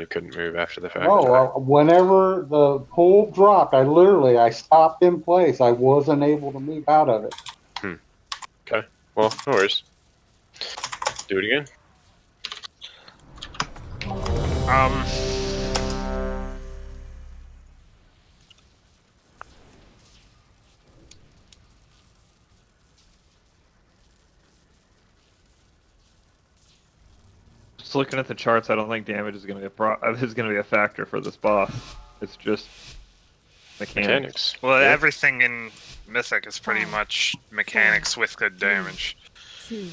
you couldn't move after the fact. No, whenever the pool dropped, I stopped in place. I wasn't able to move out of it. Okay. Well, no worries. Do it again. Just looking at the charts, I don't think damage is going to be a factor for this boss. It's just mechanics. Well, Yeah. everything in Mythic is pretty much mechanics with good damage. 2,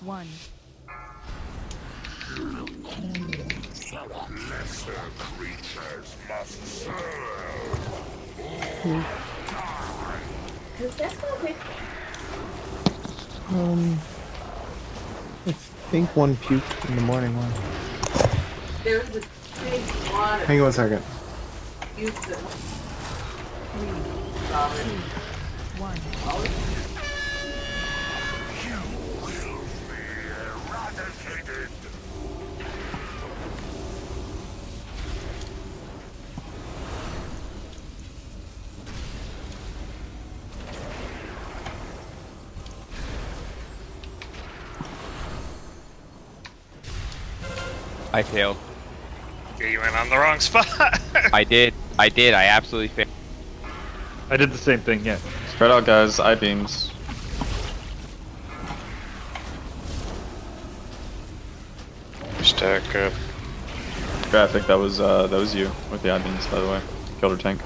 1. Lesser creatures must serve. I think one puked in the morning one. There was a big water. Hang on 1 second. Houston. 3, 2, 1. You will be eradicated. I failed. Yeah, you went on the wrong spot. I did. I absolutely failed. I did the same thing, yeah. Spread out, guys. I-beams. Stack up. Graphic, that was you with the I-beams, by the way. Killed her tank.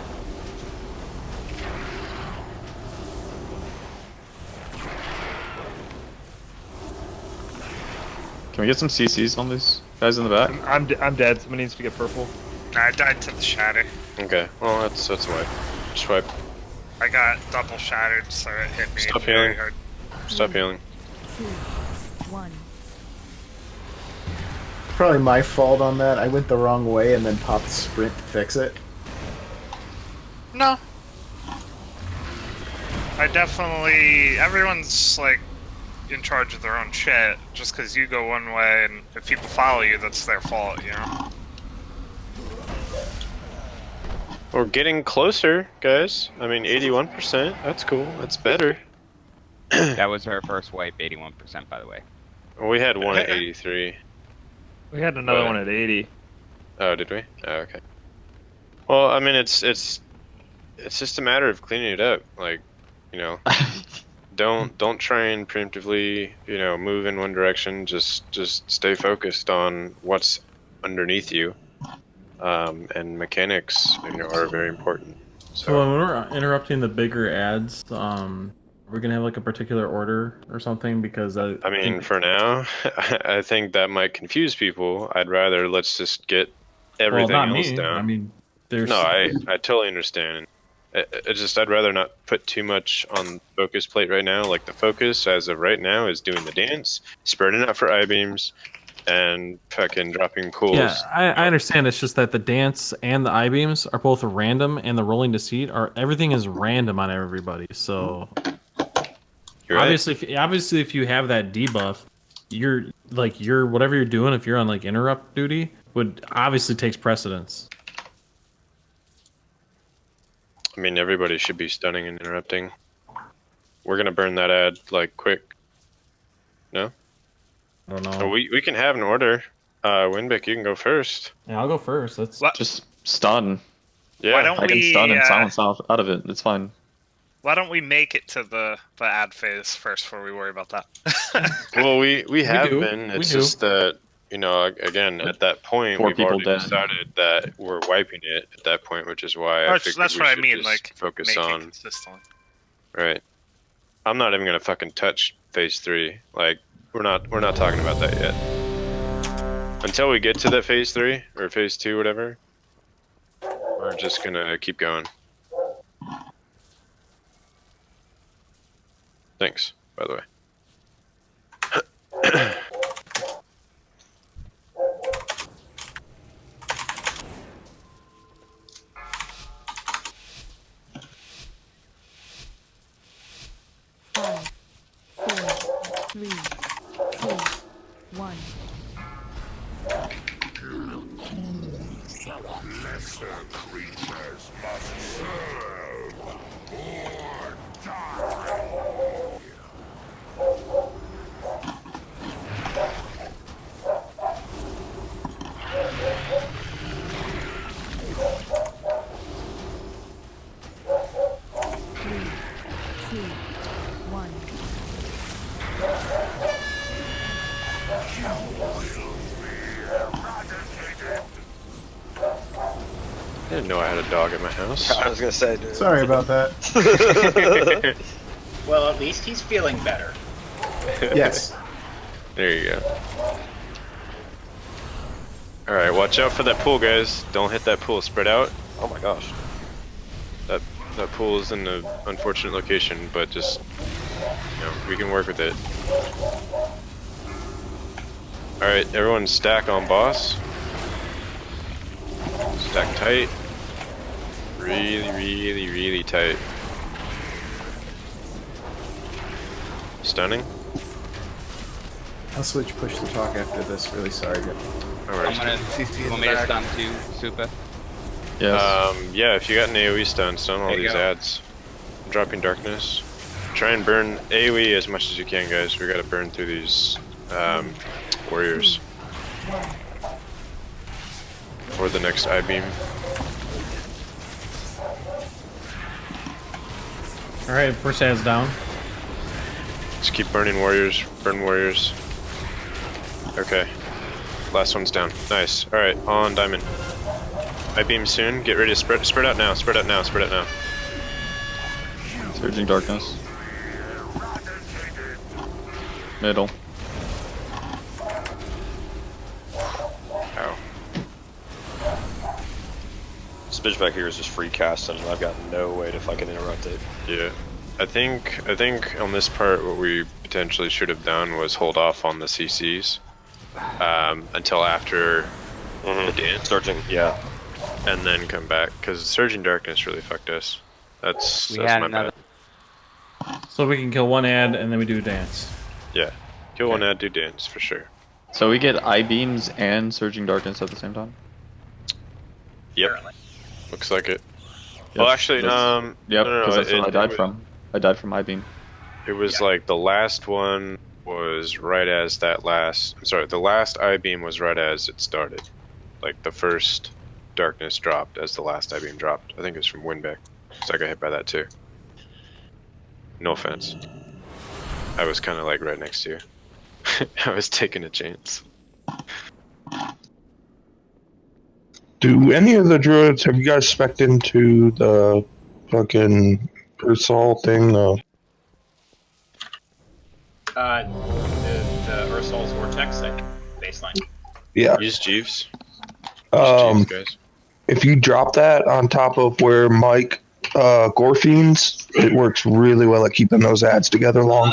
Can we get some CCs on these guys in the back? I'm dead. Somebody needs to get purple. I died to the shatter. Okay. Well, that's a wipe. Just wipe. I got double shattered, so it hit me Stop very healing. hard. Stop healing. 2, 1. Probably my fault on that. I went the wrong way and then popped sprint to fix it. No. I definitely... Everyone's, like, in charge of their own shit. Just because you go one way, and if people follow you, that's their fault, you know? We're getting closer, guys. I mean, 81%. That's cool. That's better. That was her first wipe, 81%, by the way. Well, we had one at 83. We had another one at 80. Oh, did we? Oh, okay. Well, I mean, it's just a matter of cleaning it up. Like, you know, don't try and preemptively, you know, move in one direction. Just stay focused on what's underneath you. And mechanics, you know, are very important. So when we're interrupting the bigger ads, we're gonna have like a particular order or something, because I mean, for now, I think that might confuse people. I'd rather let's just get everything else down. I mean, there's no, I totally understand. It's just I'd rather not put too much on focus plate right now. Like the focus as of right now is doing the dance, spreading out for I-beams, and fucking dropping cools. Yeah, I understand. It's just that the dance and the I-beams are both random, and the rolling deceit everything is random on everybody. So You're right. obviously, if you have that debuff, you're whatever you're doing. If you're on like interrupt duty, would obviously takes precedence. I mean, everybody should be stunning and interrupting. We're gonna burn that ad like quick. No? I don't know. Oh, we can have an order. Winbeck, you can go first. Yeah, I'll go first. That's just stun. Yeah, Why don't I can we, stun and silence out of it. It's fine. Why don't we make it to the ad phase first before we worry about that? Well, we have do. been. It's We do. just that, you know, again, at that point, 4 we've people already dead. decided that we're wiping it at that point, which is why I figured that's we what I should mean, just like, focus make it on. consistent. Right. I'm not even gonna fucking touch phase 3. Like, we're not talking about that yet. Until we get to that phase 3 or phase 2, whatever. We're just gonna keep going. Thanks, by the way. Five, 4, 3, 2, 1. Lesser creatures must serve or die. Three, two, one. I didn't know I had a dog at my house. I was gonna say, dude. Sorry about that. Well, at least he's feeling better. Yes. There you go. Alright, watch out for that pool, guys. Don't hit that pool. Spread out. Oh my gosh. That pool is in an unfortunate location, but just, we can work with it. Alright, everyone stack on boss. Stack tight. Really, really, really tight. Stunning. I'll switch push to talk after this. Really sorry. Alright. You want me to stun too, Super? Yes. Yeah, if you got an AoE stun all There you these go. ads. I'm dropping darkness. Try and burn AoE as much as you can, guys. We gotta burn through these warriors. For the next I-beam. Alright, first ad's down. Just keep burning warriors. Burn warriors. Okay. Last one's down. Nice. Alright, on diamond. I-beam soon. Get ready to spread out now. Spread out now. Spread out now. Surging darkness. Middle. Ow. This bitch back here is just free casting, and I've got no way to fucking interrupt it. Yeah. I think on this part what we potentially should have done was hold off on the CCs until after the dance. Surging, yeah. And then come back, because Surging Darkness really fucked us. That's had my another- bad. So we can kill one ad and then we do a dance. Yeah. Kill one ad, do dance, for sure. So we get I-beams and surging darkness at the same time? Yep. Looks like it. Yep, Well, actually, Yep, no, because that's what I died it- from. I died from I-beam. It was like the last one was right as that last... I'm sorry, the last I-beam was right as it started. Like, the first darkness dropped as the last I-beam dropped. I think it was from Winbeck. So I got hit by that too. No offense. I was kind of like right next to you. I was taking a chance. Do any of the druids, have you guys spec'd into the fucking Ursal thing? The Ursol's Vortex baseline. Yeah. Use Jeeves. Um, Guys. if you drop that on top of where Mike Gorfiends, it works really well at keeping those ads together long.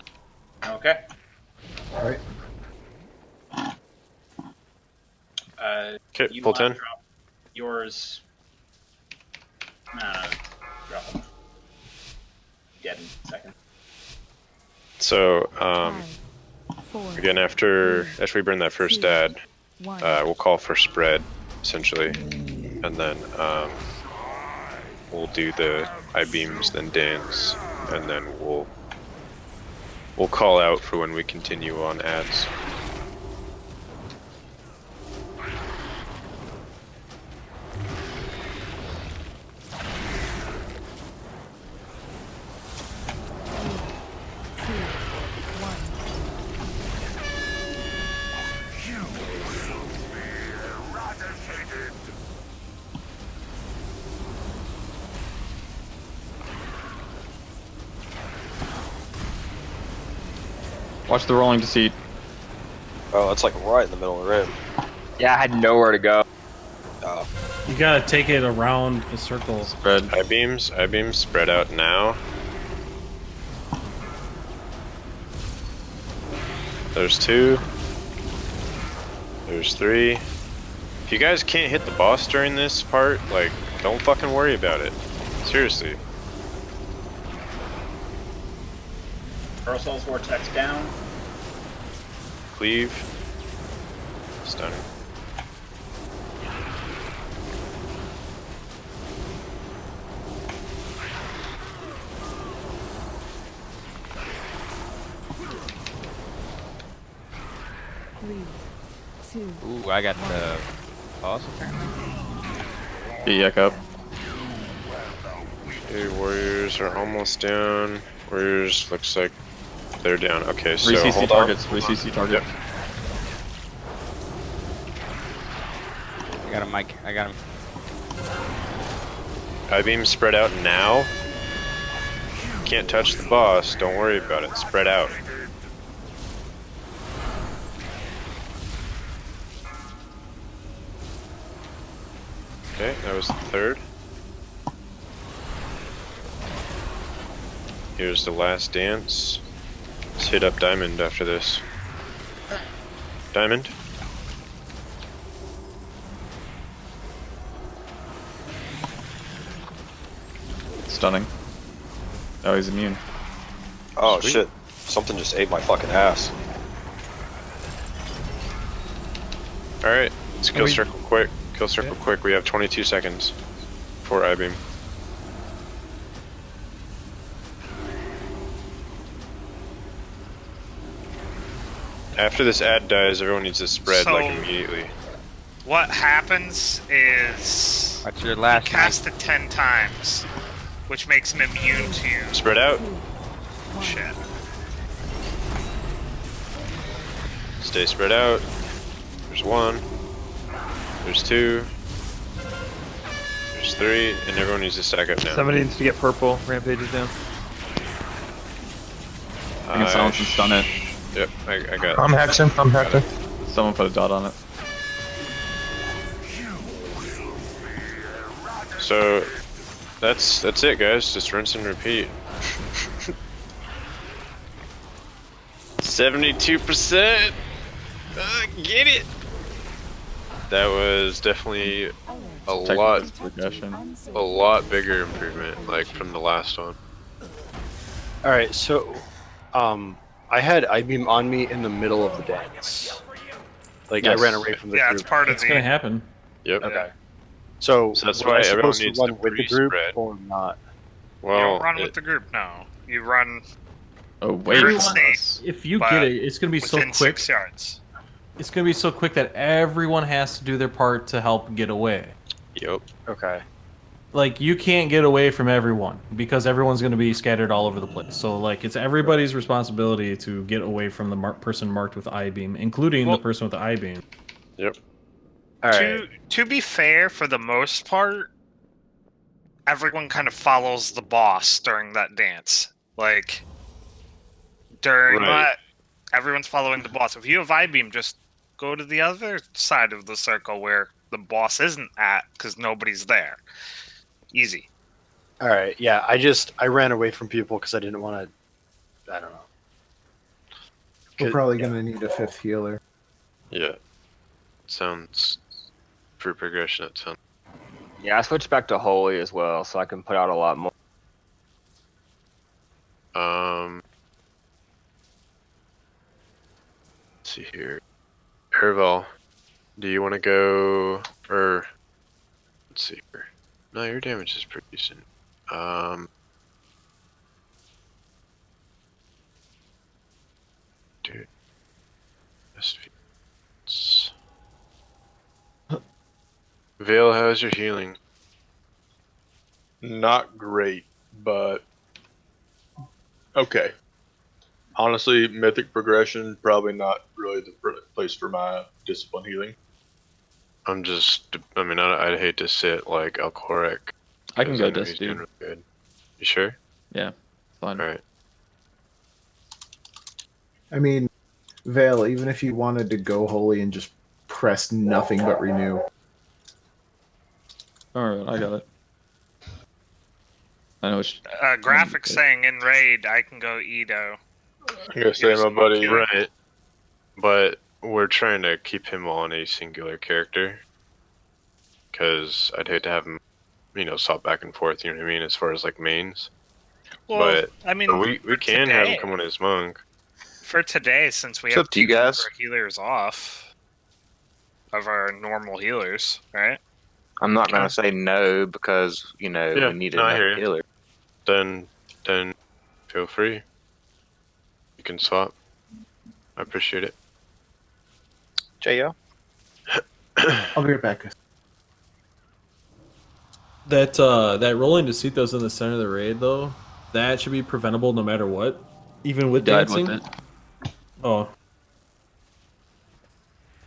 Okay. Alright. Okay, You full wanna 10. drop yours. No, drop them. Dead in a second. So, Five, four, again, after we burn that first ad, one. we'll call for spread, essentially. And then we'll do the I-beams, then dance, and then we'll call out for when we continue on ads. Two, one. You will be eradicated. Watch the rolling deceit. Oh, that's like right in the middle of the rim. Yeah, I had nowhere to go. Oh. You gotta take it around the circle. Spread. I-beams, spread out now. There's 2. There's 3. If you guys can't hit the boss during this part, like, don't fucking worry about it. Seriously. Ursol's Vortex down. Cleave. Stunning. 2. Ooh, I got the boss apparently. Yak up. Okay, warriors are almost down. Warriors looks like they're down. Okay, so Re-CC hold targets. on. Re-CC targets. Yep. I got him, Mike. I got him. I-beam spread out now. Can't touch the boss. Don't worry about it. Spread out. Okay, that was the third. Here's the last dance. Let's hit up Diamond after this. Diamond? Stunning. Oh, he's immune. Oh Sweet. shit! Something just ate my fucking ass. Alright, let's kill circle quick. Kill circle quick. We have 22 seconds for I-beam. After this ad dies, everyone needs to spread So- like immediately. What happens is What's your he last casts it 10 times, which makes him immune to Spread out. shit. Stay spread out. There's one. There's two. There's three, and everyone needs to stack up now. Somebody needs to get purple. Rampage is down. I can silence and stun it. Yep, I got it. I'm hexing. I'm hexing. Someone put a dot on it. So that's it, guys. Just rinse and repeat. 72%. Get it. That was definitely a lot bigger improvement, like from the last one. All right, so I had I-beam on me in the middle of the dance. Like Yes. I ran away from the Yeah, group. it's part of It's the. gonna happen. Yep. Okay. So, So that's was why I everyone supposed to needs run to with the group pre-spread. or not? You Well, don't run with the group, no. You run Oh, wait. Everyone- for us. If you But get it, it's gonna be so within quick. 6 yards. It's gonna be so quick that everyone has to do their part to help get away. Yep. Okay. Like you can't get away from everyone because everyone's gonna be scattered all over the place. So like it's everybody's responsibility to get away from the person marked with I-beam, including Well- the person with the I-beam. Yep. All right. To be fair, for the most part, everyone kind of follows the boss during that dance. Like during Right. that, everyone's following the boss. If you have I-beam, just go to the other side of the circle where the boss isn't at, because nobody's there. Easy. All right. Yeah. I ran away from people because I didn't want to. I don't know. We're probably gonna need a 5th healer. Yeah. Sounds for progression. It sounds. Yeah, I switched back to Holy as well, so I can put out a lot more. Let's see here. Herval, do you want to go or let's see here. No, your damage is pretty decent. Dude. Vale, how's your healing? Not great, but okay. Honestly, mythic progression probably not really the place for my discipline healing. I mean, I'd hate to sit like Alcorec. I can 'cause go know this, he's doing dude. really good. You sure? Yeah, fine. Alright. I mean, Vale, even if you wanted to go holy and just press nothing but renew. Alright, I got it. I know it's Graphics saying in raid, I can go Edo. I'm gonna say my buddy. Right. But we're trying to keep him on a singular character. Because I'd hate to have him, swap back and forth, you know what I mean, as far as like mains. Well, but I mean, we for can have him today- come on as monk. For today, since we It's have up to you 2 guys. of our healers off of our normal healers, right? I'm not gonna say no because we need no, I hear another you. healer. Then feel free. You can swap. I appreciate it. J.O.? I'll be right back. That rolling deceit that was in the center of the raid, though, that should be preventable no matter what, even with Died dancing. with it. Oh,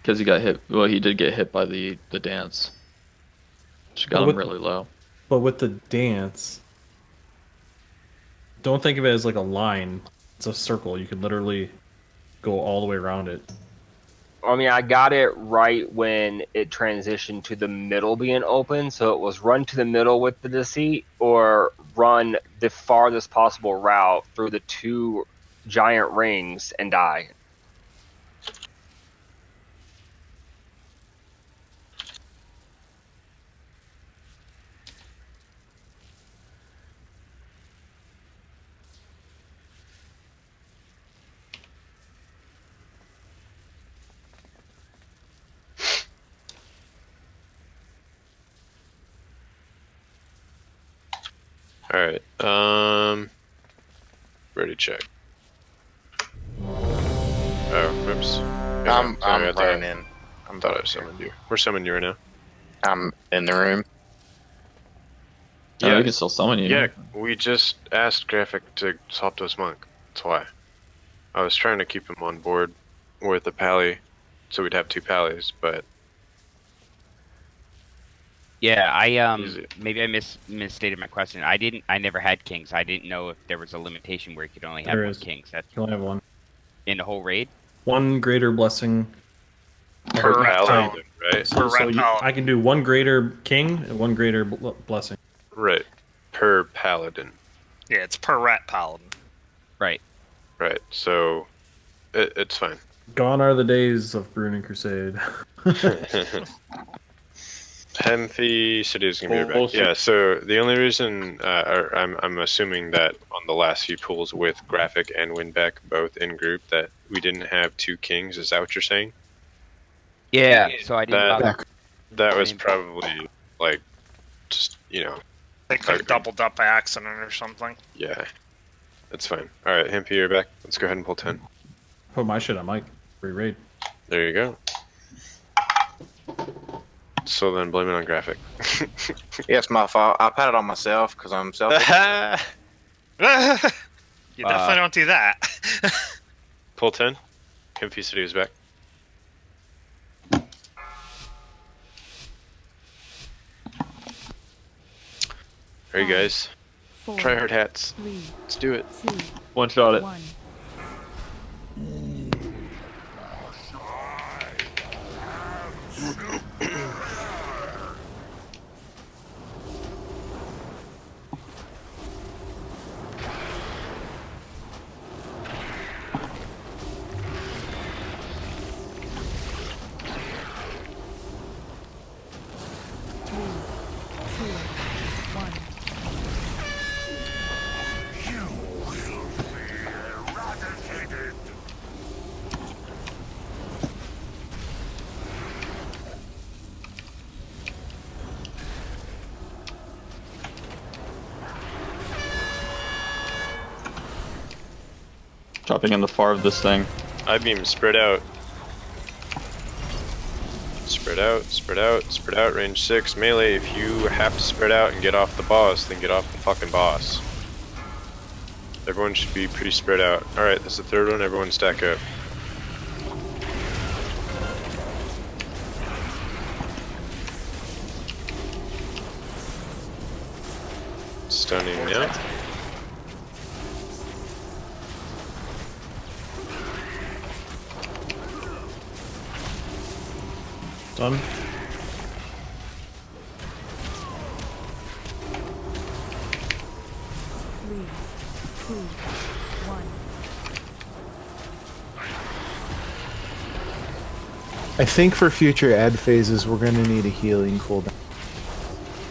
Because he got hit. Well, he did get hit by the dance. Which got him really low. but with the dance, don't think of it as like a line. It's a circle. You could literally go all the way around it. I mean, I got it right when it transitioned to the middle being open, so it was run to the middle with the deceit, or run the farthest possible route through the 2 giant rings and die. Alright, ready to check. Oh, oops. I'm I running in. I thought I summoned you. We're summoning you right now. I'm in the room. Yeah, we can still summon you. Yeah, we just asked Graphic to swap to his monk. That's why. I was trying to keep him on board with the pally, so we'd have 2 pallies, but Yeah, maybe I misstated my question. I never had kings. I didn't know if there was a limitation where you could only have There one is. king. That's You can only have one. in the whole raid. One greater blessing per paladin, right? So I can do 1 greater king and 1 greater blessing. Right. Per paladin. Yeah, it's per rat paladin. Right. Right. So it's fine. Gone are the days of Bruning Crusade. Hemphy City is gonna be right back. Yeah. So the only reason I'm assuming that on the last few pulls with Graphic and Winbeck both in group that we didn't have 2 kings. Is that what you're saying? Yeah. So I didn't. bother. That was probably like just They could have doubled up by accident or something. Yeah. That's fine. All right, Hempy, you're back. Let's go ahead and pull 10. Put my shit on Mike. Free raid. There you go. So then blame it on Graphic. Yeah, it's my fault. I pat it on myself because I'm selfish. You definitely don't do that. Pull 10. Hempy City is back. Alright guys. Try hard hats. Let's do it. One shot it. Dropping in the far of this thing. I-beam, spread out. Spread out, spread out, spread out, range 6, melee. If you have to spread out and get off the boss, then get off the fucking boss. Everyone should be pretty spread out. Alright, that's the 3rd one, everyone stack up. Stunning now. Done. I think for future ad phases, we're gonna need a healing cooldown.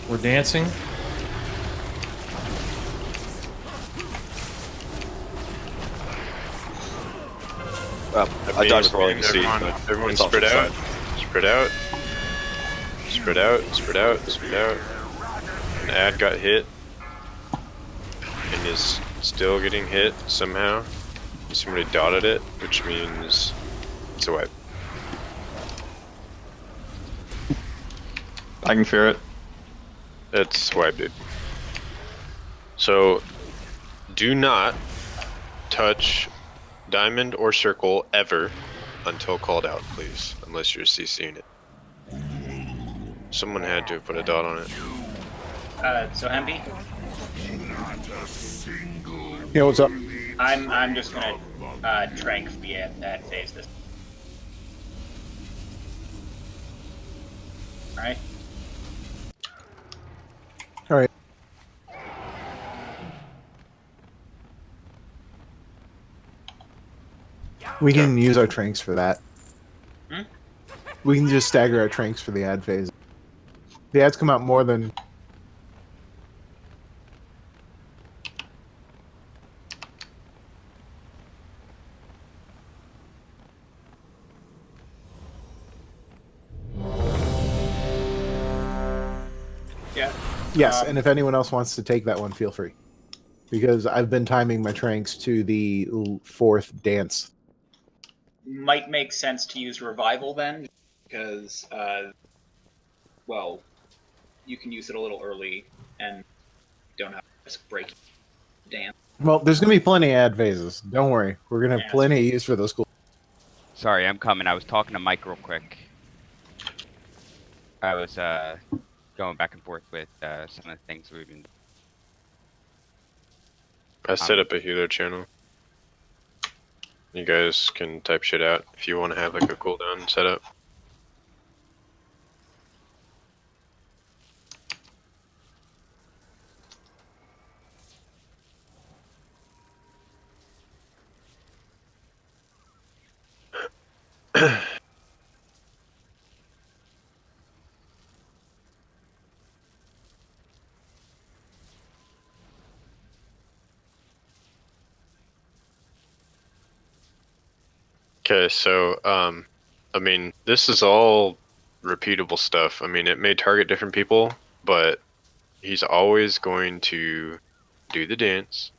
We're dancing. I dodged the rolling seat. Everyone spread out. Spread out. Spread out. Spread out. Spread out. An ad got hit. And is still getting hit somehow. Somebody dotted it, which means it's a wipe. I can fear it. It's wiped, dude. So, do not touch diamond or circle ever until called out, please. Unless you're CCing it. Someone had to put a dot on it. So Hempy, Yeah, what's up? I'm just gonna trank the ad phase this. Alright. All right. We can use our tranks for that. Hmm? We can just stagger our tranks for the ad phase. The ads come out more than. Yeah. Yes, and if anyone else wants to take that one, feel free. Because I've been timing my tranks to the fourth dance. Might make sense to use revival then, because well, you can use it a little early and don't have to risk breaking the dance. Well, there's going to be plenty of ad phases. Don't worry. We're going to have Yeah, plenty of use for those cool. Sorry, I'm coming. I was talking to Mike real quick. I was going back and forth with some of the things we've been. I set up a healer channel. You guys can type shit out if you want to have like a cooldown setup. Okay, so I mean, this is all repeatable stuff. I mean, it may target different people, but he's always going to do the dance,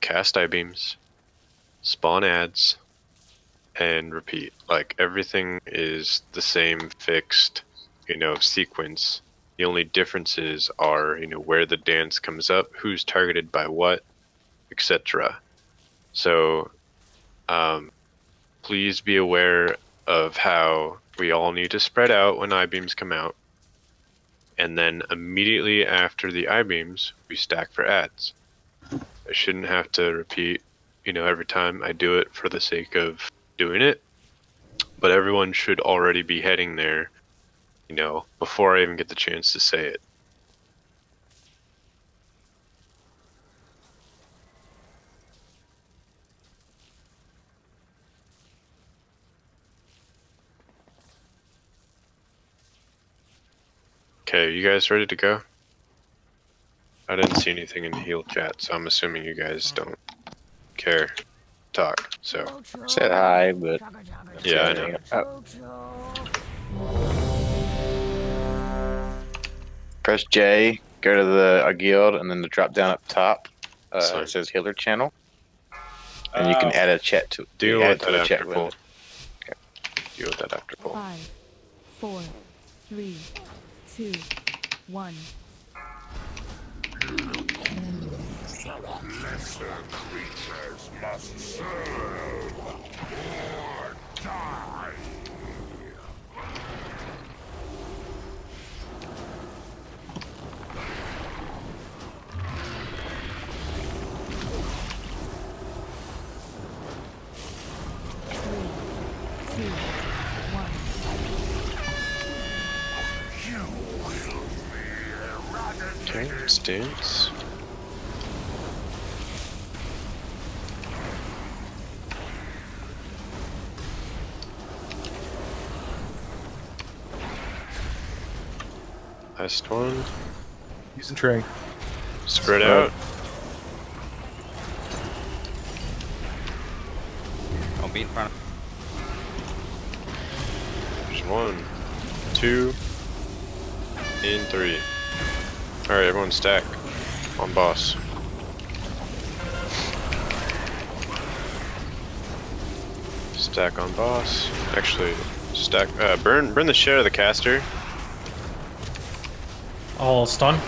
cast I-beams, spawn ads, and repeat. Like everything is the same fixed, sequence. The only differences are, where the dance comes up, who's targeted by what, etc. So, please be aware of how we all need to spread out when I-beams come out. And then immediately after the I-beams, we stack for ads. I shouldn't have to repeat, every time I do it for the sake of doing it. But everyone should already be heading there, before I even get the chance to say it. Okay, you guys ready to go? I didn't see anything in the heal chat, so I'm assuming you guys don't care to talk, so. Said hi, but Yeah, I know. Press J, go to a guild, and then the drop down up top. Sorry. It says healer channel, and you can add a chat to Deal add with to that a after chat pull. with it. Deal with that after pull. 5, 4, 3, 2, 1. Lesser creatures must serve or die. Okay, let's dance. Last one. Use the trank. Spread out. Don't be in front of. There's 1, 2, and 3. Alright, everyone stack on boss. Stack on boss. Actually, stack. Burn the shit out of the caster. All stun.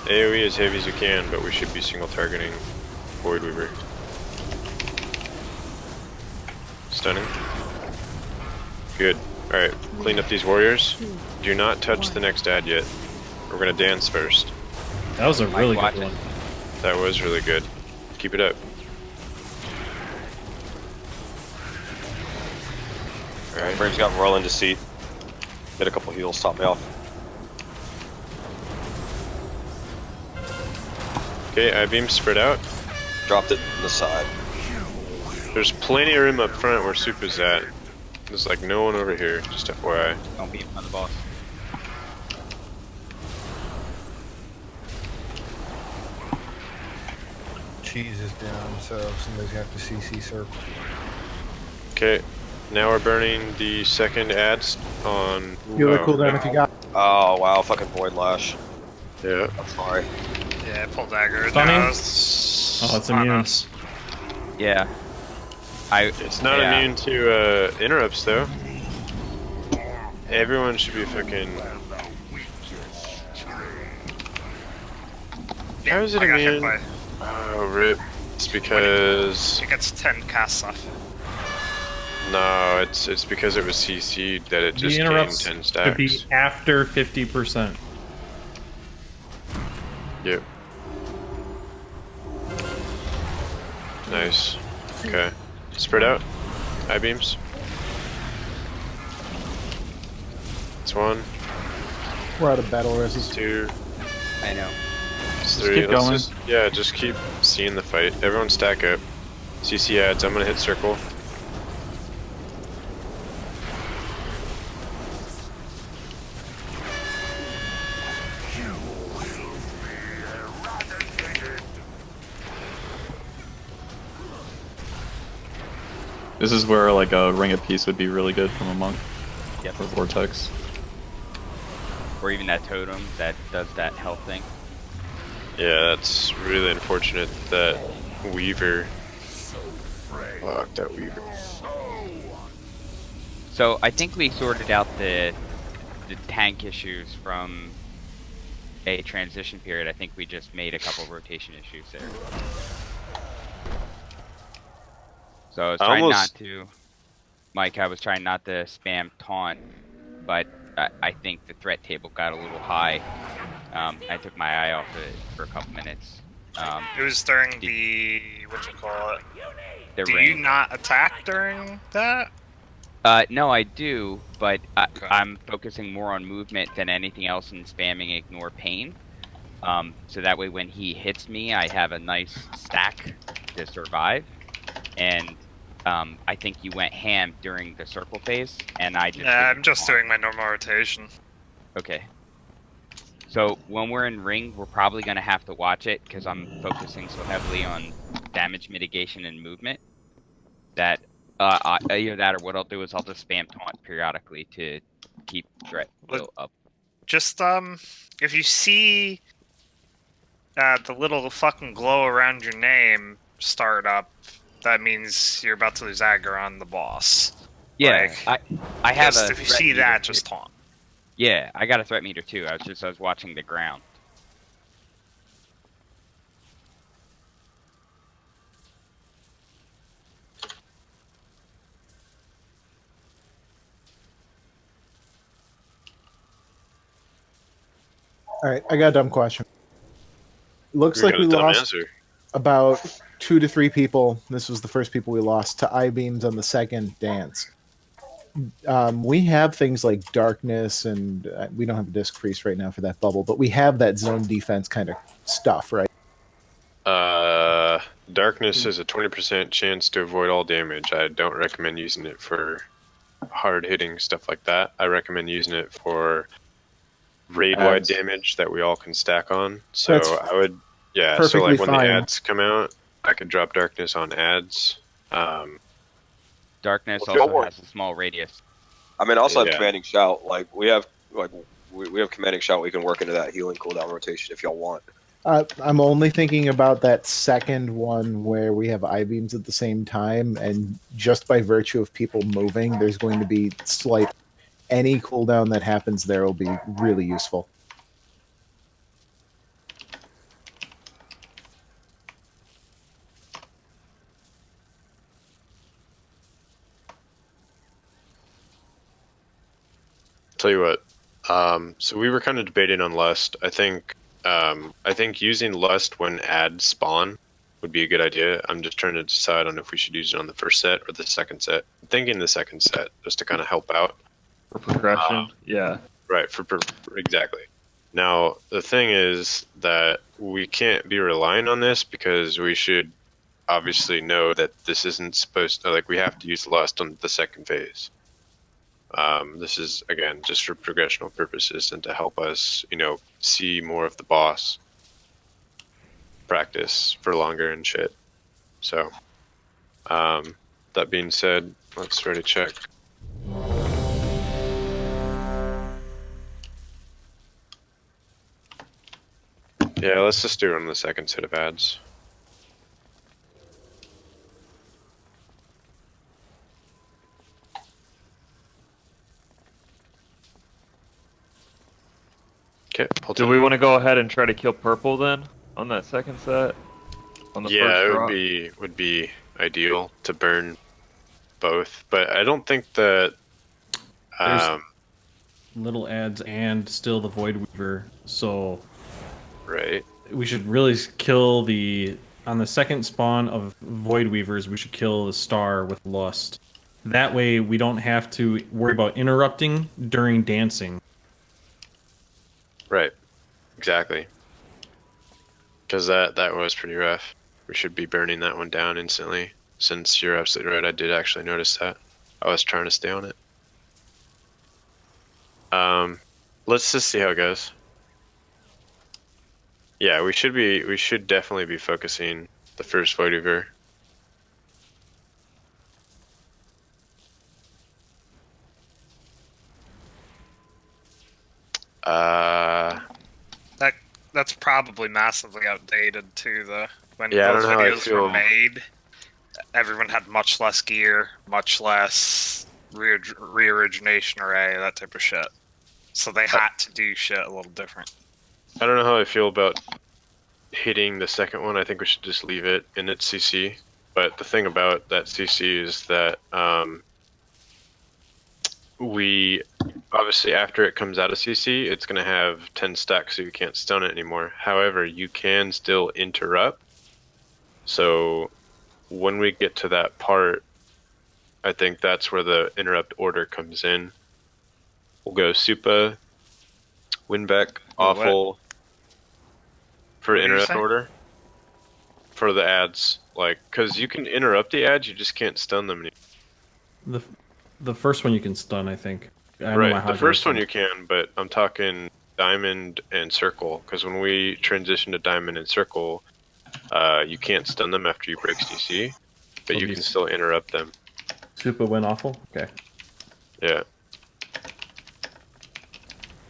AoE as heavy as you can, but we should be single targeting Void Weaver. Stunning. Good. Alright, clean up these warriors. Do not touch the next ad yet. We're gonna dance first. That was a really good one. That was really good. Keep it up. Alright. Brave's got Roll into seat. Hit a couple heals, top me off. Okay, I-beam spread out. Dropped it on the side. There's plenty of room up front where Soup is at. There's like no one over here, just FYI. Don't beat on the boss. Cheese is down, so somebody's got to CC circle. Okay, now we're burning the second ads on... Healer cooldown if you got. Oh wow, fucking Void Lash. Yeah. I'm sorry. Yeah, pull dagger. Stunning? No, Oh, it's immune. Yeah. It's not yeah. immune to interrupts though. Everyone should be fucking... How is it I got hit immune? by- Oh, rip. It's because... It gets 10 casts off. No, it's because it was CC'd that it just The gained interrupts 10 should be stacks. after 50%. Yep. Nice. Okay. Spread out. I-beams. It's one. We're out of battle resist. Two. I know. It's Just three. keep Let's going. just keep seeing the fight. Everyone stack up. CC ads. I'm gonna hit circle. This is where like a Ring of Peace would be really good from a monk. Yep. Or Vortex. Or even that totem that does that health thing. Yeah, that's really unfortunate that Weaver. Fuck that Weaver. So I think we sorted out the tank issues from a transition period. I think we just made a couple rotation issues there. So I was trying not to, Mike, I was trying not to spam taunt, but I think the threat table got a little high. I took my eye off it for a couple minutes. It was during the whatchamacallit. The Do ring. you not attack during that? No, I do, but I'm focusing more on movement than anything else and spamming ignore pain. So that way when he hits me, I have a nice stack to survive. And I think you went ham during the circle phase, and I just... Yeah, I'm just doing my normal rotation. Okay. So when we're in ring, we're probably going to have to watch it, because I'm focusing so heavily on damage mitigation and movement, that either that or what I'll do is I'll just spam taunt periodically to keep threat up. Just, if you see the little fucking glow around your name start up, that means you're about to lose aggro on the boss. Yeah, Like, I have just a if you threat see meter that, too. just taunt. Yeah, I got a threat meter too. I was watching the ground. All right, I got a dumb question. Looks We like got we a dumb lost answer. about 2 to 3 people. This was the first people we lost to I-beams on the second dance. We have things like darkness, and we don't have a disc priest right now for that bubble, but we have that zone defense kind of stuff, right? Darkness has a 20% chance to avoid all damage. I don't recommend using it for hard hitting stuff like that. I recommend using it for raid-wide Ads. damage that we all can stack on. So That's I would, yeah. So perfectly like when fine. the ads come out, I could drop darkness on ads. Darkness Well, if y'all also want- has a small radius. I mean, also Yeah. have commanding shout. Like we have commanding shout. We can work into that healing cooldown rotation if y'all want. I'm only thinking about that second one where we have I-beams at the same time, and just by virtue of people moving, there's going to be slight any cooldown that happens there will be really useful. Tell you what, so we were kind of debating on Lust. I think using Lust when ads spawn would be a good idea. I'm just trying to decide on if we should use it on the first set or the second set. I'm thinking the second set, just to kind of help out. For progression, yeah. Right, exactly. Now, the thing is that we can't be relying on this because we should obviously know that this isn't supposed to, like, we have to use Lust on the second phase. This is, again, just for progressional purposes and to help us, see more of the boss, practice for longer and shit. So, that being said, let's ready check. Yeah, let's just do it on the second set of ads. Okay. Do we want to go ahead and try to kill purple then on that second set? On the Yeah, first it drop? would be ideal to burn both, but I don't think that. There's little ads and still the Void Weaver, so right. We should really kill on the second spawn of Void Weavers. We should kill the star with Lust. That way, we don't have to worry about interrupting during dancing. Right. Exactly. Because that was pretty rough. We should be burning that one down instantly. Since you're absolutely right, I did actually notice that. I was trying to stay on it. Let's just see how it goes. Yeah, we should definitely be focusing the first Void Weaver. That's probably massively outdated too. When Yeah, I those don't know how I videos feel. were made, everyone had much less gear, much less re-origination array, that type of shit. So they had to do shit a little different. I don't know how I feel about hitting the second one. I think we should just leave it in its CC. But the thing about that CC is that we obviously, after it comes out of CC, it's going to have 10 stacks, so you can't stun it anymore. However, you can still interrupt. So when we get to that part, I think that's where the interrupt order comes in. We'll go Supa, Winbeck, Awful for interrupt order. For the ads, because you can interrupt the ads, you just can't stun them anymore. The first one you can stun, I think. Right, the first one you can, but I'm talking Diamond and Circle, because when we transition to Diamond and Circle, you can't stun them after you break CC, but you can still interrupt them. Supa went Awful? Okay. Yeah.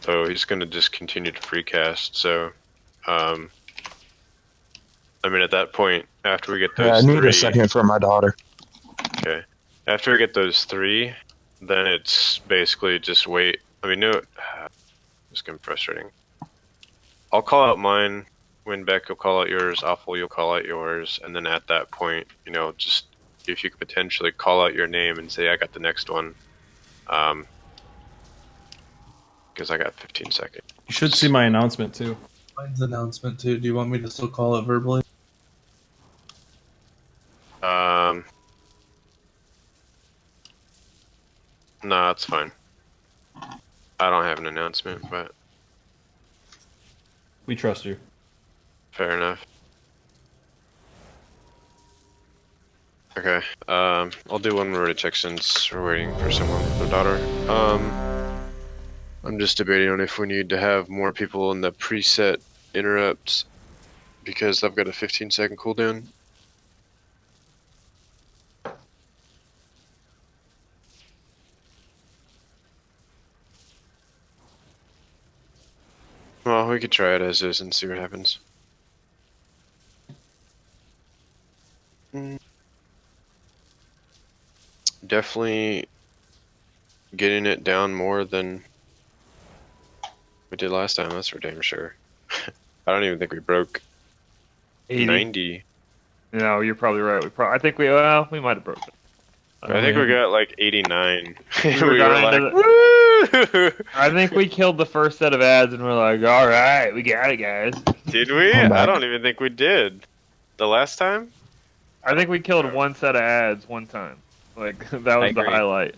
So he's going to just continue to free cast, so, I mean, at that point, after we get those I need three... a second for my daughter. Okay. After we get those three, then it's basically just wait. I mean, no, it's getting frustrating. I'll call out mine. Winbeck, you'll call out yours. Awful, you'll call out yours. And then at that point, just if you could potentially call out your name and say, I got the next one. Because I got 15 seconds. You should see my announcement, too. Mine's announcement, too. Do you want me to still call it verbally? No, that's fine. I don't have an announcement, but... We trust you. Fair enough. Okay, I'll do one more to check since we're waiting for someone with their daughter. I'm just debating on if we need to have more people in the preset interrupts because I've got a 15-second cooldown. Well, we could try it as is and see what happens. Definitely getting it down more than we did last time. That's for damn sure. I don't even think we broke 80. 90. No, you're probably right. I think we might have broken. I think we got like 89. We were were dying like, to I think we killed the first set of ads and we're like, all right, we got it, guys. did we? I'm I back. don't even think we did. The last time? I think we killed one set of ads one time. Like that I was the agree. highlight.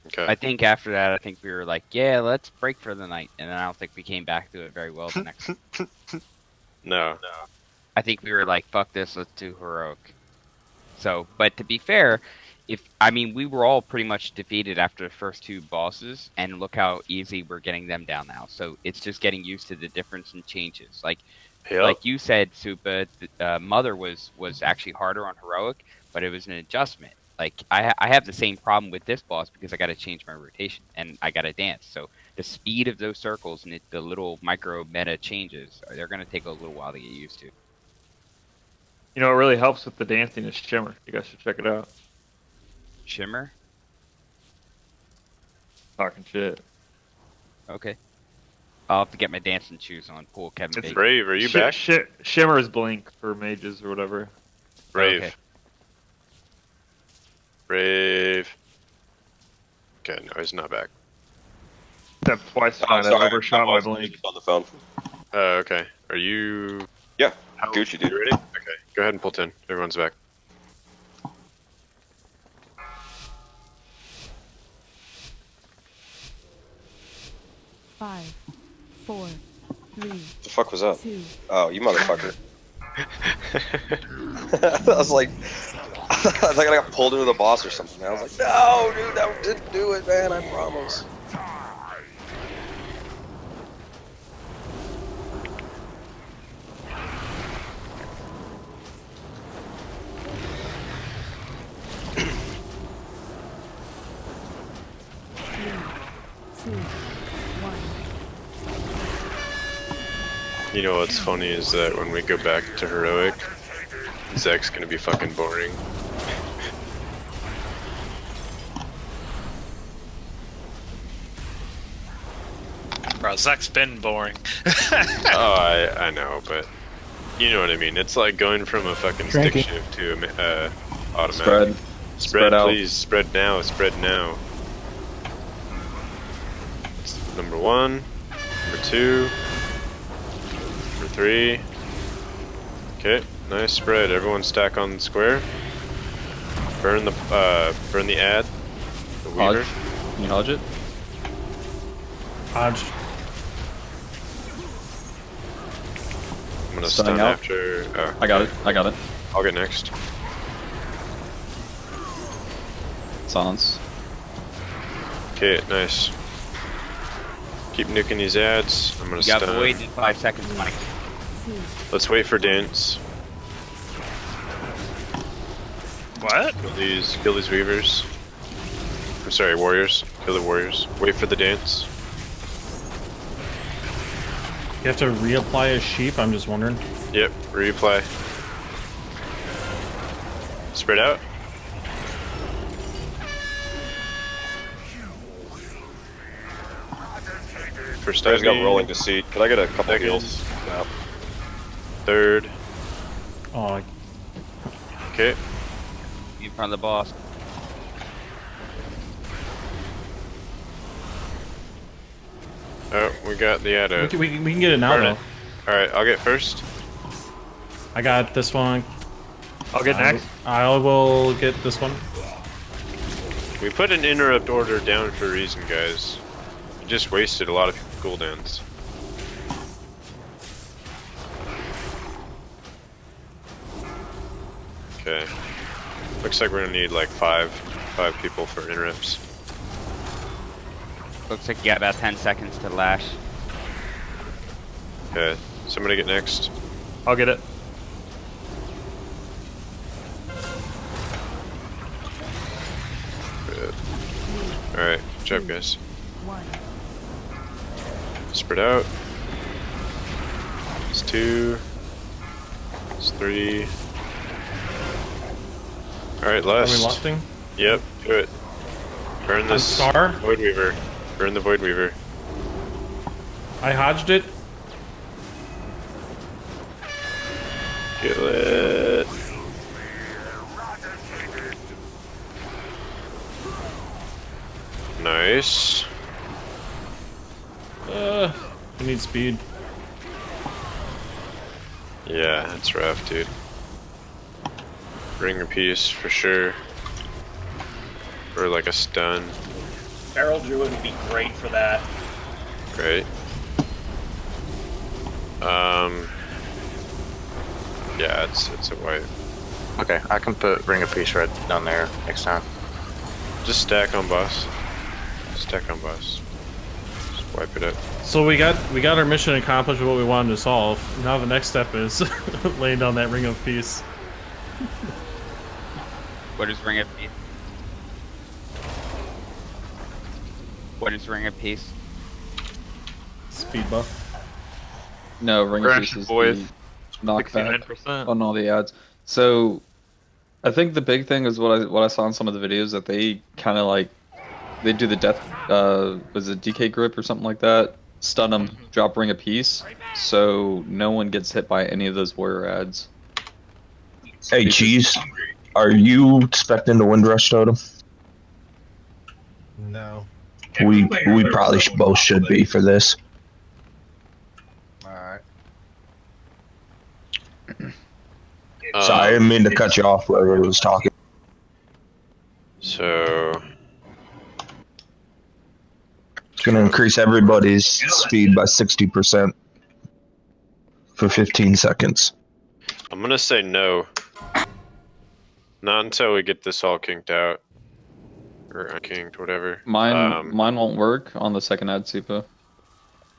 Okay. I think after that, I think we were like, yeah, let's break for the night, and then I don't think we came back to it very well the next. No. I think we were like, fuck this, let's do heroic. So, but to be fair, we were all pretty much defeated after the first two bosses, and look how easy we're getting them down now. So it's just getting used to the difference and changes. Like you said, Supa, Mother was actually harder on heroic, but it was an adjustment. Like I have the same problem with this boss because I got to change my rotation and I got to dance. So the speed of those circles and the little micro meta changes, they're going to take a little while to get used to. You know, what really helps with the dancing is Shimmer. You guys should check it out. Shimmer? Talking shit. Okay. I'll have to get my dancing shoes on. Pull Kevin Bacon. Brave, are you back? Shimmer is Blink for mages or whatever. Brave. Okay. Brave. Okay, no, he's not back. Step twice fine. I overshot my Blink. On the phone. Okay. Are you... Yeah, Gucci, dude. You ready? Okay, go ahead and pull 10. Everyone's back. Five, four, three. The fuck was that? 2. Oh, you motherfucker. I was like, I thought I got pulled into the boss or something. I was like, no, dude, that didn't do it, man. I promise. Three, 2, 1. You know what's funny is that when we go back to heroic, Zek's gonna be fucking boring. Bro, Zek's been boring. Oh, I know, but you know what I mean. It's like going from a fucking stick Cranky. shift to a automatic. Spread, out. please. Spread now. Spread now. That's number 1. Number 2. Number 3. Okay, nice spread. Everyone stack on the square. Burn the ad. The weaver. Hodge. Can you hodge it? Hodge. I'm gonna Stunning stun out. after. I got it. I got it. I'll get next. Silence. Okay, nice. Keep nuking these ads. I'm gonna You got stun. void in 5 seconds, Mike. 2. Let's wait for dance. What? Kill these weavers. I'm sorry, warriors. Kill the warriors. Wait for the dance. You have to reapply a sheep, I'm just wondering. Yep, reapply. Spread out. First Guys got IV. rolling to seed. Can I get a couple Second. heals? Yeah. Third. Oh, Okay. In front of the boss. Oh, we got the ad out. we can get it now, Burn though. it. Alright, I'll get first. I got this one. I'll get next. I will get this one. We put an interrupt order down for a reason, guys. We just wasted a lot of cooldowns. Okay. Looks like we're gonna need like five people for interrupts. Looks like you got about 10 seconds to lash. Okay, somebody get next. I'll get it. Good. Alright, good job, guys. 1. Spread out. It's 2. It's 3. Alright, last. Are we lusting? Yep, do it. Burn this Star? Void Weaver. Burn the Void Weaver. I hodged it. Kill it. Nice. We need speed. Yeah, that's rough, dude. Ring a piece for sure. Or like a stun. Feral Druid would be great for that. Great. Yeah, it's a wipe. Okay, I can put Ring of Peace right down there next time. Just stack on boss. Stack on boss. Just wipe it up. So we got our mission accomplished with what we wanted to solve. Now the next step is laying down that Ring of Peace. What is Ring of Peace? What is Ring of Peace? Speed buff. No, Ring of Peace is the knockback on all the ads. So, I think the big thing is what I saw in some of the videos that they kind of like they do the death was it DK grip or something like that, stun them, drop Ring of Peace, so no one gets hit by any of those warrior ads. Hey, Cheese, are you expecting the Windrush totem? No. We probably both should be for this. Alright. Sorry, I didn't mean to cut you off whoever was talking. So it's going to increase everybody's speed by 60% for 15 seconds. I'm gonna say no. Not until we get this all kinked out. Or unkinked, whatever. Mine won't work on the second ad Sipa.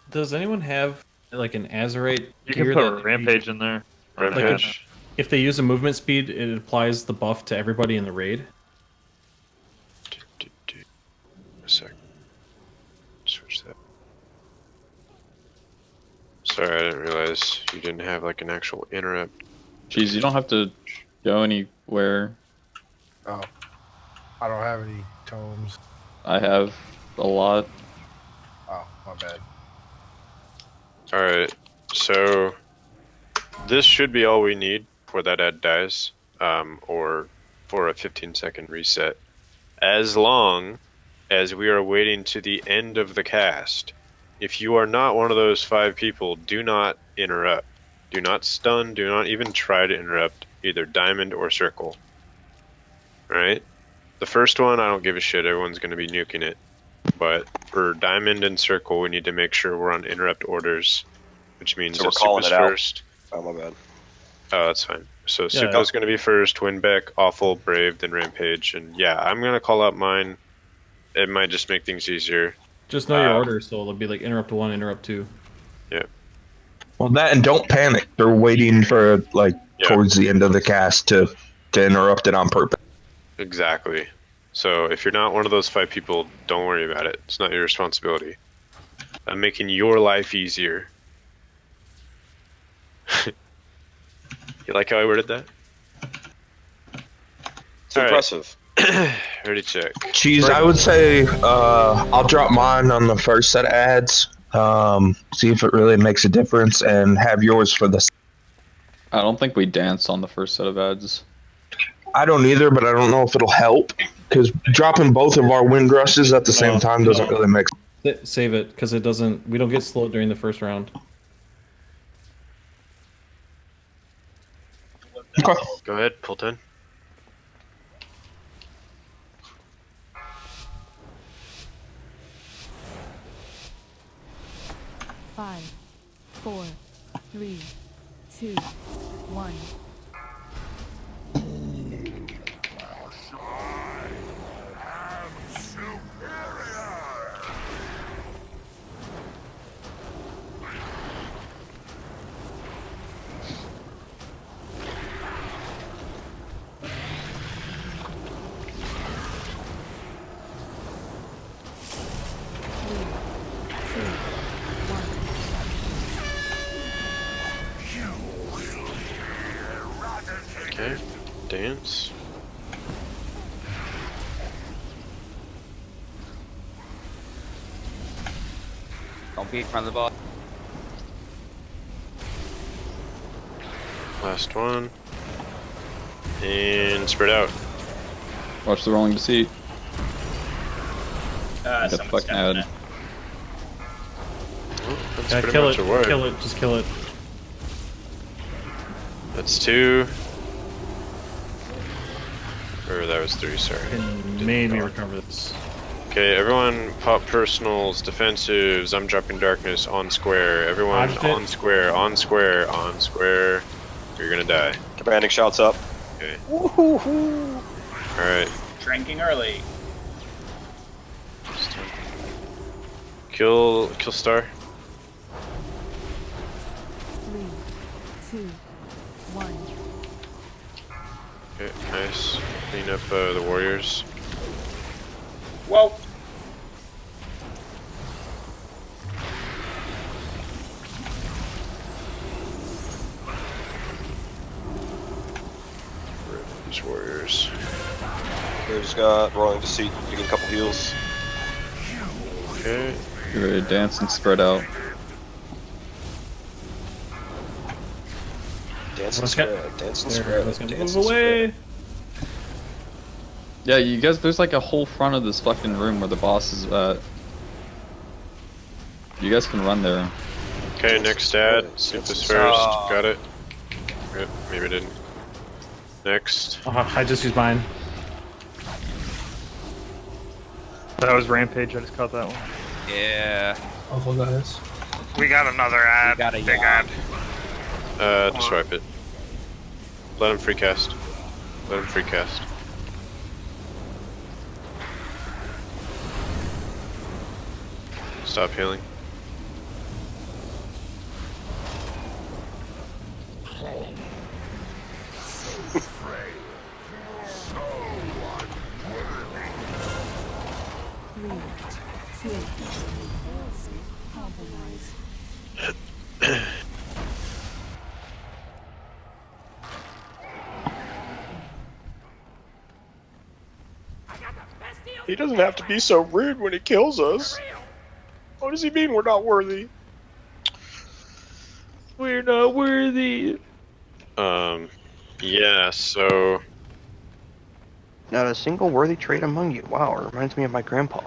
Does anyone have like an Azerite You can gear put that a Rampage in there. Rampage. Like if they use a movement speed, it applies the buff to everybody in the raid. A sec. Switch that. Sorry, I didn't realize you didn't have like an actual interrupt. Jeez, you don't have to go anywhere. Oh. I don't have any tomes. I have a lot. Oh, my bad. Alright, so this should be all we need before that ad dies, or for a 15-second reset. As long as we are waiting to the end of the cast. If you are not one of those 5 people, do not interrupt. Do not stun, do not even try to interrupt either diamond or circle. Alright? The first one, I don't give a shit, everyone's going to be nuking it. But for diamond and circle, we need to make sure we're on interrupt orders, which means So we're that calling Supa's it out. first. Oh, my bad. Oh, that's fine. So Yeah. Supa's going to be first, Winbeck, Awful, Brave, then Rampage. And yeah, I'm going to call out mine. It might just make things easier. Just know your order, so it'll be like interrupt 1, interrupt 2. Yeah. Well, that and don't panic. They're waiting for towards the end of the cast to interrupt it on purpose. Exactly. So if you're not one of those 5 people, don't worry about it. It's not your responsibility. I'm making your life easier. You like how I worded that? It's impressive. Ready, check. Cheese, I would say I'll drop mine on the first set of ads. See if it really makes a difference, and have yours for the. I don't think we dance on the first set of ads. I don't either, but I don't know if it'll help because dropping both of our wind rushes at the same time doesn't really make. Save it, because it doesn't. We don't get slowed during the first round. Okay. Go ahead, pull 10. Five, 4, 3, 2, 1. Okay, dance. Don't be in front of the boss. Last one. And spread out. Watch the rolling deceit. Get the Someone's fucking ad. stepping That's Yeah, pretty kill much it. a word. Kill it. Just kill it. That's 2. Or that was 3, sorry. And made me recover this. Okay, everyone pop personals, defensives, I'm dropping darkness on square. Everyone Dodged it. on square, on square, on square. You're gonna die. Commanding shots up. Okay. Woohoo! Alright. Drinking early. Kill Star. 3, 2, 1. Okay, nice. Clean up the warriors. Whoa! These warriors. They just got rolling deceit, taking a couple heals. Okay. Get ready to dance and spread out. Dance and Let's get- spread, dance and There, spread, let's get- dance move and away. Yeah, you guys, there's like a whole front of this fucking room where the boss is at. You guys can run there. Okay, next ad. Supus first. Got it. Yep, maybe I didn't. Next. I just used mine. That was Rampage, I just caught that one. Yeah. Awful guys. We got another ad. got a Big yawn. ad. Just wipe it. Let him free cast. Let him free cast. Stop healing. Three, two, compromise. He doesn't have to be so rude when he kills us. What does he mean we're not worthy? We're not worthy. Yeah, so Not a single worthy trait among you. Wow, it reminds me of my grandpa.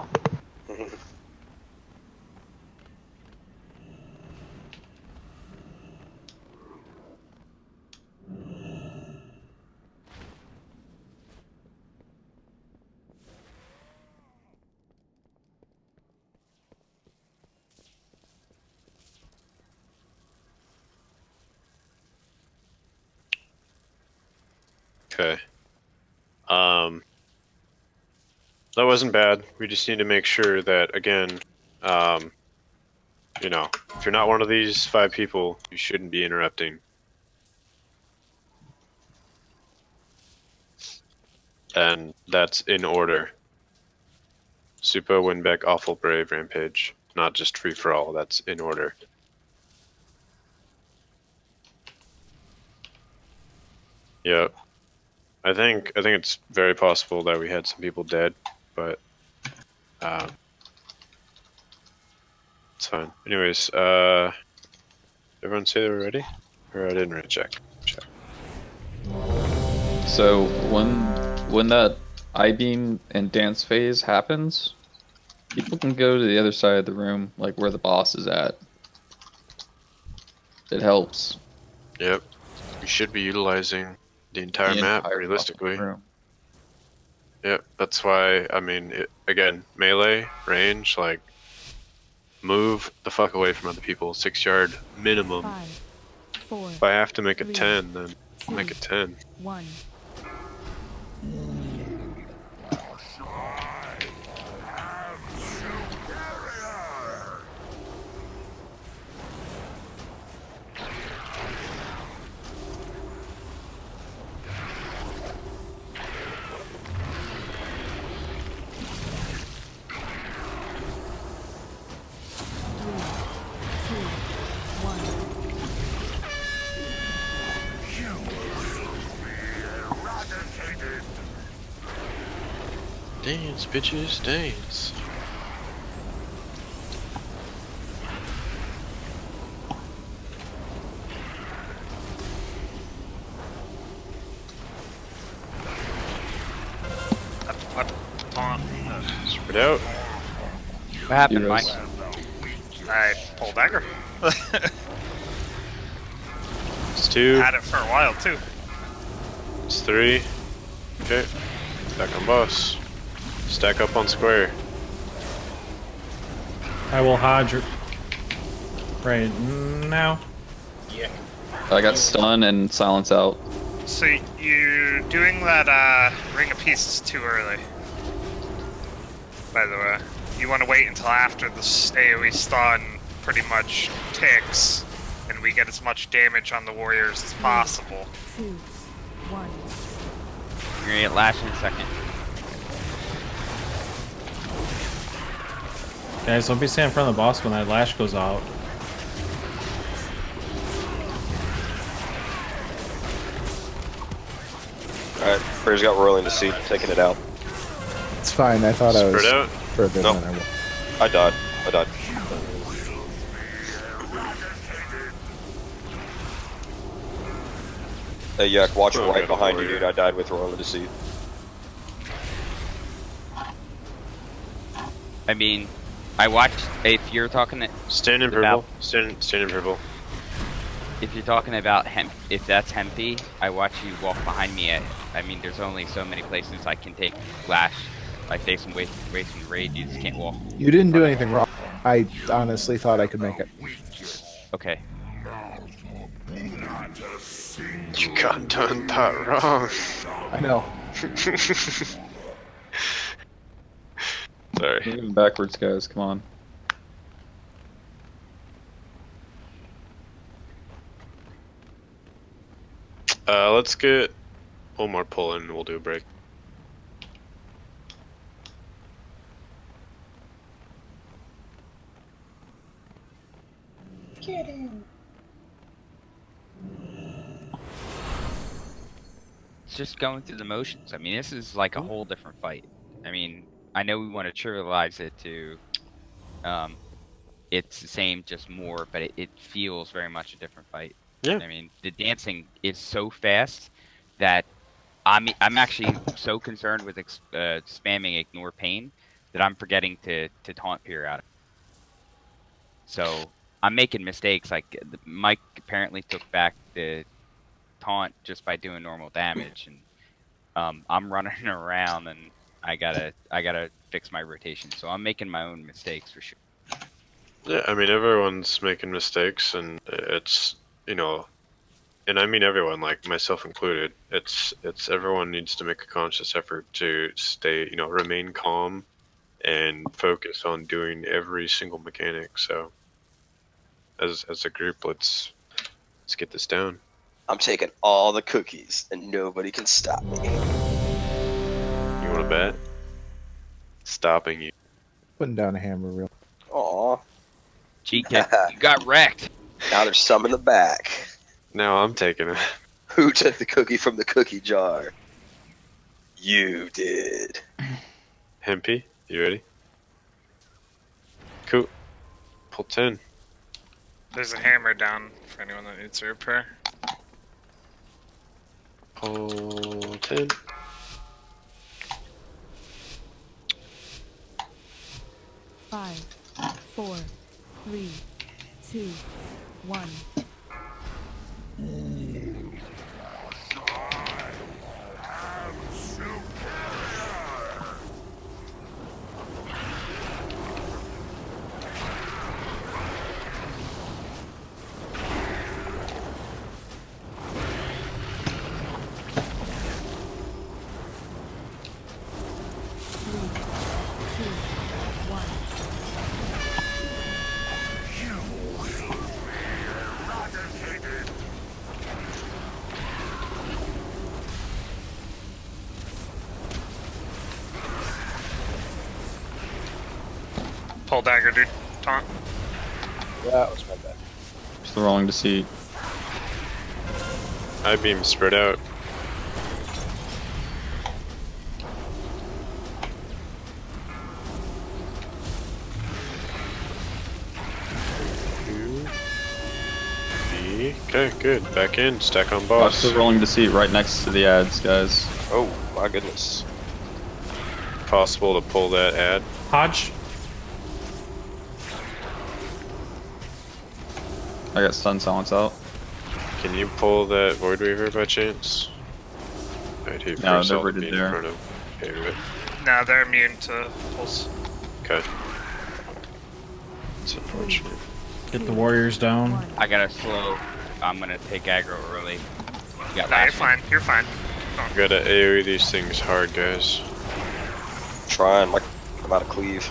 okay. That wasn't bad. We just need to make sure that again, you know, if you're not one of these 5 people, you shouldn't be interrupting. And that's in order. Supa, Winbeck, Awful Brave, Rampage. Not just free for all, that's in order. Yep. I think it's very possible that we had some people dead, but it's fine. Anyways, everyone say they were ready? Or I didn't really check. So when that I-beam and dance phase happens, people can go to the other side of the room, like where the boss is at. It helps. Yep. We should be utilizing the entire map, realistically. Yep, that's why, I mean, again, melee, range, like, move the fuck away from other people, 6 yard minimum. 5, 4, If I have to make it 3, 10, then 2, make it 10. 1. Dance, bitches, dance. Spread out. What happened, Mike? I pulled dagger. It's 2. Had it for a while too. It's 3. Okay. Back on boss. Stack up on square. I will Hodge right now. Yeah. I got stun and silence out. So you're doing that Ring of Peace too early. By the way, you want to wait until after the AoE stun pretty much ticks, and we get as much damage on the warriors as possible. 2, 1. You're gonna get Lash in a second. Guys, don't be standing in front of the boss when that Lash goes out. Alright, Freyr's got Whirling to see, taking it out. It's fine. I thought I was Spread out. further Nope. than I was. I died. I died. Hey, Yak, watch Oh, right good behind you, warrior. dude. I died with Whirling to see. I mean, I watched. If you're talking Stand in purple. Stand in purple. if you're talking about if that's Hempy, I watch you walk behind me. I mean, there's only so many places I can take Lash. If I face him wasting raid, you just can't walk. You didn't do anything wrong. I honestly thought I could make it. Okay. You got done that wrong. I know. Sorry. Moving backwards, guys. Come on. Let's get one more pull in and we'll do a break. Get in. It's just going through the motions. I mean, this is like a whole different fight. I mean, I know we want to trivialize it to, it's the same, just more, but it feels very much a different fight. Yeah. I mean, the dancing is so fast that I'm actually so concerned with spamming ignore pain that I'm forgetting to taunt periodically. So I'm making mistakes. Like Mike apparently took back the taunt just by doing normal damage, and I'm running around and I gotta fix my rotation. So I'm making my own mistakes for sure. Yeah, I mean everyone's making mistakes, and it's and I mean everyone, like myself included. It's everyone needs to make a conscious effort to stay, remain calm and focus on doing every single mechanic. So as a group, let's get this down. I'm taking all the cookies, and nobody can stop me. You want to bet? Stopping you. Putting down a hammer real. Aw. Cheat kid, you got wrecked. Now there's some in the back. Now I'm taking it. Who took the cookie from the cookie jar? You did. Hempy, you ready? Cool. Pull 10. There's a hammer down for anyone that needs a repair. Pull 10. Five, 4, 3, 2, 1. Pull dagger, dude. Taunt. Yeah, that was my bad. Just the rolling to see. I beam spread out. Okay, good. Back in. Stack on Watch boss. the rolling to see right next to the ads, guys. Oh my goodness. Possible to pull that ad. Hodge. I got stun silence out. Can you pull that Void Weaver by chance? I'd hate for No, us they're all to already be in there. front of Hayward. No, they're immune to pulse. Okay. It's unfortunate. Get the warriors down. I gotta slow. I'm gonna take aggro early. You got No, you're last one. fine. You're fine. We gotta AoE these things hard, guys. Trying, like, I'm out of cleave.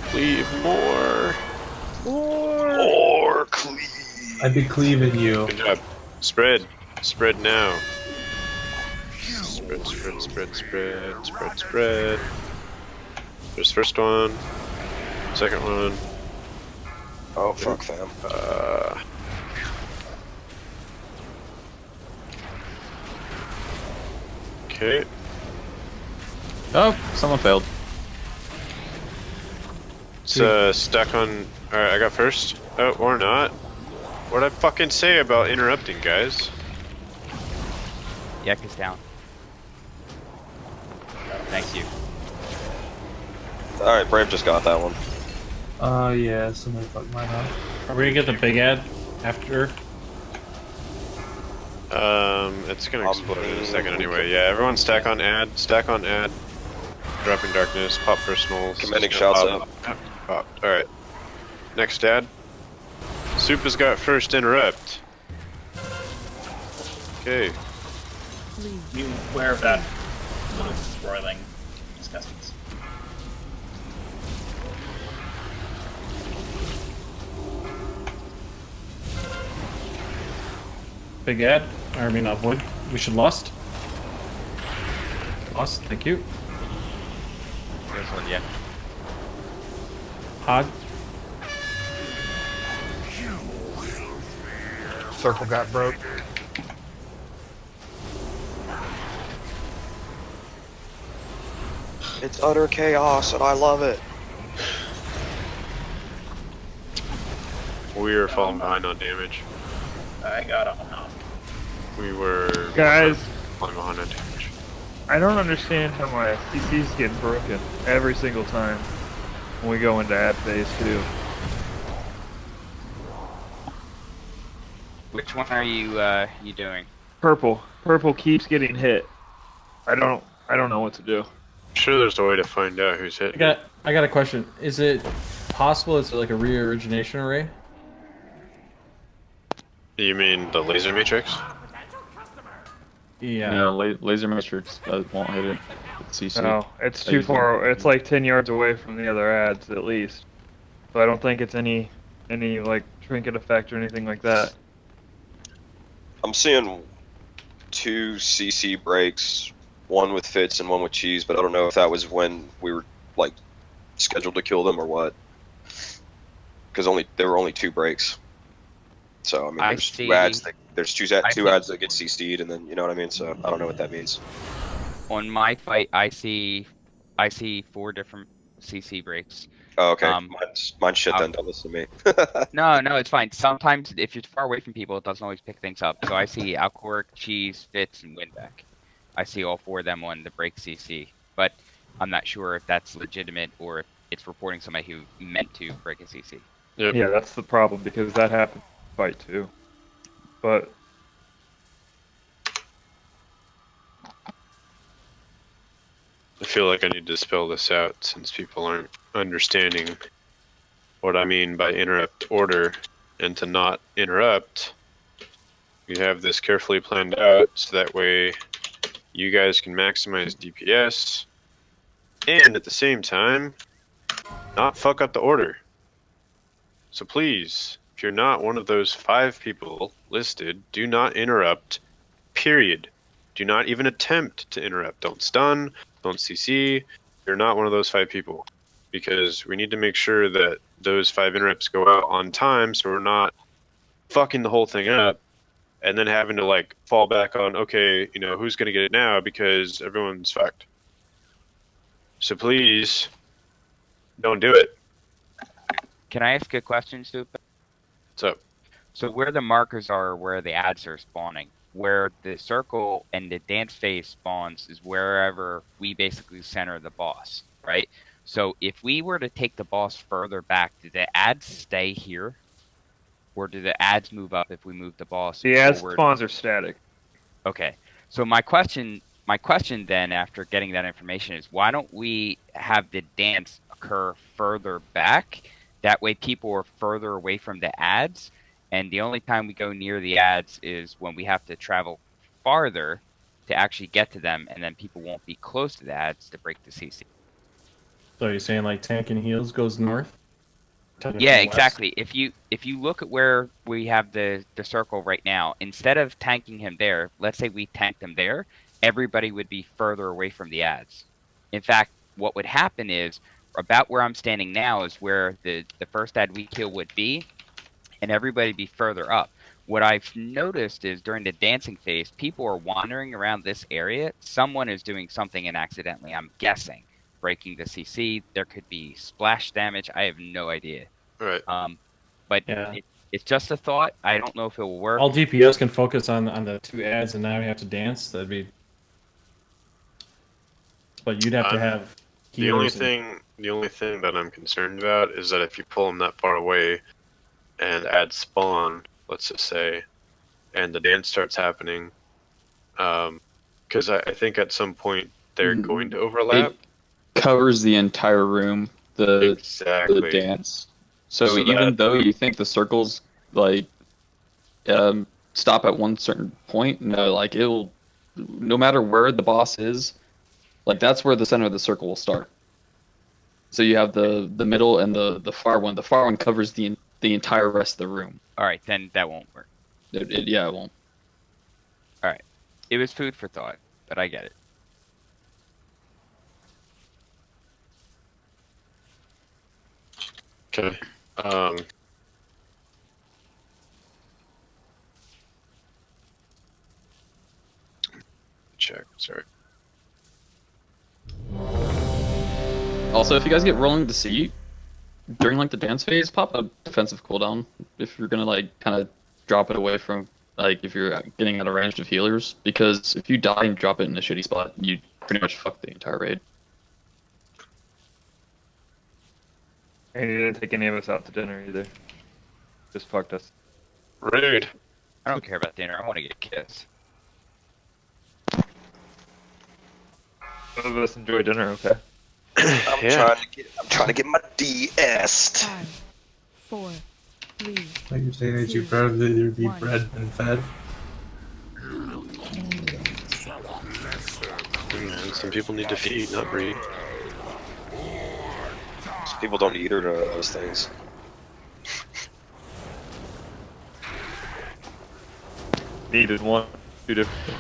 Cleave more. More cleave. I'd be cleaving you. Good job. Spread. Spread now. Spread, spread, spread, spread, spread, spread. There's first one. Second one. Oh, fuck, fam. Okay. Oh, someone failed. It's stuck on. Alright, I got first. Oh, or not. What'd I fucking say about interrupting, guys? Yak is down. Thank you. Alright, Brave just got that one. Yeah, somebody fucked mine up. Are we gonna get the big ad after? It's gonna explode in a second anyway. Yeah, everyone stack on ad. Stack on ad. Dropping darkness. Pop personals. Commanding shouts pop. Popped. Alright. Next ad. Soup has got first interrupt. Okay. You aware of that little roiling disgustings. Big ad. I mean, not void. We should lost. Lost. Thank you. This one, yeah. Hod. Circle got broke. It's utter chaos, and I love it. We are falling behind on damage. I got him now. We were Guys, falling behind on damage. I don't understand how my CC's getting broken every single time when we go into ad phase 2. Which one are you doing? Purple. Purple keeps getting hit. I don't know what to do. I'm sure there's a way to find out who's hitting. I got a question. Is it possible it's like a re-origination array? You mean the laser matrix? Yeah. No, laser matrix won't hit it. It's CC. No, it's too far. It's like 10 yards away from the other ads at least. So I don't think it's any like trinket effect or anything like that. I'm seeing 2 CC breaks, one with Fitz and one with Cheese, but I don't know if that was when we were like scheduled to kill them or what. Because there were only 2 breaks. So I mean, there's 2 ads that get CC'd, and then you know what I mean. So I don't know what that means. On my fight, I see 4 different CC breaks. Oh, okay. Mine's shit then. Don't listen to me. No, it's fine. Sometimes if you're far away from people, it doesn't always pick things up. So I see Alcoric, Cheese, Fitz, and Winback. I see all 4 of them on the break CC, but I'm not sure if that's legitimate or if it's reporting somebody who meant to break a CC. Yep. Yeah, that's the problem because that happened in fight 2. But I feel like I need to spell this out since people aren't understanding what I mean by interrupt order. And to not interrupt, we have this carefully planned out so that way you guys can maximize DPS and at the same time not fuck up the order. So please, if you're not one of those 5 people listed, do not interrupt, period. Do not even attempt to interrupt. Don't stun, don't CC. You're not one of those 5 people. Because we need to make sure that those 5 interrupts go out on time so we're not fucking the whole thing up and then having to like fall back on, okay, you know, who's going to get it now because everyone's fucked. So please, don't do it. Can I ask a question, Soup? What's up? So where the markers are where the ads are spawning, where the circle and the dance phase spawns is wherever we basically center the boss, right? So if we were to take the boss further back, do the ads stay here? Or do the ads move up if we move the boss The ad forward? spawns are static. Okay. So my question then, after getting that information, is why don't we have the dance occur further back? That way people are further away from the ads, and the only time we go near the ads is when we have to travel farther to actually get to them, and then people won't be close to the ads to break the CC. So you're saying like tank and heals goes north? Yeah, exactly. If you look at where we have the circle right now, instead of tanking him there, let's say we tanked him there, everybody would be further away from the ads. In fact, what would happen is about where I'm standing now is where the first ad we kill would be, and everybody be further up. What I've noticed is during the dancing phase, people are wandering around this area. Someone is doing something and accidentally, I'm guessing, breaking the CC. There could be splash damage. I have no idea. Right. But Yeah. it's just a thought. I don't know if it will work. All DPS can focus on the 2 ads, and now we have to dance. That'd be. But you'd have to have. The only healers thing that I'm concerned about is that if you pull them that far away, and add spawn, let's just say, and the dance starts happening, because I think at some point they're going to overlap. It covers the entire room. The Exactly. dance. So, So even though you think the circles like stop at one certain point, no, like it'll, no matter where the boss is, like that's where the center of the circle will start. So you have the middle and the far one. The far one covers the entire rest of the room. All right, then that won't work. Yeah, it won't. All right. It was food for thought, but I get it. Okay. Check. Sorry. Also, if you guys get rolling to see during like the dance phase, pop a defensive cooldown if you're gonna like kind of drop it away from like if you're getting out of range of healers, because if you die and drop it in a shitty spot, you pretty much fuck the entire raid. And he didn't take any of us out to dinner either. Just fucked us. Rude. I don't care about dinner. I want to get kissed. Some of us enjoy dinner, okay? I'm trying to get my DS. 5, 4, 3. Like you're saying that you'd rather either be bred than fed. Man, some people need to feed, not breed. Some people don't eat those things. Needed one, 2 different.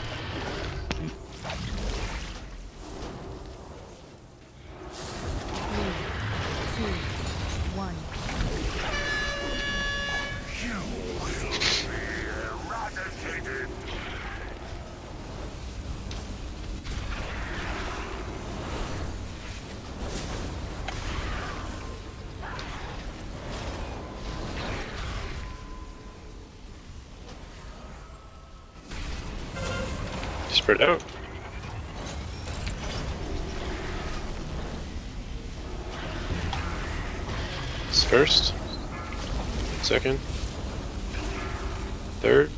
Spread out. It's first, second, third.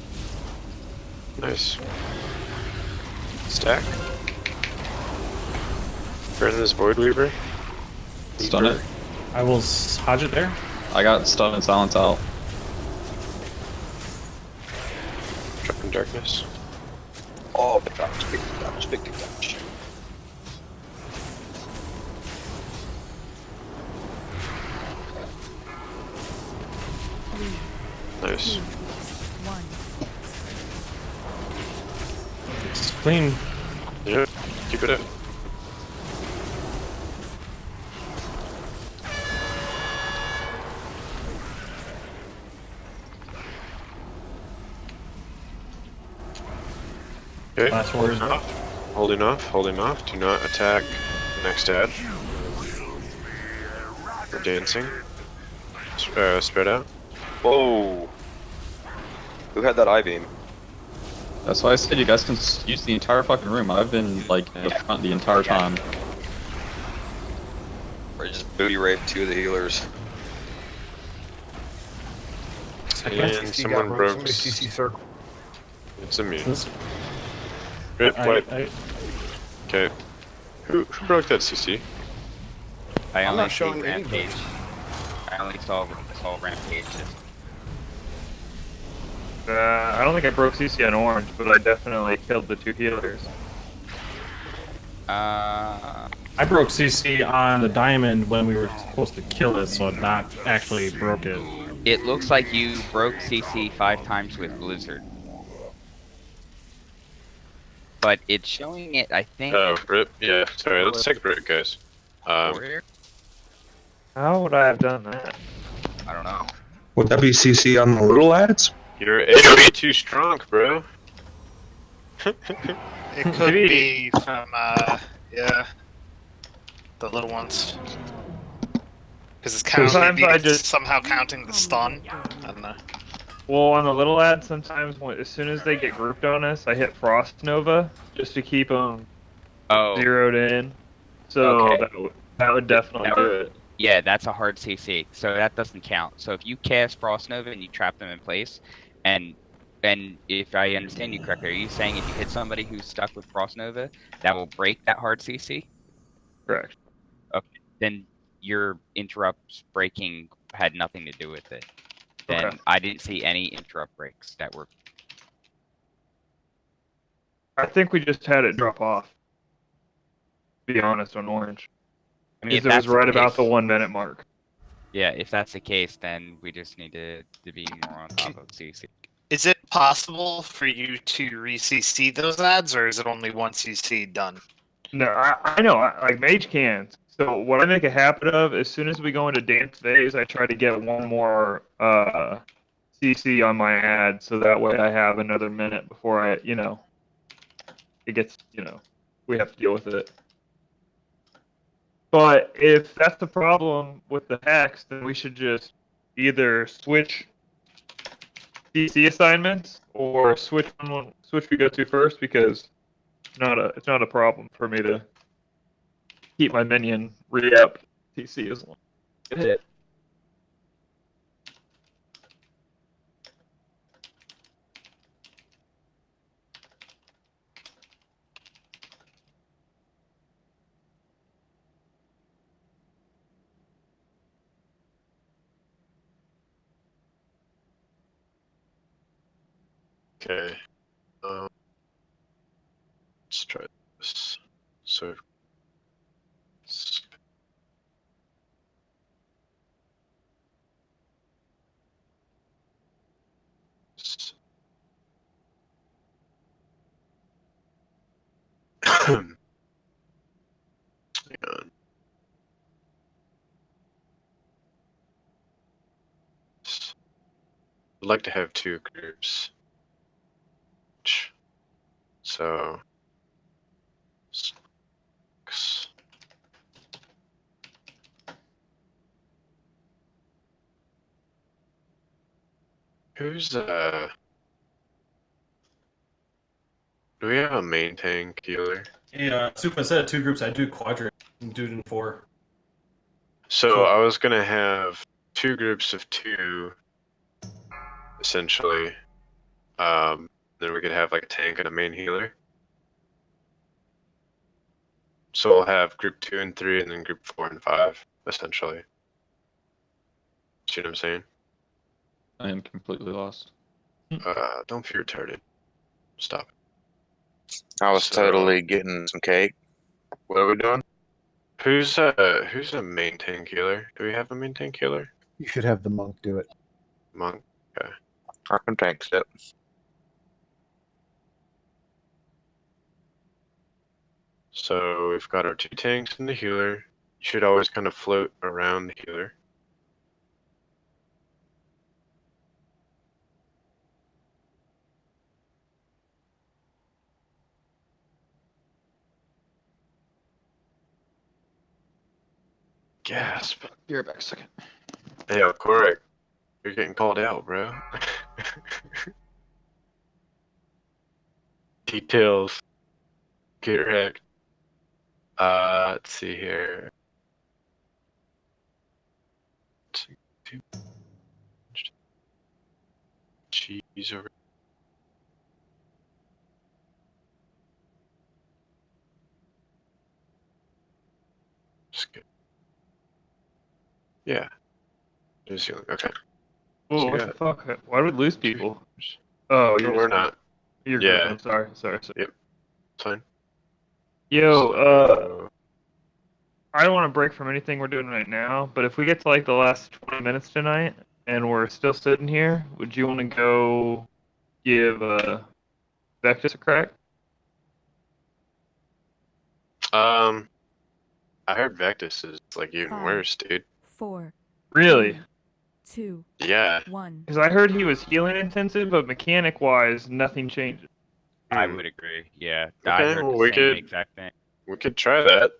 Nice. Stack. Burn this Void Weaver. Stun it. I will hodge it there. I got stun and silence out. Dropping darkness. Oh, big damage, big damage, big damage. Nice. It's clean. Yep. Keep it up. Okay. Last word. Holding off. Holding off. Do not attack next ad. We're dancing. Spread out. Whoa. Who had that I-beam? That's why I said you guys can use the entire fucking room. I've been like in the front the entire time. Or just booty rape 2 of the healers. And someone broke. CC circle. It's a me. This- Rip, wait. I- Okay. Who broke that CC? I I'm only not see showing Rampage. I only saw Rampage. I don't think I broke CC on orange, but I definitely killed the 2 healers. I broke CC on the diamond when we were supposed to kill it, so not actually broke it. It looks like you broke CC 5 times with Blizzard. But it's showing it, I think. Oh, rip. Yeah. Sorry. Let's take a break, guys. How would I have done that? I don't know. Would that be CC on the little ads? You're AoE too strong, bro. It could be from, yeah, the little ones. Because it's Sometimes I just somehow counting the stun. I don't know. Well, on the little ad, sometimes as soon as they get grouped on us, I hit Frost Nova just to keep them zeroed in. So Okay. that would definitely do it. Yeah, that's a hard CC, so that doesn't count. So if you cast Frost Nova and you trap them in place, and if I understand you correctly, are you saying if you hit somebody who's stuck with Frost Nova, that will break that hard CC? Correct. Okay, then your interrupts breaking had nothing to do with it. Then Okay. I didn't see any interrupt breaks that were. I think we just had it drop off. To be honest, on orange. If It was that's right the about case- the 1 minute mark. Yeah, if that's the case, then we just need to be more on top of CC. Is it possible for you to re-CC those ads, or is it only one CC done? No, I know. Like Mage can. So what I make a habit of, as soon as we go into dance phase, I try to get one more CC on my ad, so that way I have another minute before it gets, we have to deal with it. But if that's the problem with the hex, then we should just either switch CC assignments or switch we go to first, because it's not a problem for me to keep my minion re-up CC as long as it hit. Okay. Let's try this. So. Hang on. I'd like to have 2 groups. So. Who's do we have a main tank healer? Yeah, Super, instead of 2 groups, I do quadrant and do it in 4. So I was gonna have 2 groups of 2, essentially. Then we could have like a tank and a main healer. So we'll have group 2 and 3, and then group 4 and 5, essentially. See what I'm saying? I am completely lost. Don't be retarded. Stop. I was totally getting some cake. What are we doing? Who's a main tank healer? Do we have a main tank healer? You should have the monk do it. Monk. Okay. I can tank it. So we've got our 2 tanks and the healer. You should always kind of float around the healer. Gasp. Be right back a second. Hey, Corey, you're getting called out, bro. Details. Get wrecked. Let's see here. Cheese over. Yeah. New Zealand. Okay. Oh, So, what yeah. the fuck? Why would we lose people? Oh, No, we're not. You're Yeah. good. I'm sorry. Sorry. Yep. It's fine. Yo, So, I don't want to break from anything we're doing right now, but if we get to like the last 20 minutes tonight and we're still sitting here, would you want to go give Vectus a crack? I heard Vectus is like even 5, worse, dude. 4, Really? 2, Yeah. 1. Because I heard he was healing intensive, but mechanic wise, nothing changes. I would agree. Yeah, I Okay, heard well, the we same could exact thing. we could try that.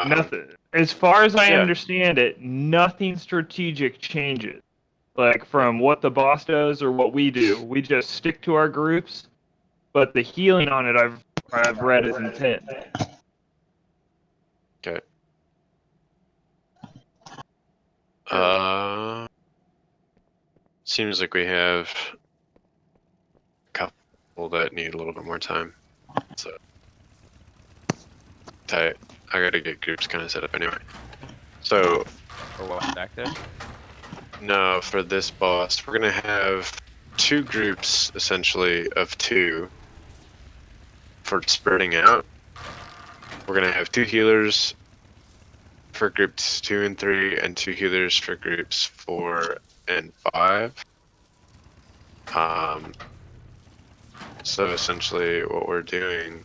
Nothing. As far as I yeah. understand it, nothing strategic changes. Like from what the boss does or what we do, we just stick to our groups. But the healing on it, I've read is intense. Okay. Seems like we have a couple that need a little bit more time. So, tight. I gotta get groups kind of set up anyway. So, For what, Vectus? no, for this boss, we're gonna have 2 groups essentially of 2 for spreading out. We're gonna have 2 healers for groups 2 and 3, and 2 healers for groups 4 and 5. So essentially, what we're doing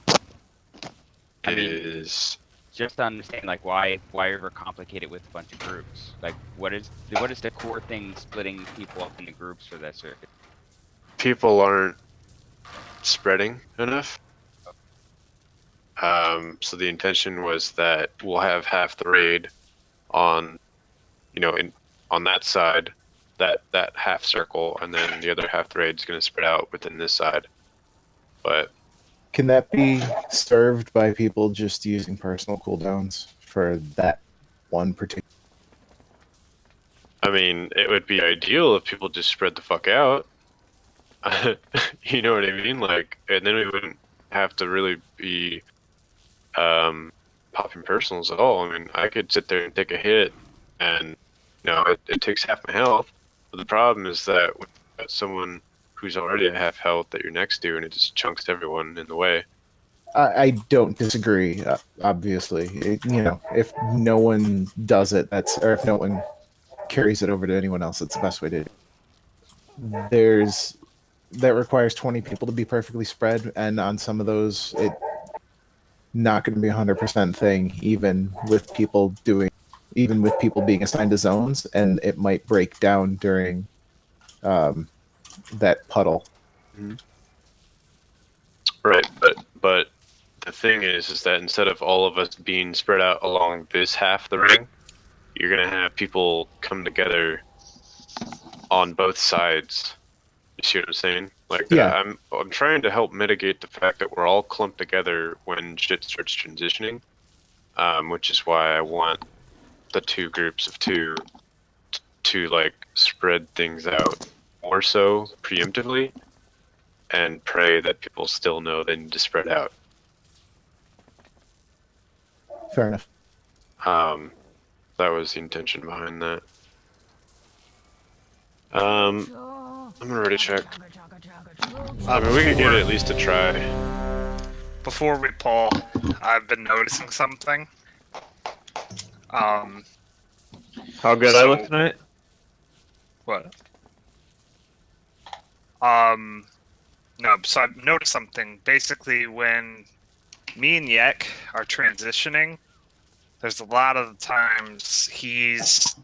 is just to understand, like, why overcomplicate it with a bunch of groups? Like, what is the core thing splitting people up into groups for this? Or people aren't spreading enough. So the intention was that we'll have half the raid on, on that side, that half circle, and then the other half the raid is going to spread out within this side. But Can that be served by people just using personal cooldowns for that one particular? I mean, it would be ideal if people just spread the fuck out. You know what I mean? Like, and then we wouldn't have to really be popping personals at all. I mean, I could sit there and take a hit, and it takes half my health. But the problem is that when you've got someone who's already at half health that you're next to, and it just chunks everyone in the way. I don't disagree. Obviously, if no one does it, or if no one carries it over to anyone else, that's the best way to do it. That requires 20 people to be perfectly spread, and on some of those, it not going to be 100% thing, even with people being assigned to zones, and it might break down during that puddle. Mm-hmm. Right, but the thing is that instead of all of us being spread out along this half of the ring, you're gonna have people come together on both sides. You see what I'm saying? Like, yeah. I'm trying to help mitigate the fact that we're all clumped together when shit starts transitioning, which is why I want the 2 groups of 2 to like spread things out more so preemptively, and pray that people still know they need to spread out. Fair enough. That was the intention behind that. I'm gonna ready check. I mean, we could give it at least a try. Before we pull, I've been noticing something. How good I look tonight? What? No, so I've noticed something. Basically, when me and Yek are transitioning, there's a lot of times he's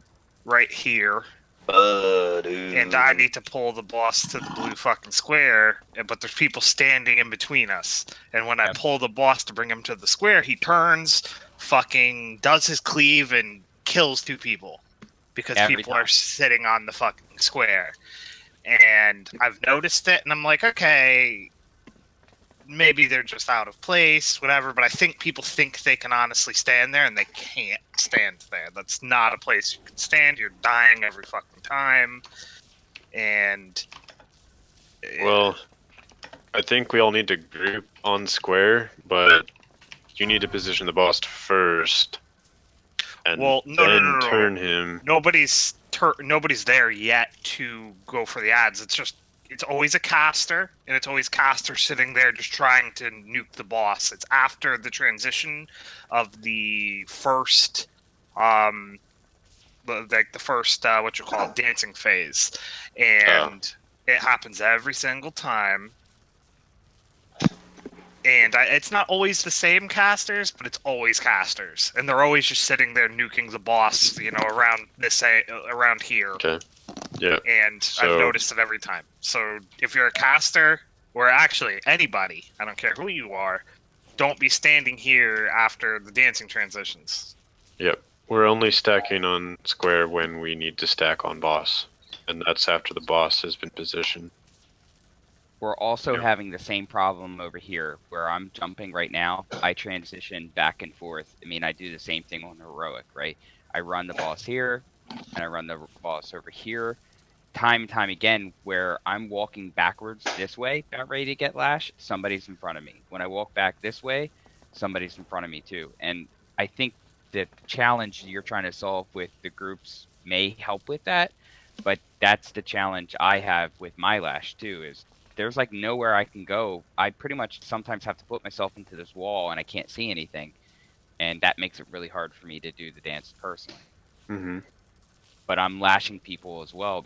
right here. And I need to pull the boss to the blue fucking square, but there's people standing in between us. And when I pull the boss to bring him to the square, he turns, fucking does his cleave, and kills 2 people. Because people are sitting on the fucking square. And I've noticed it, and I'm like, okay, maybe they're just out of place, whatever. But I think people think they can honestly stand there, and they can't stand there. That's not a place you can stand. You're dying every fucking time, and Well, I think we all need to group on square, but you need to position the boss first, and then turn him. Nobody's there yet to go for the ads. It's always a caster, and it's always caster sitting there just trying to nuke the boss. It's after the transition of the first, like the first what you call it, dancing phase, and it happens every single time. And it's not always the same casters, but it's always casters, and they're always just sitting there nuking the boss, around here. Okay. Yeah. And I've noticed it every time. So if you're a caster, or actually anybody, I don't care who you are, don't be standing here after the dancing transitions. Yep. We're only stacking on square when we need to stack on boss, and that's after the boss has been positioned. We're also having the same problem over here where I'm jumping right now. I transition back and forth. I mean, I do the same thing on heroic, right? I run the boss here and I run the boss over here. Time and time again, where I'm walking backwards this way, about ready to get lash, somebody's in front of me. When I walk back this way, somebody's in front of me too. And I think the challenge you're trying to solve with the groups may help with that, but that's the challenge I have with my lash too, is there's like nowhere I can go. I pretty much sometimes have to put myself into this wall and I can't see anything. And that makes it really hard for me to do the dance personally. Mm-hmm. But I'm lashing people as well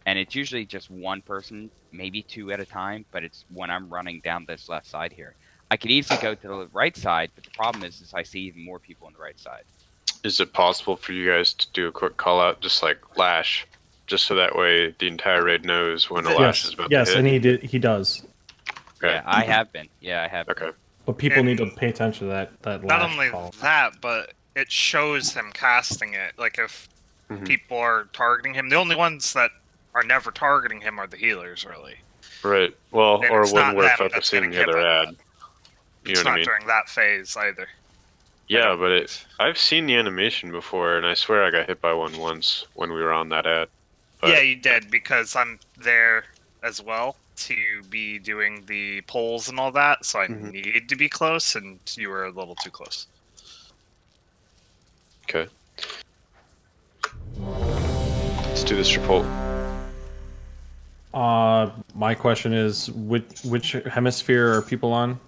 and it's usually just one person, maybe two at a time, but it's when I'm running down this left side here. I could easily go to the right side, but the problem is I see even more people on the right side. Is it possible for you guys to do a quick call out, just like lash? Just so that way the entire raid knows when a lash is about to hit. Yes, and he does. Okay. Yeah, I have been. Yeah, I have been. Okay. But people need to pay attention to that Not lash only call. that, but it shows him casting it. Like if people are targeting him, the only ones that are never targeting him are the healers, really. Right. Well, And or it's when not we're them that's focusing getting the hit other by ad. You It's know what not I mean? during that phase either. Yeah, but I've seen the animation before, and I swear I got hit by one once when we were on that ad. But, Yeah, you did, because I'm there as well to be doing the polls and all that, so I need to be close, and you were a little too close. Okay. Let's do this report. My question is, which hemisphere are people on?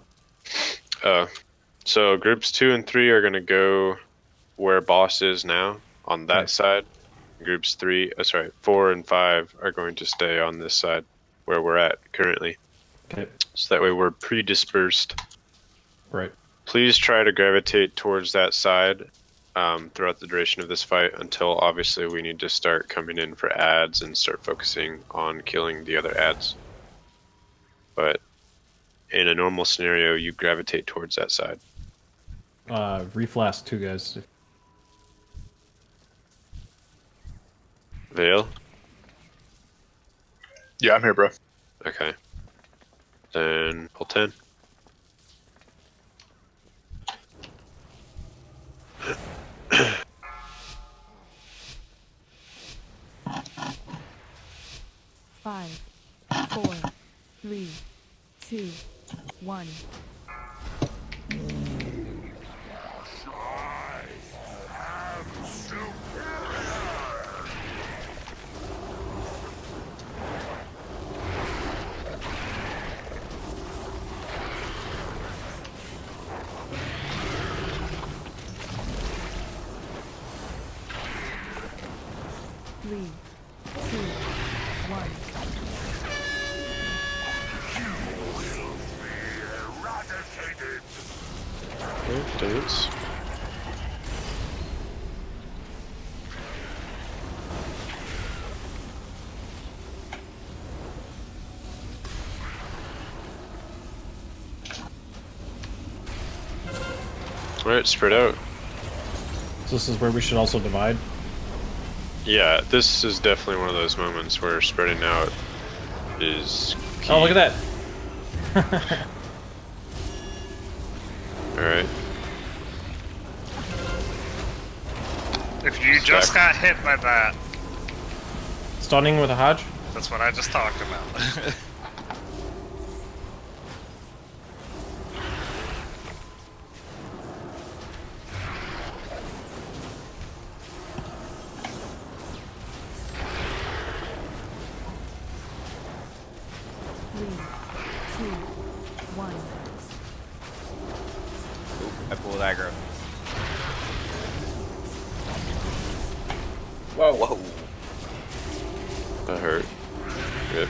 So groups 2 and 3 are gonna go where boss is now on that side. Groups 4 and 5 are going to stay on this side where we're at currently. Okay. So that way we're pre-dispersed. Right. Please try to gravitate towards that side throughout the duration of this fight until obviously we need to start coming in for ads and start focusing on killing the other ads. But in a normal scenario, you gravitate towards that side. Reflask 2 guys. Vale? Yeah, I'm here, bro. Okay. Then pull 10. Five, 4, 3, 2, 1. Three, 2, 1. Dance. Alright, spread out. So this is where we should also divide? Yeah, this is definitely one of those moments where spreading out is key. Oh, look at that! Alright. If you just got hit by that, Stunning with a Hodge? that's what I just talked about. I pulled aggro. Whoa. That hurt. Good.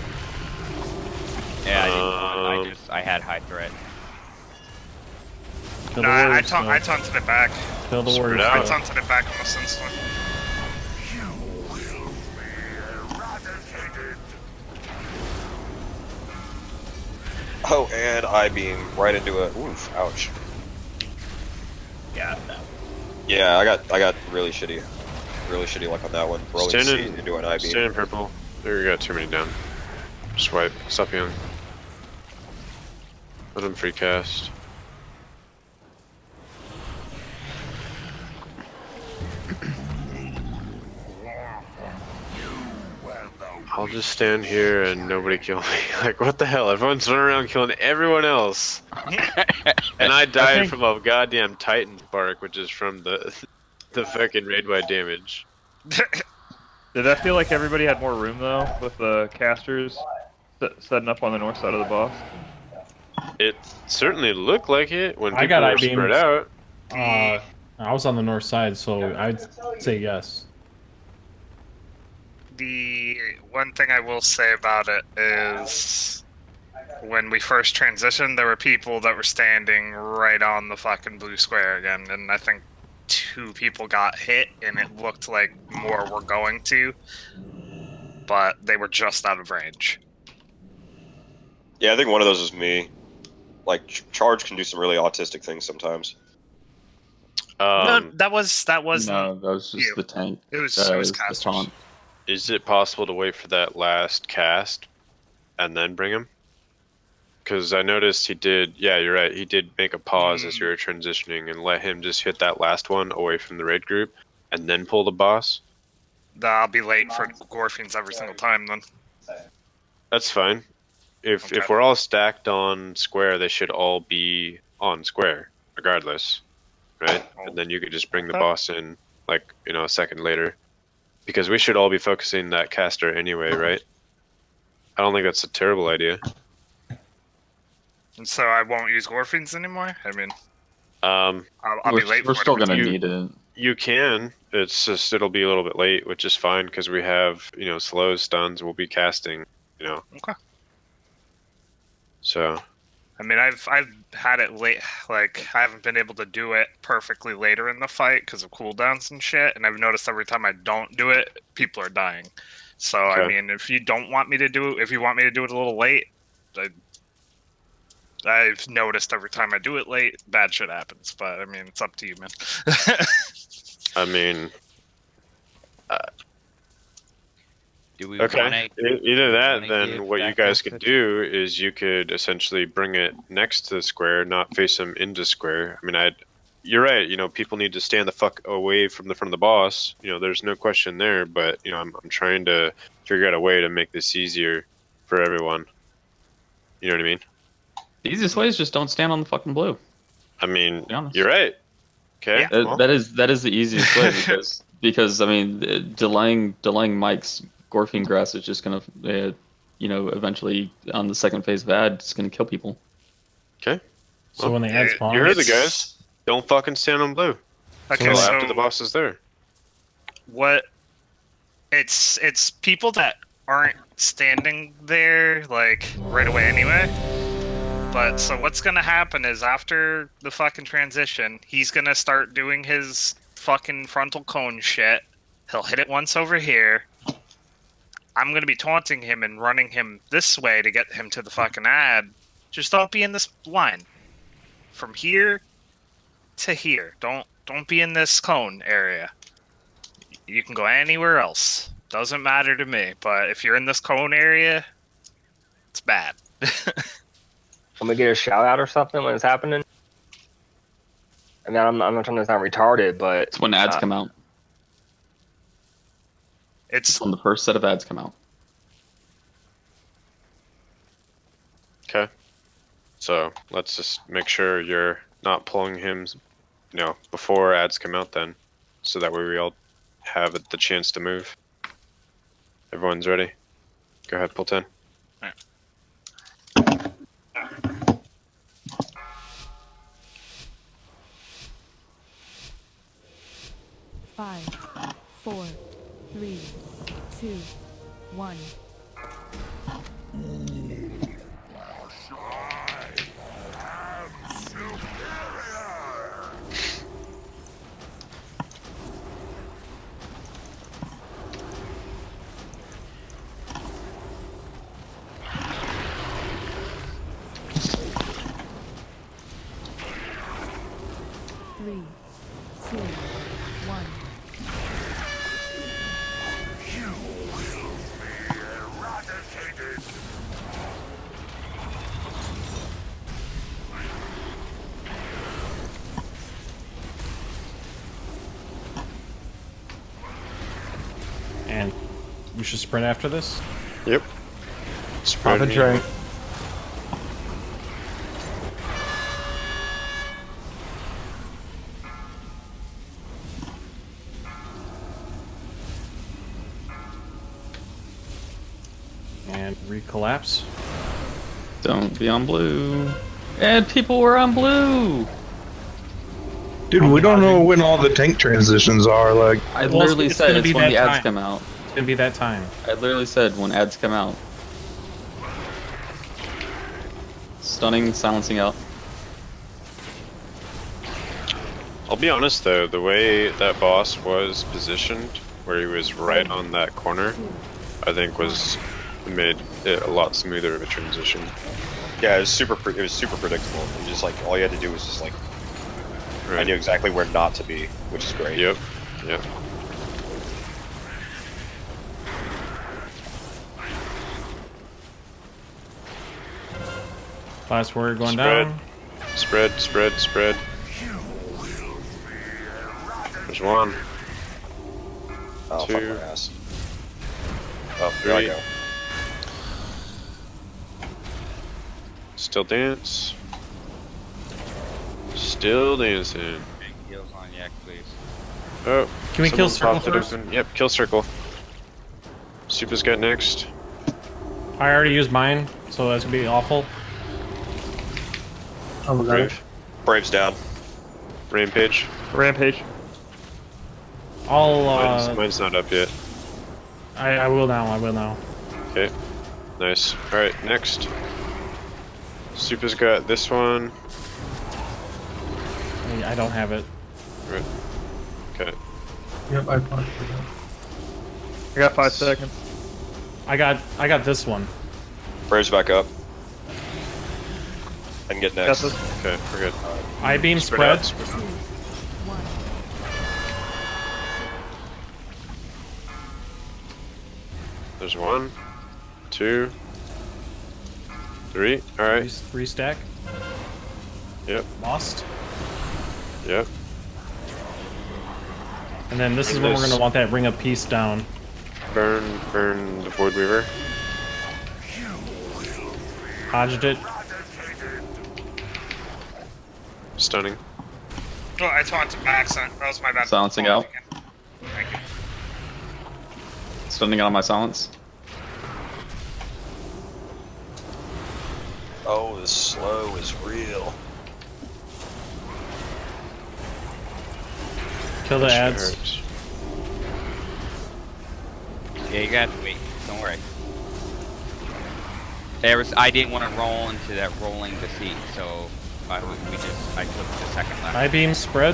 Yeah, I had high threat. No, I taunted it back. Kill the warriors. I taunted it back almost instantly. Oh, and I beam right into it. Oof, ouch. Yeah, no. Yeah, I got really shitty luck on that one. Rolling C into an I beam. Stand in purple. There you got too many down. Swipe. Stop healing. Let him free cast. I'll just stand here and nobody kill me. Like, what the hell? Everyone's running around killing everyone else. And I died from a goddamn Titan spark, which is from the fucking raid-wide damage. Did that feel like everybody had more room, though, with the casters setting up on the north side of the boss? It certainly looked like it when I people got were I-beamed. spread out. I was on the north side, so I'd say yes. The one thing I will say about it is when we first transitioned, there were people that were standing right on the fucking blue square again, and I think 2 people got hit, and it looked like more were going to, but they were just out of range. Yeah, I think one of those is me. Like, Charge can do some really autistic things sometimes. No, that wasn't. No, that was just you. the tank. It was the casters. taunt. Is it possible to wait for that last cast and then bring him? Because I noticed he did, yeah, you're right, he did make a pause as you were transitioning and let him just hit that last one away from the raid group and then pull the boss. I'll be late for Gorfians every single time then. That's fine. If we're all stacked on square, they should all be on square, regardless, right? And then you could just bring the boss in, like, you know, a second later. Because we should all be focusing that caster anyway, right? I don't think that's a terrible idea. And so I won't use Gorfians anymore? I mean, I'll we're, be late we're for still it. gonna need it. You can. It's just it'll be a little bit late, which is fine because we have, you know, slows, stuns. We'll be casting, you know. Okay. So. I mean, I've had it late. Like, I haven't been able to do it perfectly later in the fight because of cooldowns and shit. And I've noticed every time I don't do it, people are dying. So Okay. I mean, if you don't want me to do it, if you want me to do it a little late, I've noticed every time I do it late, bad shit happens. But I mean, it's up to you, man. I mean, do we okay. wanna, Either that, then give what you that guys guy could do is you could essentially bring it next to the square, not face them into square. I mean, you're right. You know, people need to stand the fuck away from the front of the boss. You know, there's no question there. But you know, I'm trying to figure out a way to make this easier for everyone. You know what I mean? The easiest way is just don't stand on the fucking blue. I mean, you're right. Okay. Yeah. Well. That is the easiest way because I mean delaying Mike's Gorfine grass is just gonna you know, eventually on the second phase of ad it's gonna kill people. Okay. So when they add spawns, you heard the guys. Don't fucking stand on blue. Okay, until so after the boss is there. What? It's people that aren't standing there like right away anyway. But so what's gonna happen is after the fucking transition, he's gonna start doing his fucking frontal cone shit. He'll hit it once over here. I'm gonna be taunting him and running him this way to get him to the fucking ad. Just don't be in this line. From here to here. Don't be in this cone area. You can go anywhere else. Doesn't matter to me. But if you're in this cone area, it's bad. Want me to get a shout out or something when it's happening? I mean, I'm not trying to sound retarded, but It's when ads come out. It's when the first set of ads come out. Okay. So let's just make sure you're not pulling him, before ads come out then. So that way we all have the chance to move. Everyone's ready? Go ahead, pull 10. Five, 4, 3, 2, 1. Three, 2, 1. And we should sprint after this? Yep. Pop a drink. And recollapse. Don't be on blue. And people were on blue. Dude, we don't know when all the tank transitions are. Like, I literally said it's when the ads come out. It's gonna be that time. I literally said when ads come out. Stunning, silencing out. I'll be honest though, the way that boss was positioned, where he was right on that corner, I think made it a lot smoother of a transition. Yeah, it was super predictable. It was just like all you had to do was just like I knew exactly where not to be, which is great. Yep. Yep. Last word going Spread. down. Spread, spread, spread. There's one. Oh, Two. fuck my ass. Oh, there I Three. go. Still dance. Still dancing. Big heals on Yak, please. Oh. Can we kill someone circle popped it first? open. Yep, kill circle. Super's got next. I already used mine, so that's gonna be awful. Oh, Brave. Brave's down. Rampage. Rampage. Mine's not up yet. I will now. I will now. Okay. Nice. Alright, next. Super's got this one. I don't have it. Right. Okay. Yep, I punched it. I got 5 seconds. I got this one. Brave's back up. I can get next. Okay, we're good. I-beam Spread spread. out. There's 1, 2, 3. Alright. Restack. Yep. Lost. Yep. And then this is And when we're this- gonna want that ring of peace down. Burn the Void Weaver. Hodged it. Stunning. Oh, I taunted by accident. That was my bad. Silencing out. Thank you. Stunning out on my silence. Oh, the slow is real. Kill the That ads. hurts. Yeah, you got to wait. Don't worry. I didn't want to roll into that rolling deceit, so I took the second left. I-beam spread.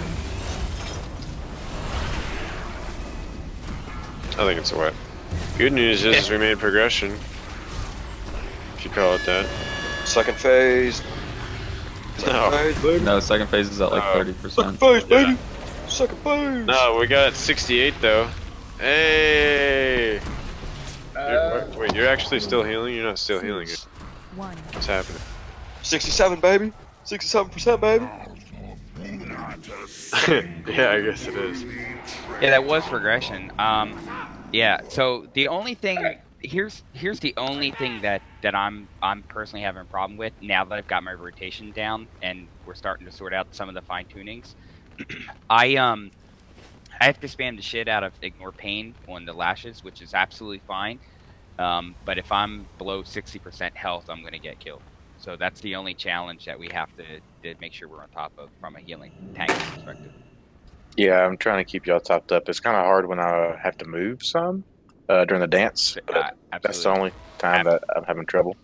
I think it's a wet. Good news is we made progression. If you call it that. Second phase. No. No, second phase is at like 30%. Second phase, baby. Second phase. No, we got 68 though. Hey. Wait, you're actually still healing? You're not still healing it. What's happening? 67, baby. 67%, baby. Yeah, I guess it is. Yeah, that was regression. Yeah. So the only thing here's the only thing that I'm personally having a problem with now that I've got my rotation down and we're starting to sort out some of the fine tunings. I have to spam the shit out of ignore pain on the lashes, which is absolutely fine. But if I'm below 60% health, I'm going to get killed. So that's the only challenge that we have to make sure we're on top of from a healing tank perspective. Yeah, I'm trying to keep y'all topped up. It's kind of hard when I have to move some during the dance, but that's the Absolutely. only time that I'm having trouble.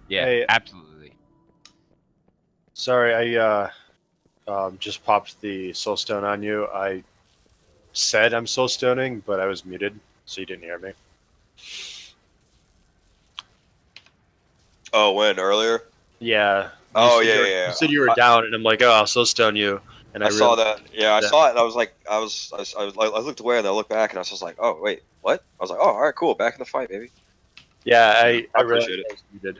Yeah, Hey, absolutely. Sorry, I just popped the soul stone on you. I said I'm soul stoning, but I was muted, so you didn't hear me. Oh, when earlier? Yeah. Oh said yeah, you were- yeah. You said you were down, and I'm like, oh, I'll soul stone you. And I saw realized that. Yeah, I saw it. And I was like, I looked away and I looked back and I was just like, oh wait, what? I was like, oh, all right, cool, back in the fight, baby. Yeah, I realized appreciate it. I was muted.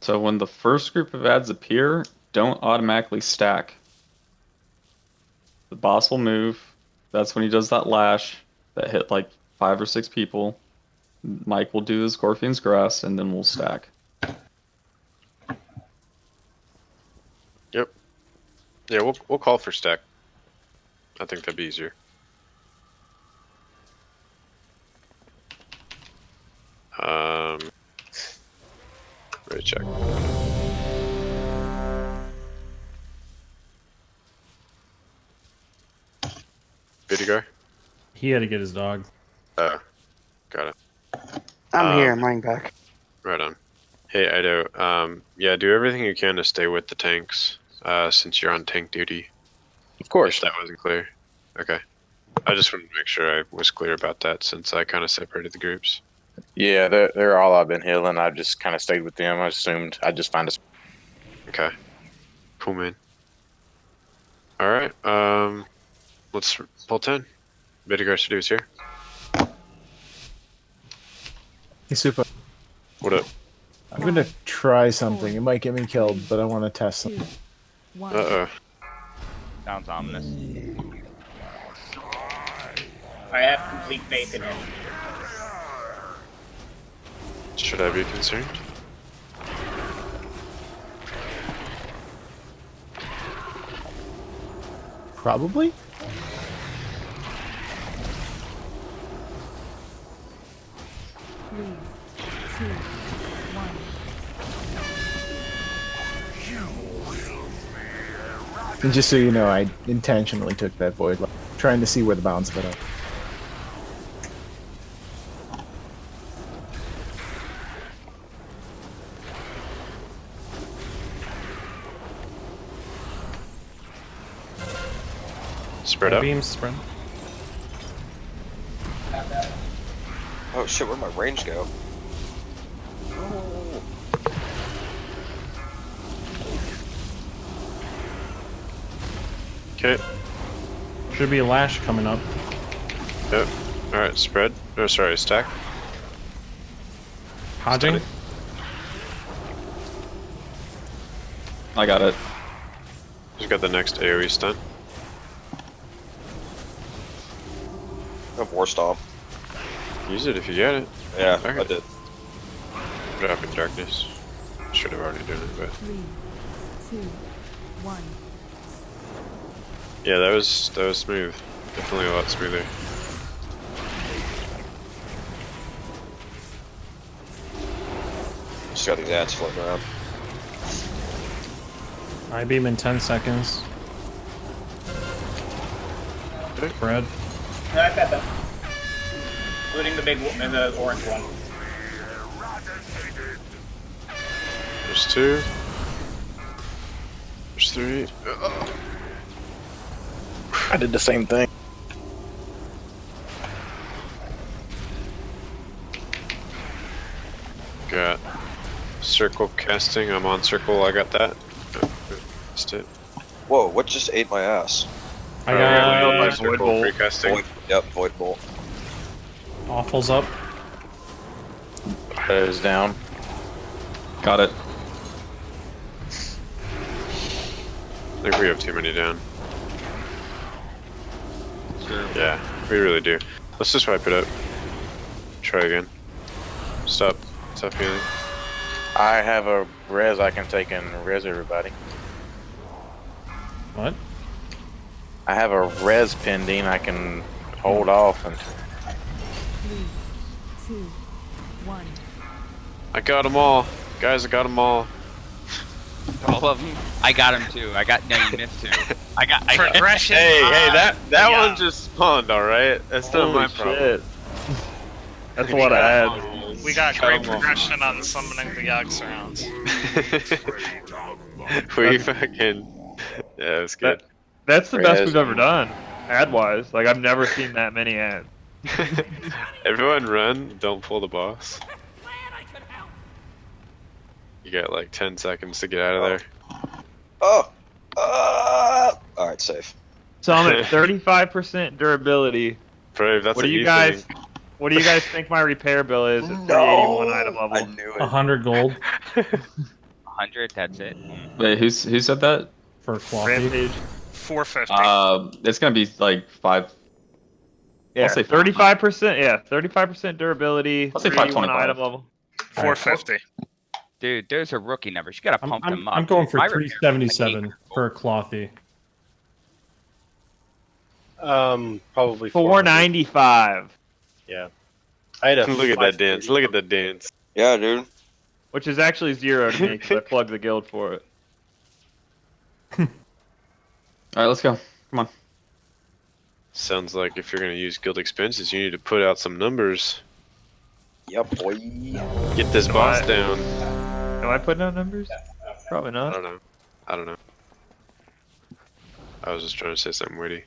So when the first group of ads appear, don't automatically stack. The boss will move. That's when he does that lash that hit like 5 or 6 people. Mike will do his Scorpion's Grass, and then we'll stack. Yep. Yeah, we'll call for stack. I think that'd be easier. Ready to check. Vidigar? He had to get his dog. Oh, got it. I'm here. I'm running back. Right on. Hey, Ido. Yeah, do everything you can to stay with the tanks, since you're on tank duty. Of course. If that wasn't clear. Okay. I just wanted to make sure I was clear about that since I kind of separated the groups. Yeah, they're all I've been healing. I just kind of stayed with them. I assumed I'd just find a. Okay. Cool, man. All right. Let's pull 10. Vidigar Seduce here. Hey, Super. What up? I'm gonna try something. It might get me killed, but I want to test something. Uh-oh. Sounds ominous. I have complete faith in him. Should I be concerned? Probably. Three, two, one. And just so you know, I intentionally took that void, trying to see where the bounds of it are. Spread out. Beams spread. Oh shit, where'd my range go? Oh. Okay. Should be a lash coming up. Yep. Alright, spread. Oh, sorry, stack. Hodging. I got it. Who's got the next AoE stun? I have War Stomp. Use it if you get it. Yeah, Okay. I did. Drop in darkness. Should have already done it, but 3, 2, 1. yeah, that was smooth. Definitely a lot smoother. Just got these ads floating around. I beam in 10 seconds. Spread. No, I've got them. Including the the orange one. There's 2. There's 3. I did the same thing. Got circle casting. I'm on circle. I got that. Oh, missed it. Whoa, what just ate my ass? I got my Void circle Bolt. free casting. Yep, Void Bolt. Awful's up. That is down. Got it. I think we have too many down. Sure. Yeah, we really do. Let's just wipe it up. Try again. Stop healing. I have a res I can take and res everybody. What? I have a res pending. I can hold off and. 3, 2, 1. I got them all. Guys, I got them all. All of them? I got him too. No, you missed two. I got Progression. Hey, that one just spawned, alright? That's not my problem. That's a lot of ads. We got great progression on summoning the Yogg rounds. We fucking... Yeah, it's good. That's the best we've ever done, ad-wise. Like, I've never seen that many ads. Everyone run, don't pull the boss. You got like 10 seconds to get out of there. Alright, safe. So I'm at 35% durability. Brave, that's What do you guys think my repair bill is at 381 item level? I knew it. 100 gold 100, that's it. Wait, who said that? for Floppy. Rampage. 450. It's gonna be like 5. Yeah, I'll say 35%. Yeah, 35% durability. I'll say 381 525. item level. 450. Dude, those are rookie numbers. You gotta pump them up. I'm going for My repair bill is 377 like for Clothy. Probably 495. Yeah. I had a Look at that dance. Look at that dance. Yeah, dude. Which is actually 0 to me because I plugged the guild for it. Alright, let's go. Come on. Sounds like if you're gonna use guild expenses, you need to put out some numbers. Yep, boy. Get this boss down. Am I putting out numbers? Probably I not. don't know. I don't know. I was just trying to say something witty.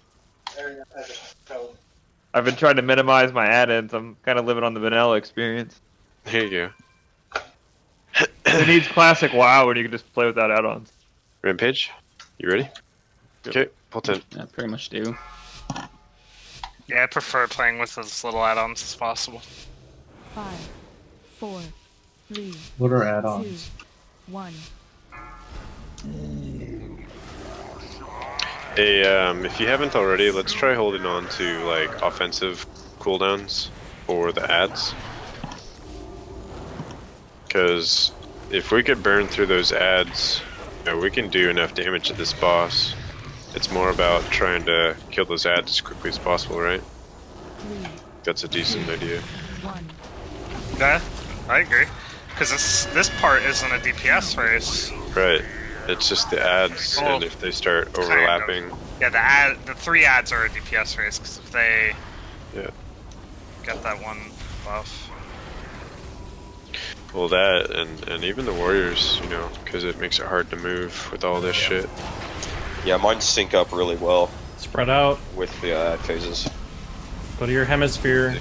I've been trying to minimize my add-ins. I'm kind of living on the vanilla experience. There you go. It needs classic WoW when you can just play without add-ons. Rampage, you ready? Okay, pull 10. Yeah, pretty much do. Yeah, I prefer playing with as little add-ons as possible. 5, 4, 3, What are add-ons? 2, 1. Hey, if you haven't already, let's try holding on to like offensive cooldowns for the ads. Because if we could burn through those ads, you know, we can do enough damage to this boss. It's more about trying to kill those ads as quickly as possible, right? 3, That's a decent idea. 1. Yeah, I agree. Because this part isn't a DPS race. Right. It's just the ads, Oh, and if they start overlapping. Yeah, the 3 ads are a DPS race because if they get that one buff. Well, that and even the warriors, you know, because it makes it hard to move with all this shit. Yeah, mine sync up really well. Spread out. With the ad phases. Go to your hemisphere.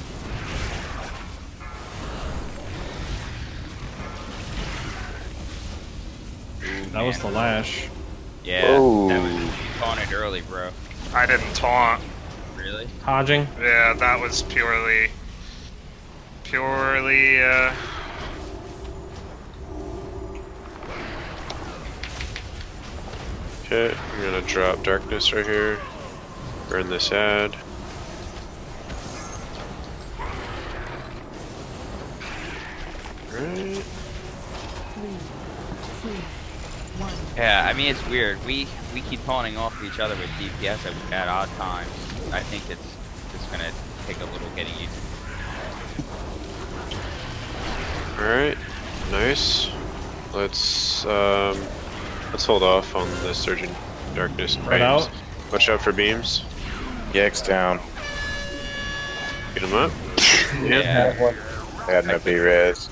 That was the lash. Yeah, that was, you taunted early, bro. I didn't taunt. Really? Hodging. Yeah, that was purely. Okay, I'm gonna drop darkness right here. Burn this ad. Right. 3, 2, 1. Yeah, I mean it's weird. We keep taunting off each other with DPS at odd times. I think it's just gonna take a little getting used to. Alright, nice. Let's hold off on the surging darkness beams. out. Watch out for beams. Yikes down. Get them up. Yeah. I had no B-res.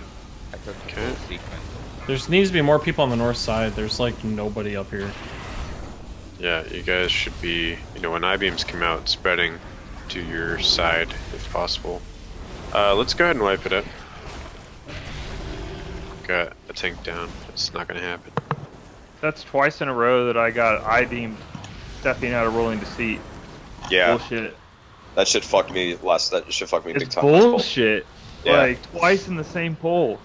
I took the Okay. full sequence. There needs to be more people on the north side. There's like nobody up here. Yeah, you guys should be, you know, when I-beams come out, spreading to your side if possible. Let's go ahead and wipe it up. Got a tank down. It's not gonna happen. That's twice in a row that I got I-beamed stepping out of rolling deceit. Yeah. Bullshit. That shit fucked me big It's time. bullshit. Yeah. Like, twice in the same poll.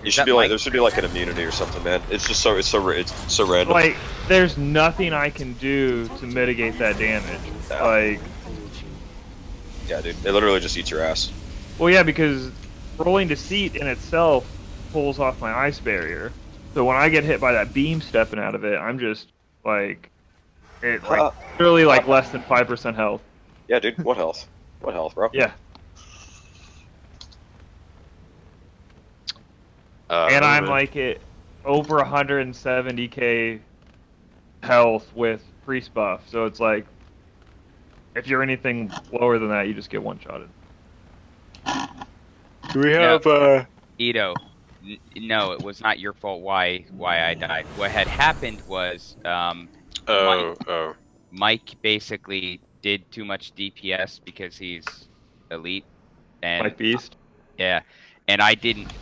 You should be like, there should be like an immunity or something, man. It's just so random. Like, there's nothing I can do to mitigate that damage. Like, yeah, dude, it literally just eats your ass. well, yeah, because rolling deceit in itself pulls off my ice barrier. So when I get hit by that beam stepping out of it, I'm just like, literally like less than 5% health. Yeah, dude. What health? What health, bro? Yeah. And I'm like over 170k health with priest buff. So it's like, if you're anything lower than that, you just get one-shotted. Do we have Ito? No, it was not your fault. Why I died? What had happened was Mike basically did too much DPS because he's elite and Mike Beast. Yeah, and I didn't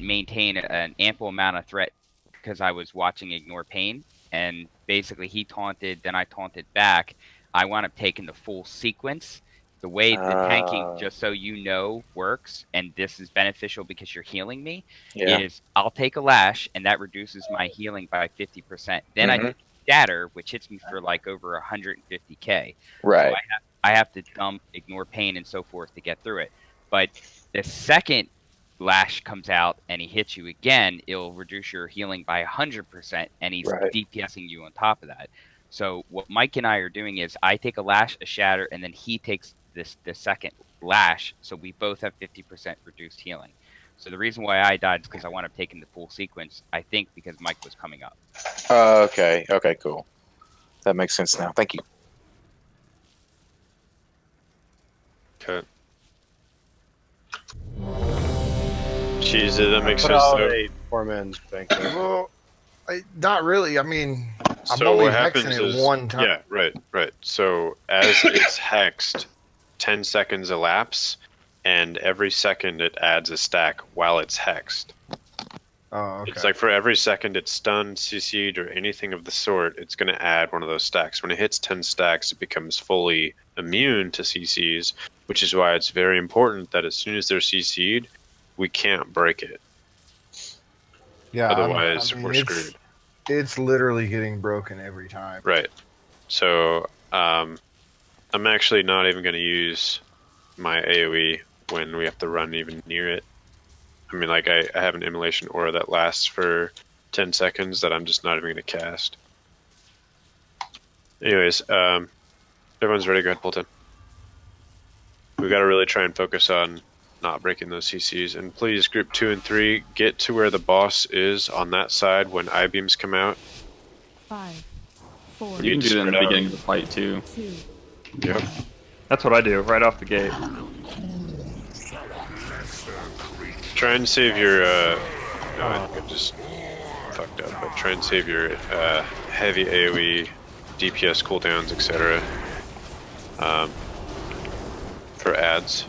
maintain an ample amount of threat because I was watching Ignore Pain, and basically he taunted, then I taunted back. I wound up taking the full sequence. The way the tanking, just so you know, works, and this is beneficial because you're healing me, is I'll take a lash, and that reduces my healing by 50%. Then I do Shatter, which hits me for like over 150k. Right. So I have to dump Ignore Pain and so forth to get through it. But the second lash comes out and he hits you again, it'll reduce your healing by 100%, and he's DPSing you on top of that. So what Mike and I are doing is I take a lash, a shatter, and then he takes the second lash, so we both have 50% reduced healing. So the reason why I died is because I wound up taking the full sequence, I think because Mike was coming up. Okay, cool. That makes sense now. Thank you. Okay. Jeez, that makes sense though. Poor man's bank. Well, not really. I mean, I'm So only what hexing happens it is, one time. yeah, right. So as it's hexed, 10 seconds elapse, and every second it adds a stack while it's hexed. Oh, okay. It's like for every second it's stunned, CC'd, or anything of the sort, it's going to add one of those stacks. When it hits 10 stacks, it becomes fully immune to CCs, which is why it's very important that as soon as they're CC'd, we can't break it. Yeah, otherwise we're screwed. It's literally getting broken every time. Right. So I'm actually not even going to use my AoE when we have to run even near it. I mean, like I have an immolation aura that lasts for 10 seconds that I'm just not even going to cast. Anyways, everyone's ready. Go ahead, Polton. We got to really try and focus on not breaking those CCs. And please, group 2 and 3, get to where the boss is on that side when I-beams come out. 5, 4. You can do that in the beginning of the fight too. 2. Yep. That's what I do right off the gate. Try and save your, no, I think I just fucked up, but try and save your heavy AoE, DPS cooldowns, etc. For ads.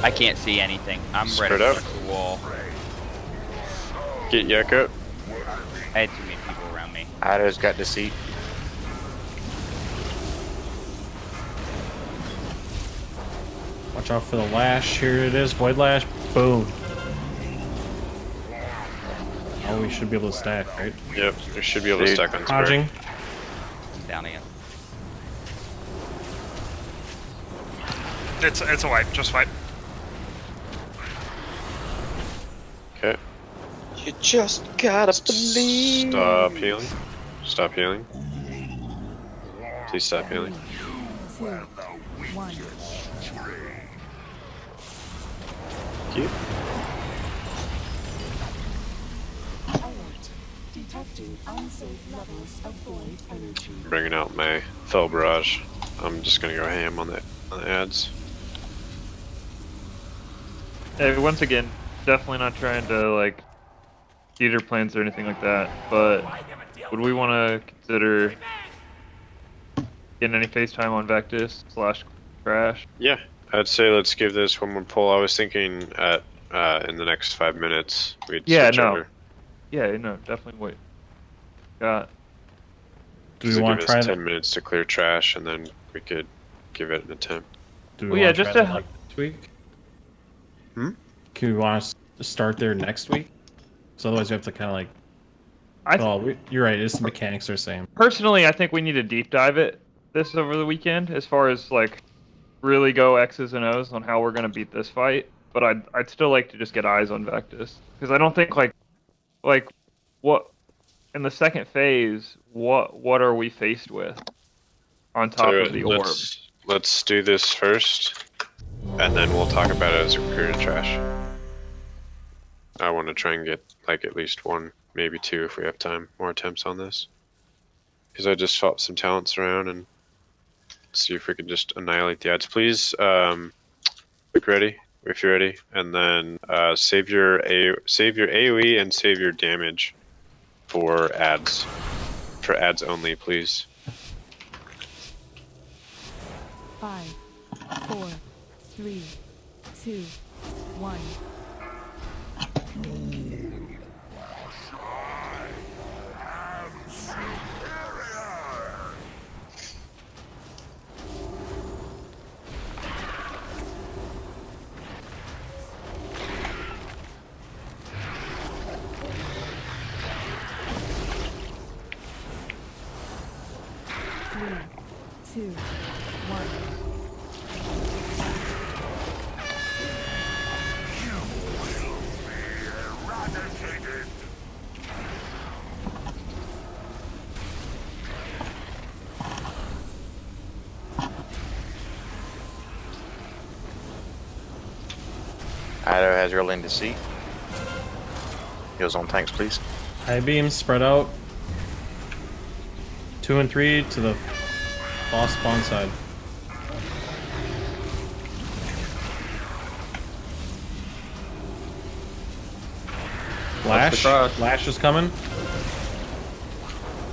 I can't see anything. I'm Spread ready out. to the wall. Get Yak out. I had too many people around me. Ida's got deceit. Watch out for the lash. Here it is. Void lash. Boom. Oh, we should be able to stack, right? Yep, we should be able to stack on square. Dodging. Down again. It's a wipe, just wipe. Okay. You just gotta believe. Stop healing. Stop healing. Please stop healing. 2, 1. Thank you. Detecting unsafe levels of void energy. Bringing out my Fell Barrage. I'm just gonna go ham on the ads. Hey, once again, definitely not trying to like theater plans or anything like that, but would we want to consider getting any FaceTime on Vectis / Crash? Yeah, I'd say let's give this one more pull. I was thinking at in the next 5 minutes we'd switch over. Yeah, no, definitely wait. Got. Do we Just to want give to try us that? 10 minutes to clear trash, and then we could give it an attempt. Do we Well, yeah, want to just try to that like next week? Hmm? Can we want us to start there next week? So otherwise, we have to kind of like. You're right. It's the mechanics are the same. Personally, I think we need to deep dive this over the weekend as far as like really go X's and O's on how we're gonna beat this fight. But I'd still like to just get eyes on Vectis because I don't think like what in the second phase what are we faced with on top So of the orb? let's do this first, and then we'll talk about it as we clear the trash. I want to try and get like at least one, maybe two if we have time, more attempts on this. Because I just swapped some talents around and see if we can just annihilate the ads. Please, quick ready if you're ready, and then save your AOE and save your damage for ads. For ads only, please. 5, 4, 3, 2, 1. Three, 2, 1. Idaho has your lane to seat. Heals on tanks, please. High beams spread out. 2 and 3 to the boss spawn side. Flash. Flash is coming.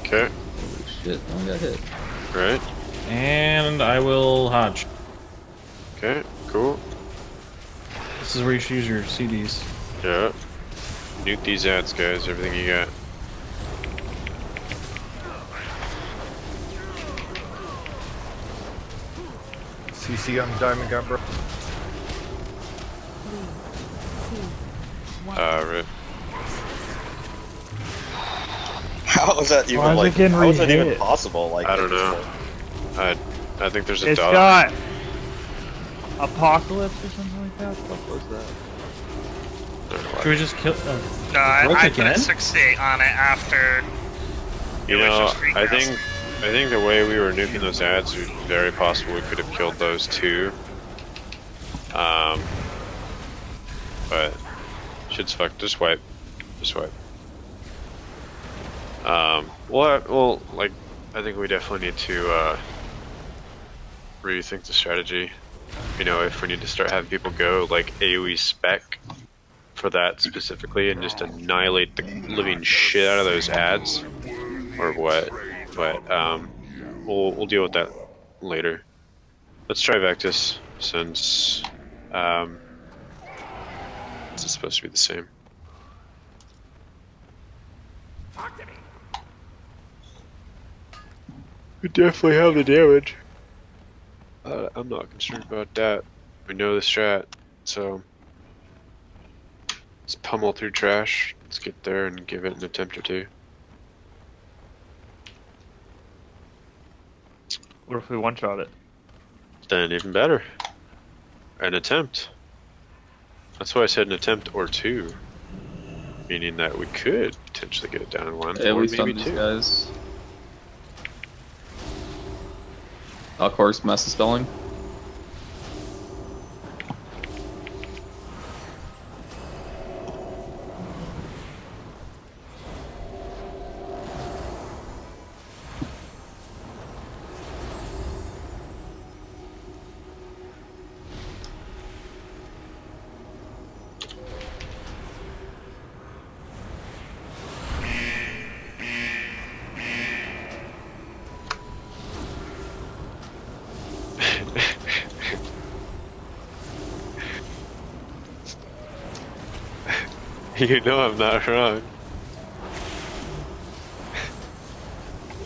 Okay. Holy shit, I got hit. Right. And I will hodge. Okay, cool. This is where you should use your CDs. Yeah. Nuke these ads, guys. Everything you got. CC on the diamond gun, bro. 3, 2, 1. Rip. How is that even Why is like? it getting How is that even re-hit? possible? Like I don't know. I think there's a It's dog. got Apocalypse or something like that. What was that? Should we just kill? No, I broke put again? a 68 on it after. You it was know, just free I cast. think the way we were nuking those ads, it's very possible we could have killed those two. But shit's fucked. Just wipe. Just wipe. Well, like, I think we definitely need to rethink the strategy. You know, if we need to start having people go like AoE spec for that specifically and just annihilate the living shit out of those ads, or what? But we'll deal with that later. Let's try Vectis since it's supposed to be the same. We definitely have the damage. I'm not concerned about that. We know the strat, so let's pummel through trash. Let's get there and give it an attempt or two. What if we one-shot it? Then even better. An attempt. That's why I said an attempt or two. Meaning that we could potentially get it down in one, Yeah, or we stunned maybe these two. guys. Of course, mass spelling. You know I'm not wrong.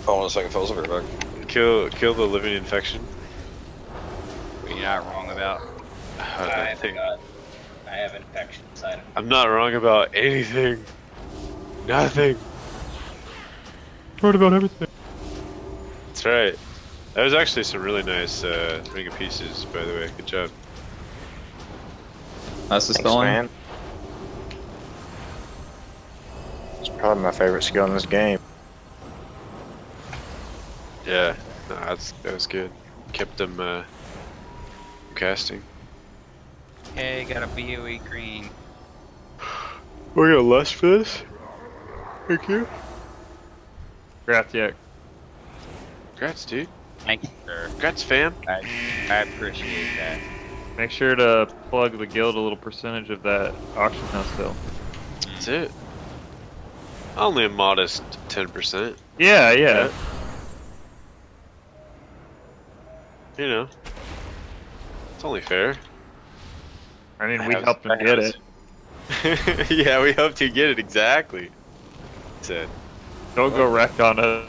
Hold on a second, fellas. I'll be right back. Kill the living infection. What you're not wrong about. I forgot. I have infection inside of me. I'm not wrong about anything. Nothing. Right about everything. That's right. That was actually some really nice ring of pieces, by the way. Good job. That's the Thanks, spelling. man. It's probably my favorite skill in this game. Yeah, no, that was good. Kept them casting. Hey, got a BOE green. We got less for this. Thank you. Congrats, Yak. Congrats, dude. Thank you, sir. Congrats, fam. I appreciate that. Make sure to plug the guild a little percentage of that auction house still. That's it. Only a modest 10%. Yeah. You know, it's only fair. I mean, we helped him get it. Yeah, we hope to get it exactly. Said. Don't go wreck on us.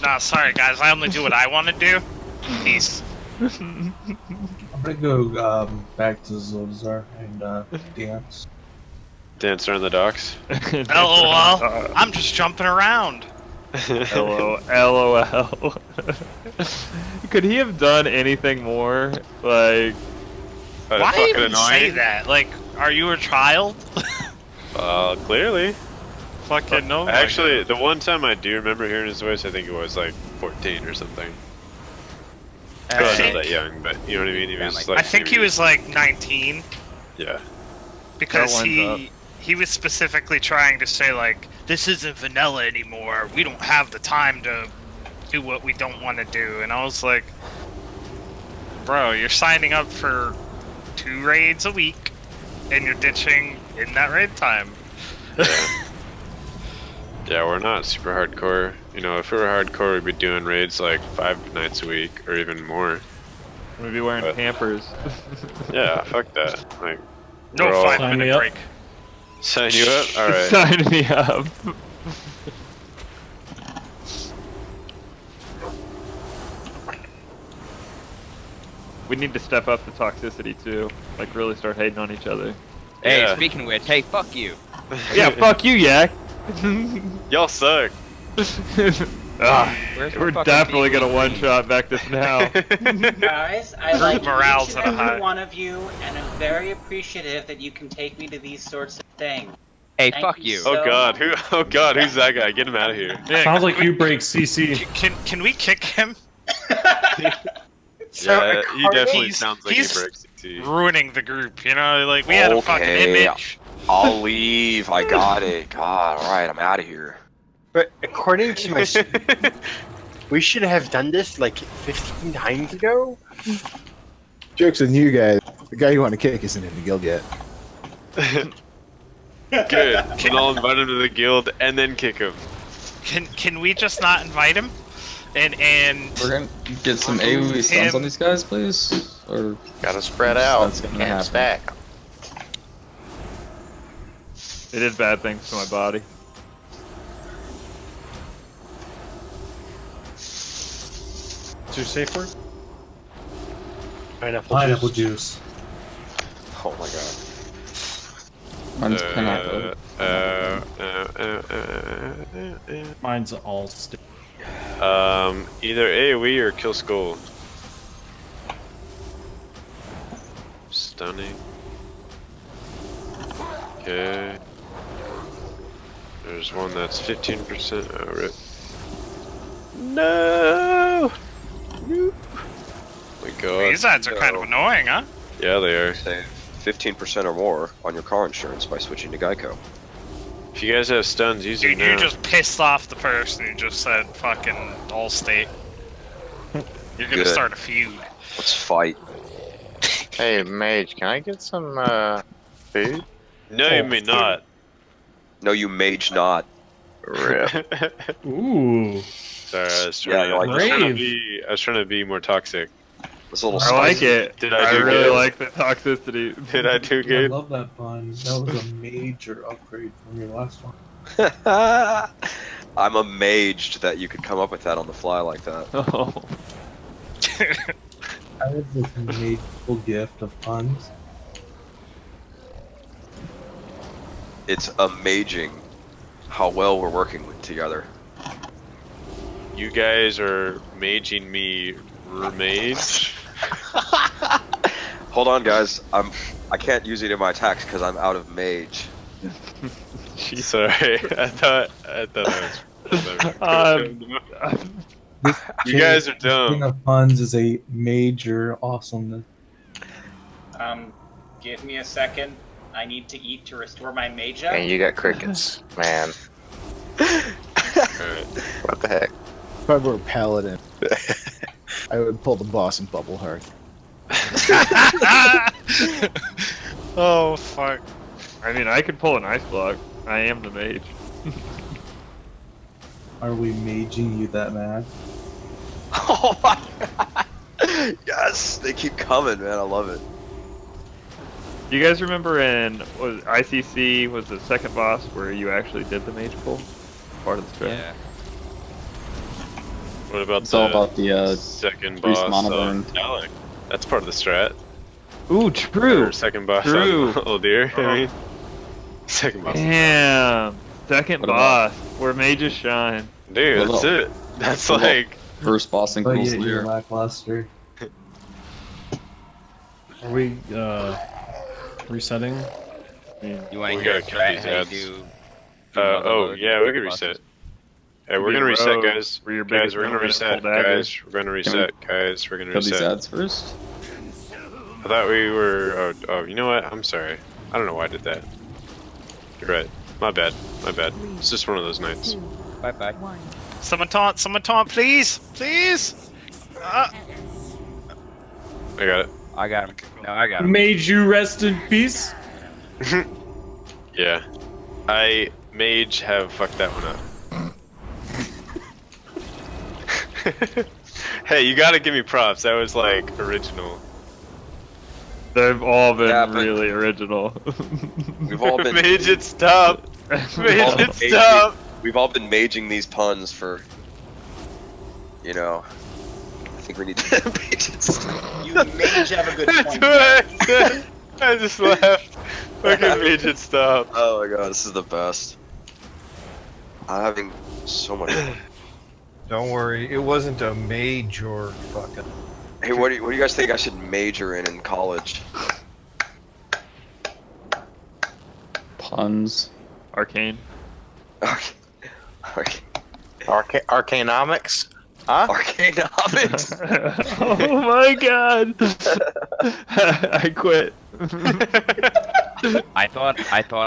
Nah, sorry guys, I only do what I want to do. Peace. I'm gonna go back to Zolzar and dance. Dance around the docks. LOL. I'm just jumping around. LOL. Could he have done anything more? Like, why even say that? Like, are you a child? Clearly. Fucking no. Actually, the one time I do remember hearing his voice, I think it was like 14 or something. I was not that young, but you know what I mean? He was like, I think he was like 19. Yeah. Because he was specifically trying to say like, this isn't vanilla anymore. We don't have the time to do what we don't want to do. And I was like, bro, you're signing up for 2 raids a week, and you're ditching in that raid time. Yeah, we're not super hardcore. You know, if we were hardcore, we'd be doing raids like 5 nights a week or even more. We'd be wearing Pampers. Yeah, fuck that. Like, no 5-minute break. Sign you up? Alright. Sign me up. We need to step up the toxicity too. Like, really start hating on each other. Hey, speaking of which, hey, fuck you. Yeah, fuck you, Yak. Y'all suck. We're definitely gonna one-shot back this now. Guys, I like morale's each at a and high. every one of you, and I'm very appreciative that you can take me to these sorts of things. Hey, Thank fuck you you. so Oh god, who's that guy? Get him out of here. Yeah, Sounds like you break CC. Can we kick him? Yeah, he definitely he's- sounds like he he's breaks CT. ruining the group, you know? Like, we had a fucking image. I'll leave. I got it. God, alright, I'm out of here. But according to my, we should have done this like 15 times ago. Joke's on you guys. The guy you want to kick isn't in the guild yet. Good. Then I'll invite him to the guild and then kick him. Can we just not invite him? And We're gonna get some AoE stuns on these guys, please. Or gotta spread out. That's gonna Can't happen. stack. It did bad things to my body. What's your safe word? Pineapple juice. Oh my god. Mine's pineapple. Mine's all stick. Either AoE or kill skull. Stunning. Okay. There's one that's 15%. Oh, rip. No! Nope. Oh my god. these ads are kind of annoying, huh? Yeah, they are. Save 15% or more on your car insurance by switching to Geico. If you guys have stuns, use them Dude, now. you just pissed off the person who just said fucking Allstate. You're gonna Good. start a feud. Let's fight. Hey, Mage, can I get some food? No, you may not. No, you mage not. Rip. Ooh. Sorry, I was Yeah, trying, you're like brave. I was trying to be more toxic. It's a little I like spicy. it. Did I I do really good? like the toxicity. Did I do I good? love that pun. That was a major upgrade from your last one. I'm amazed that you could come up with that on the fly like that. Oh. I have this magical gift of puns. It's amazing how well we're working together. You guys are maging me remage. Hold on, guys. I can't use any of my attacks because I'm out of mage. Sorry, I thought I was. You guys are This king dumb. of puns is a major awesomeness. Give me a second. I need to eat to restore my mage up. And you got crickets, man. What the heck? If I were a paladin, I would pull the boss in Bubble Hearth. Oh fuck! I mean, I could pull an ice block. I am the mage. Are we maging you that mad? Oh my god! Yes, they keep coming, man. I love it. Do you guys remember in was ICC was the second boss where you actually did the mage pull? Part of the strat. Yeah. What about It's the all about the second priest boss mana burn. Alec? That's part of the strat. Ooh, true. Or second boss True. Oh dear. I mean, second boss. Damn. Second What about- boss where mages shine. Dude, What that's about- it. That's what about like. First boss in But Cool yet you're Slayer. lackluster. Are we resetting? You want We to hear a gotta cut strat these how you ads. do? Oh yeah, we can reset. Hey, we're Be gonna a reset, rogue guys. where your Guys, biggest we're gonna element is reset. pull dagger. Guys, we're gonna reset. Guys, we're gonna Kill these reset. ads first. I thought we were. Oh, you know what? I'm sorry. I don't know why I did that. You're right. My bad. My bad. It's just one of those nights. Bye bye. Someone taunt, please, please. I got it. I got him. No, I got him. Made you rest in peace. Yeah. I mage have fucked that one up. Hey, you gotta give me props. That was like original. They've all been Yeah, but- really original. We've all been Mage it stop. We've all Mage been it stop. We've all been maging these puns for, you know. I think we need to mage it. You mage have a good That's point. what I said. I just laughed. Fucking mage it stop. Oh my god, this is the best. I'm having so much fun. Don't worry, it wasn't a major fucking. Hey, what do you guys think I should major in college? Puns. Arcane. Okay. Arcanomics? Huh? Arcanomics. Oh my god! I quit. I thought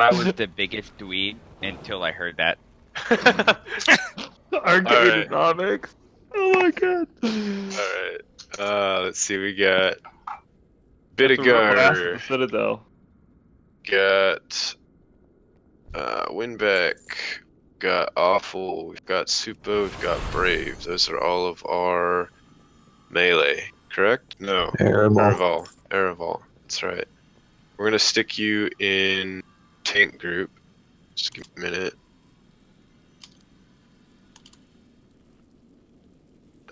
I was the biggest dweeb until I heard that. Arcaneonomics. Oh my god. Alright. Let's see. We got That's a rough blast at Bittigar. the Citadel. Got Winbeck. Got Awful. We've got Supo. We've got Brave. Those are all of our melee. Correct? No. Ereval. Ereval. That's right. We're gonna stick you in tank group. Just give me a minute.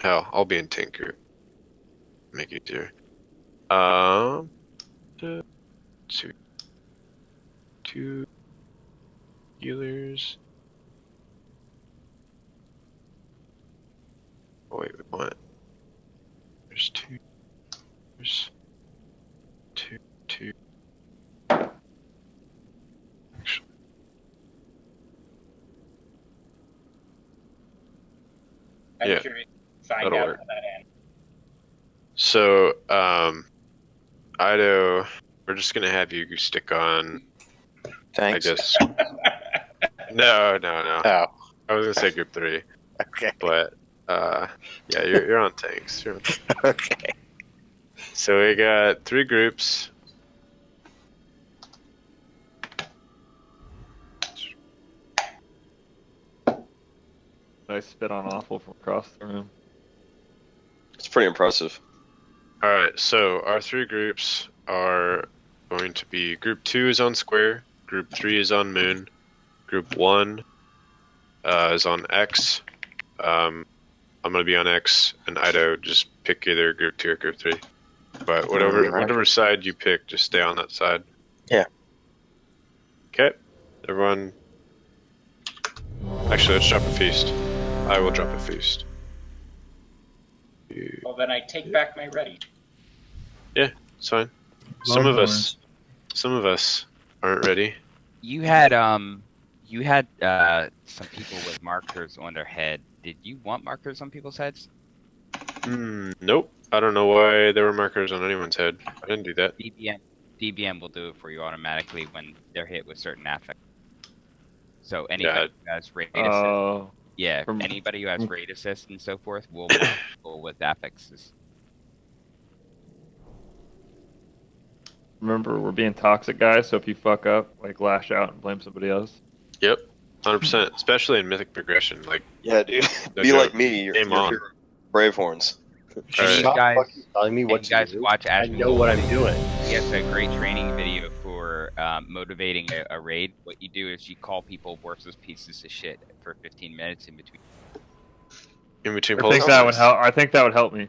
Hell, I'll be in tank group. Make it easier. Two healers. Oh wait, we want. There's two. There's two. Actually, I'm Yeah, curious to find that'll out work. how that ends. So, Ido, we're just gonna have you stick on. Thanks. I guess. No. Oh. I was gonna say group 3, Okay. but yeah, you're on tanks. You're on tanks. Okay. So we got 3 groups. I spit on Awful from across the room. It's pretty impressive. All right, so our 3 groups are going to be Group 2 is on Square, Group 3 is on Moon, Group 1 is on X. I'm going to be on X, and Ido, just pick either Group 2 or Group 3. But whatever side you pick, just stay on that side. Yeah. Okay, everyone. Actually, let's drop a feast. I will drop a feast. Well, then I take back my ready. Yeah, it's fine. Some of us aren't ready. You had some people with markers on their head. Did you want markers on people's heads? Nope. I don't know why there were markers on anyone's head. I didn't do that. DBM will do it for you automatically when they're hit with certain affect. So anybody who has raid assist, anybody who has raid assist and so forth will go with affixes. Remember, we're being toxic guys, so if you fuck up, like lash out and blame somebody else. Yep, 100%. Especially in mythic progression, like yeah, dude. Be like me. You're Brave Horns. You guys, telling me what to guys do. watch I know what I'm doing. He has a great training video for motivating a raid. What you do is you call people worthless pieces of shit for 15 minutes in between. In between I think that would help. I think that would help me.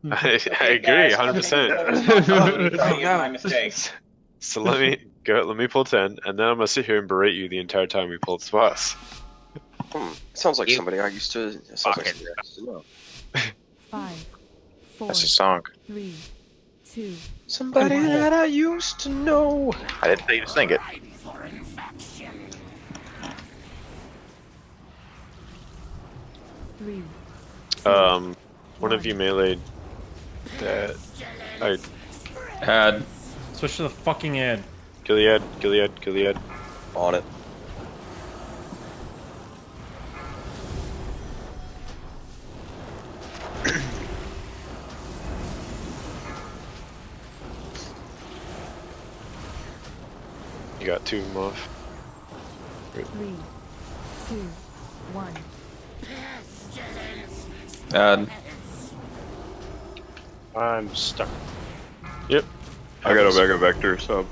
I agree, 100%. My mistakes. So let me pull 10, and then I'm gonna sit here and berate you the entire time we pull spots. Sounds like somebody I used to. Sounds like somebody I used to know. 5, 4, That's a song. 3, 2. Somebody that I used to know. I didn't tell you to sing it. 3. One of you meleeed that. I Ad. Switch to the fucking ad. Gilead. On it. You got 2 of them off. 3, 2, 1. Ad. I'm stuck. Yep. I got Omega Vector, so.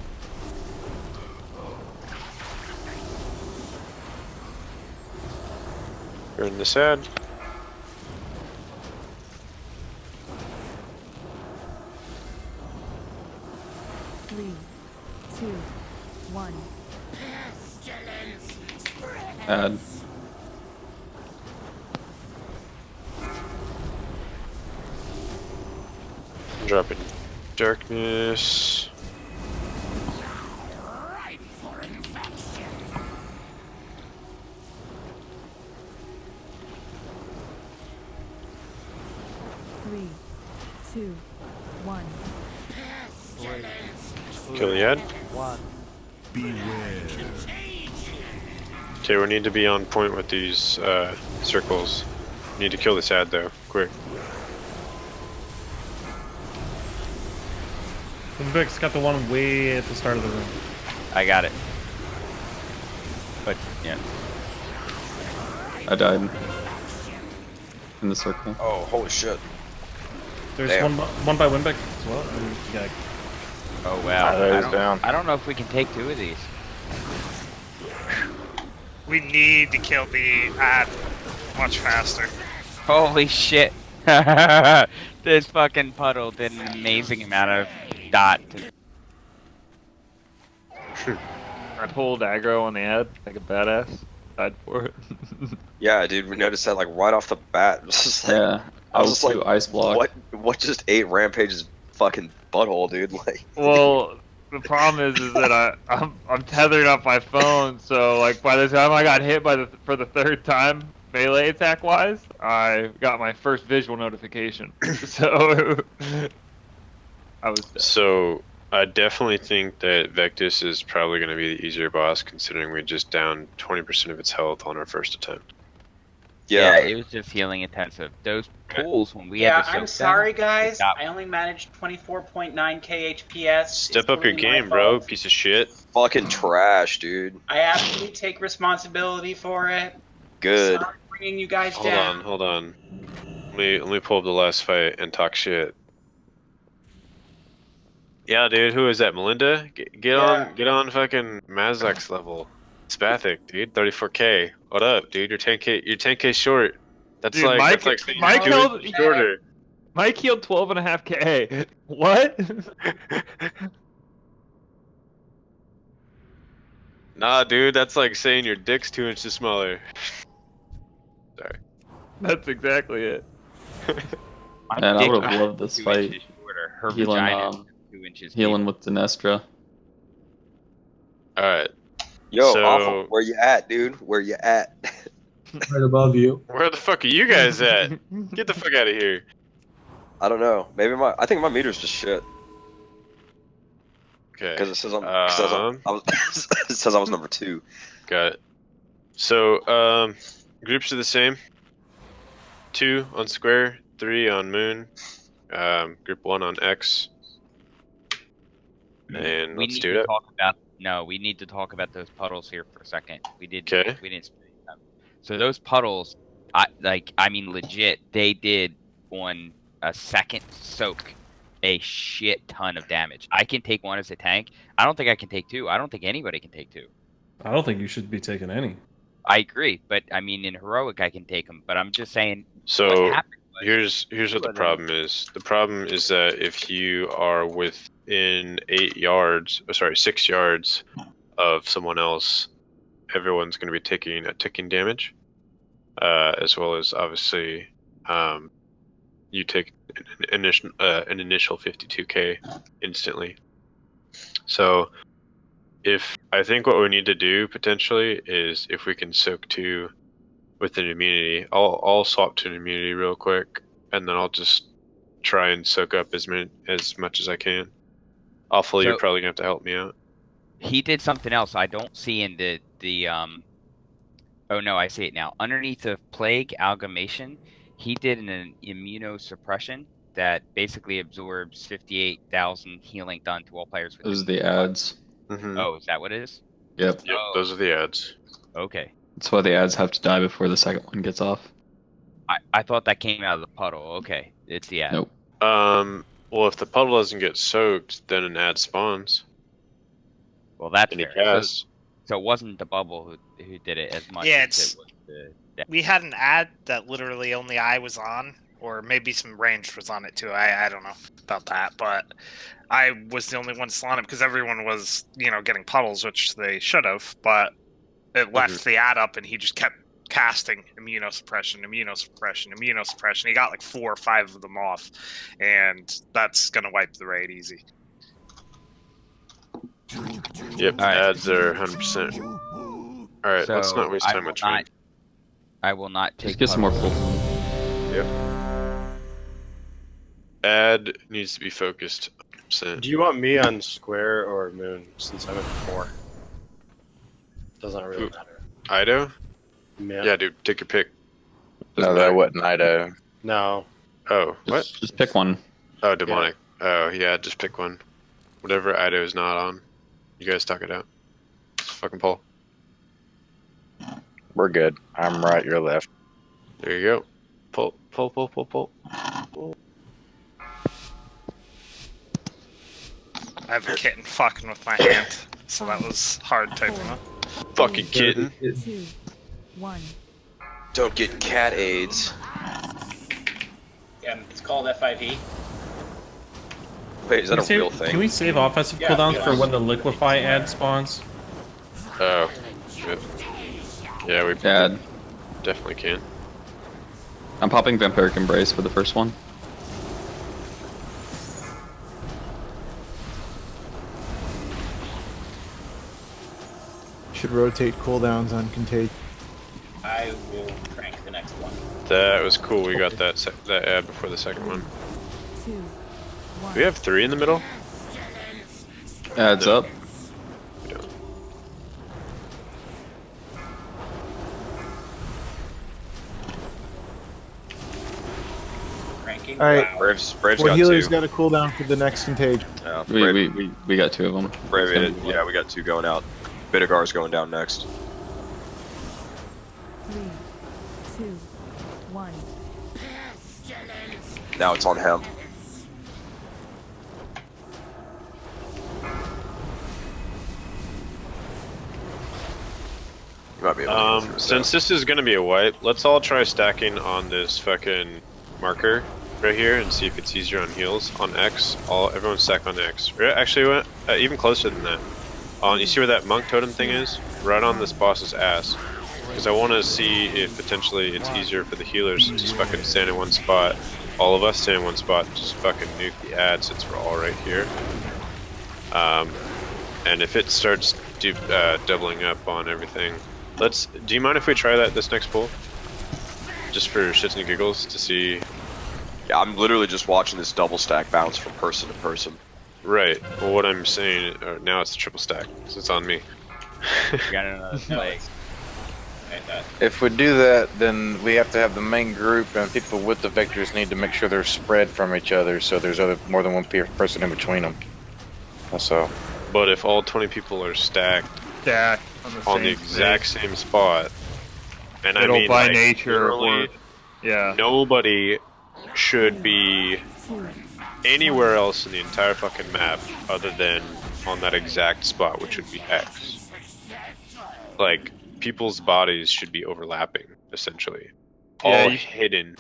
You're in this ad. Three, 2, 1. Ad. Dropping darkness. Three, 2, 1. Gilead. Okay, we need to be on point with these circles. Need to kill this ad though, quick. Vic's got the one way at the start of the room. I got it. But yeah. I died. In the circle. Oh, holy shit. There's Damn. one by Winbeck as well. And yeah. Oh wow. That is down. I don't know if we can take 2 of these. We need to kill the ad much faster. Holy shit. This fucking puddle did an amazing amount of dot. I pulled aggro on the ad like a badass. Died for it. Yeah, dude, we noticed that like right off the bat. It was just like, Yeah. I was just like, ice block. what just ate Rampage's fucking butthole, dude? Like, Well, the problem is that I'm tethered up my phone, so like by the time I got hit for the 3rd time melee attack wise, I got my first visual notification. So I was dead. So I definitely think that Vectis is probably going to be the easier boss, considering we just downed 20% of its health on our first attempt. yeah, It was just healing intensive. Those pulls when we had to soak I'm sorry, them, guys. got- I only managed 24.9 KHPS. Step It's up your totally my game, bro, fault. piece of shit. fucking trash, dude. I absolutely take responsibility for it. Good. Sorry for bringing you guys down. Hold on. Let me pull up the last fight and talk shit. Yeah, dude. Who is that? Melinda? Get on fucking Mazak's level. Spathic, dude. 34K. What up, dude? You're 10K. You're 10K short. That's Dude, like Mike saying Mike you're 2 held inches shorter. Mike healed 12.5K. What? Nah, dude. That's like saying your dick's 2 inches smaller. Sorry. That's exactly it. And I would have loved this fight. Her Healing, vagina is 2 inches healing with Dinestra. All right. Yo, So- Awful, where you at, dude? Where you at? Right above you. Where the fuck are you guys at? Get the fuck out of here. I don't know. Maybe I think my meter's just shit. Okay. Because it says it says I was number 2. Got it. So, groups are the same. 2 on square, 3 on moon, group 1 on X. And We let's need do to it. talk about we need to talk about those puddles here for a second. We didn't spend time. So those puddles, I mean legit, they did on a second soak a shit ton of damage. I can take one as a tank. I don't think I can take 2. I don't think anybody can take 2. I don't think you should be taking any. I agree, but I mean in heroic I can take them. But I'm just saying. So what happened here's what the problem is. The problem is that if you are within 6 yards of someone else, everyone's going to be taking a ticking damage, as well as obviously, you take an initial 52k instantly. So, I think what we need to do potentially is if we can soak 2 with an immunity, I'll swap to an immunity real quick, and then I'll just try and soak up as much as I can. Awful, you're So- probably gonna have to help me out. He did something else I don't see in the oh no, I see it now. Underneath the plague amalgamation, he did an immunosuppression that basically absorbs 58,000 healing done to all players. Those are the ads. Mm-hmm. Oh, is that what it is? Yep. Yep, those are the ads. Okay. That's why the ads have to die before the second one gets off. I thought that came out of the puddle. Okay, it's the ad. Nope. Well, if the puddle doesn't get soaked, then an ad spawns. Well, that's And he fair. casts. So it wasn't the bubble who did it as much Yeah, as it was the We had an ad that literally only I was on, or maybe some ranged was on it too. I don't know about that, but I was the only one still on it because everyone was, getting puddles, which they should have, but it left the ad up and he just kept casting immunosuppression. He got like 4 or 5 of them off, and that's gonna wipe the raid easy. Yep, ads are 100%. All right, let's not waste time with trade. I will not take. Just get some more pull. Yep. Ad needs to be focused 100%. Do you want me on square or moon since I'm at 4? Doesn't really matter. Ido? Yeah. Yeah, dude, take your pick. No, that wasn't Ido. No. Oh, what? Just pick one. Oh, demonic. Oh, yeah, just pick one. Whatever Ido is not on. You guys talk it out. Just fucking pull. We're good. I'm right, you're left. There you go. Pull, pull, pull, pull, pull. I have a kitten fucking with my hand, so that was hard typing up. Fucking kitten. 2, 1. Don't get cat AIDS. Yeah, it's called FIV. Wait, is that a real thing? Can we save offensive Yeah, cooldowns yeah. for when the liquefy ad spawns? Oh, shit. Yeah, we Ad. definitely can. I'm popping Vampiric Embrace for the first one. Should rotate cooldowns on Contage. I will crank the next one. That was cool. We got that ad before the second one. 2, Do 1. we have 3 in the middle? Adds up. We don't. Cranking. All right. Wow. Brave's Well, got healer's 2. got a cooldown for the next Contage. Yeah, We got 2 of them. Brave, yeah, we got 2 going out. Vidigar's going down next. 3, 2, 1. Now it's on him. You might be able to get through it, Since this is gonna be a wipe, let's all try stacking on this fucking marker right here and see if it's easier on heals on X. Everyone stack on X. Actually, even closer than that. You see where that monk totem thing is? Right on this boss's ass. Because I want to see if potentially it's easier for the healers to just fucking stand in one spot. All of us stand in one spot and just fucking nuke the ad since we're all right here. And if it starts doubling up on everything, do you mind if we try that this next pull? Just for shits and giggles to see. Yeah, I'm literally just watching this double stack bounce from person to person. Right. Well, what I'm saying now it's a triple stack, so it's on me. You got another play. If we do that, then we have to have the main group and people with the vectors need to make sure they're spread from each other, so there's more than one person in between them. So. But if all 20 people are stacked on the exact same spot, and I mean, by like, nature, nobody should be anywhere else in the entire fucking map other than on that exact spot, which would be X. Like, people's bodies should be overlapping, essentially. All hidden.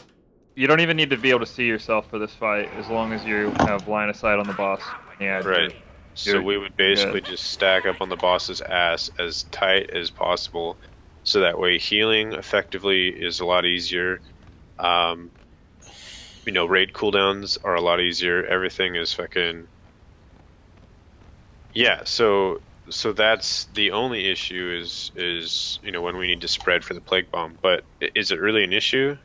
You don't even need to be able to see yourself for this fight, as long as you have line of sight on the boss. Yeah, right. So we would basically just stack up on the boss's ass as tight as possible, so that way healing effectively is a lot easier. You know, raid cooldowns are a lot easier. Everything is fucking... Yeah, so that's the only issue is you know, when we need to spread for the plague bomb. But is it really an issue?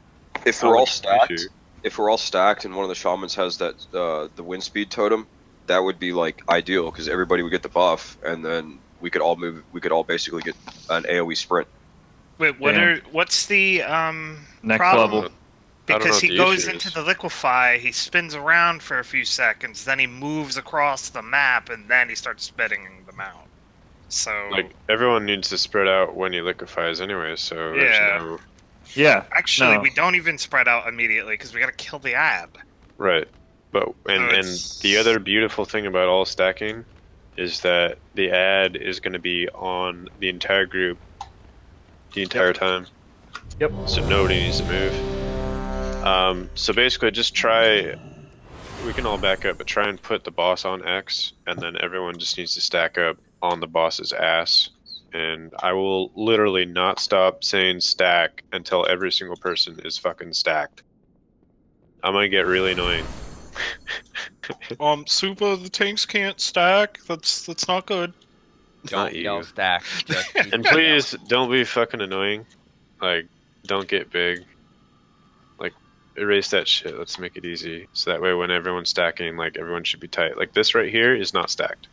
If we're all stacked, and one of the shamans has that the wind speed totem, that would be like ideal because everybody would get the buff, and then we could all move. We could all basically get an AOE sprint. Wait, what's the next problem? level? Because he goes into the liquefy, he spins around for a few seconds, then he moves across the map, and then he starts spitting them out. So, like, everyone needs to spread out when he liquefies anyway, so yeah. Yeah. Actually, we don't even spread out immediately because we gotta kill the ad. Right. But and the other beautiful thing about all stacking is that the ad is going to be on the entire group the entire time. Yep. So nobody needs to move. So basically, just try. We can all back up, but try and put the boss on X, and then everyone just needs to stack up on the boss's ass. And I will literally not stop saying stack until every single person is fucking stacked. I'm gonna get really annoying. Super, the tanks can't stack. That's not good. Don't yell stack. Just And please don't be fucking annoying. Like, don't get big. Like, erase that shit. Let's make it easy. So that way when everyone's stacking, like, everyone should be tight. Like, this right here is not stacked.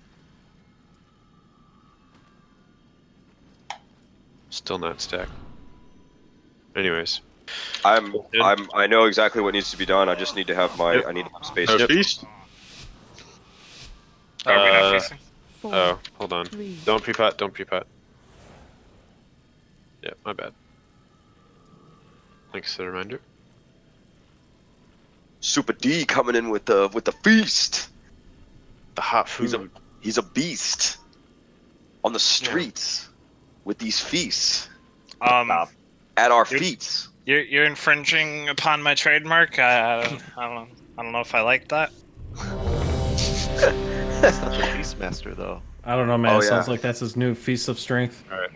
Still not stacked. Anyways. I know exactly what needs to be done. I just need to have I need to have space. Feast? Are we not feasting? Oh, hold on. Don't pre-pot, don't pre-pot. Yeah, my bad. Thanks for the reminder. Super D coming in with the feast. The hot food. He's a beast on the streets with these feasts. At our feet. You're infringing upon my trademark. I don't know if I like that. That's not the Feastmaster though. I don't know, man. It sounds like that's his new Feast of Strength. Alright.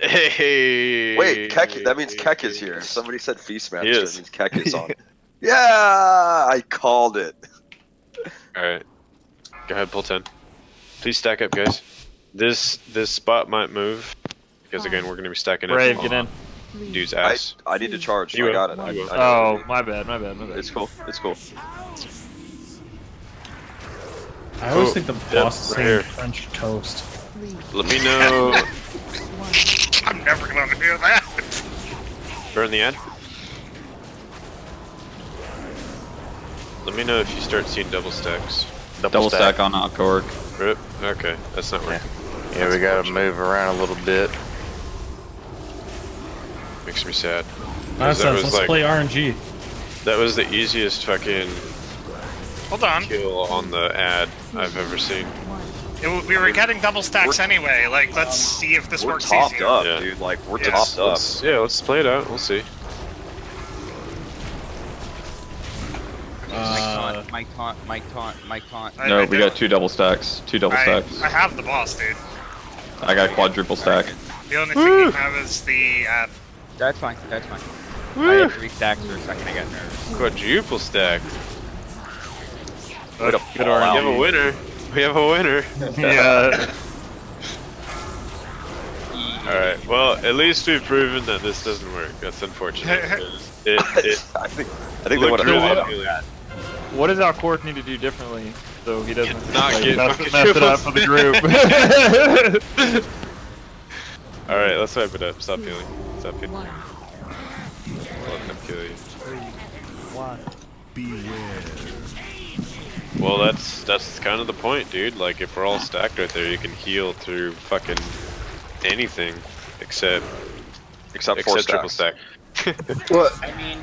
Hey. Wait, Keck, that means Keck is here. Somebody said Feastmaster. That means Keck is on. Yeah, I called it. Alright. Go ahead, pull 10. Please stack up, guys. This spot might move. Because again, we're gonna be stacking up. Brave, get in. Dude's ass. I need to charge. I got it. Oh, my bad. It's cool. It's cool. I always think the boss is saying French toast. Let me know. I'm never gonna do that. Burn the ad. Let me know if you start seeing double stacks. Double stack on Alcork. Rip. Okay, that's not working. Yeah, we gotta move around a little bit. Makes me sad. Nonsense, let's play RNG. That was the easiest fucking Hold on. kill on the ad I've ever seen. We were getting double stacks anyway. Like, let's see if this We're works topped easier. up, Yeah. dude. Like, we're Yeah, topped up. let's play it out. We'll see. Mike taunt. No, we got 2 double stacks. 2 double stacks. I have the boss, dude. I got quadruple stack. The only thing you have is the. That's fine. That's fine. I Woo! had 3 stacks for a second. I got nervous. Quadruple stack. Good We have a winner. We have a winner. Yeah. Alright, well, at least we've proven that this doesn't work. That's unfortunate. I think they would looked have really thought appealing. What does our court need to do differently so he doesn't Not like, get mess fucking it up for the group? Alright, let's wipe it up. Stop healing. Stop healing. Let them kill you. 1. Beware. Well, that's kind of the point, dude. Like, if we're all stacked right there, you can heal through fucking anything except 4 triple stack. Well, I mean,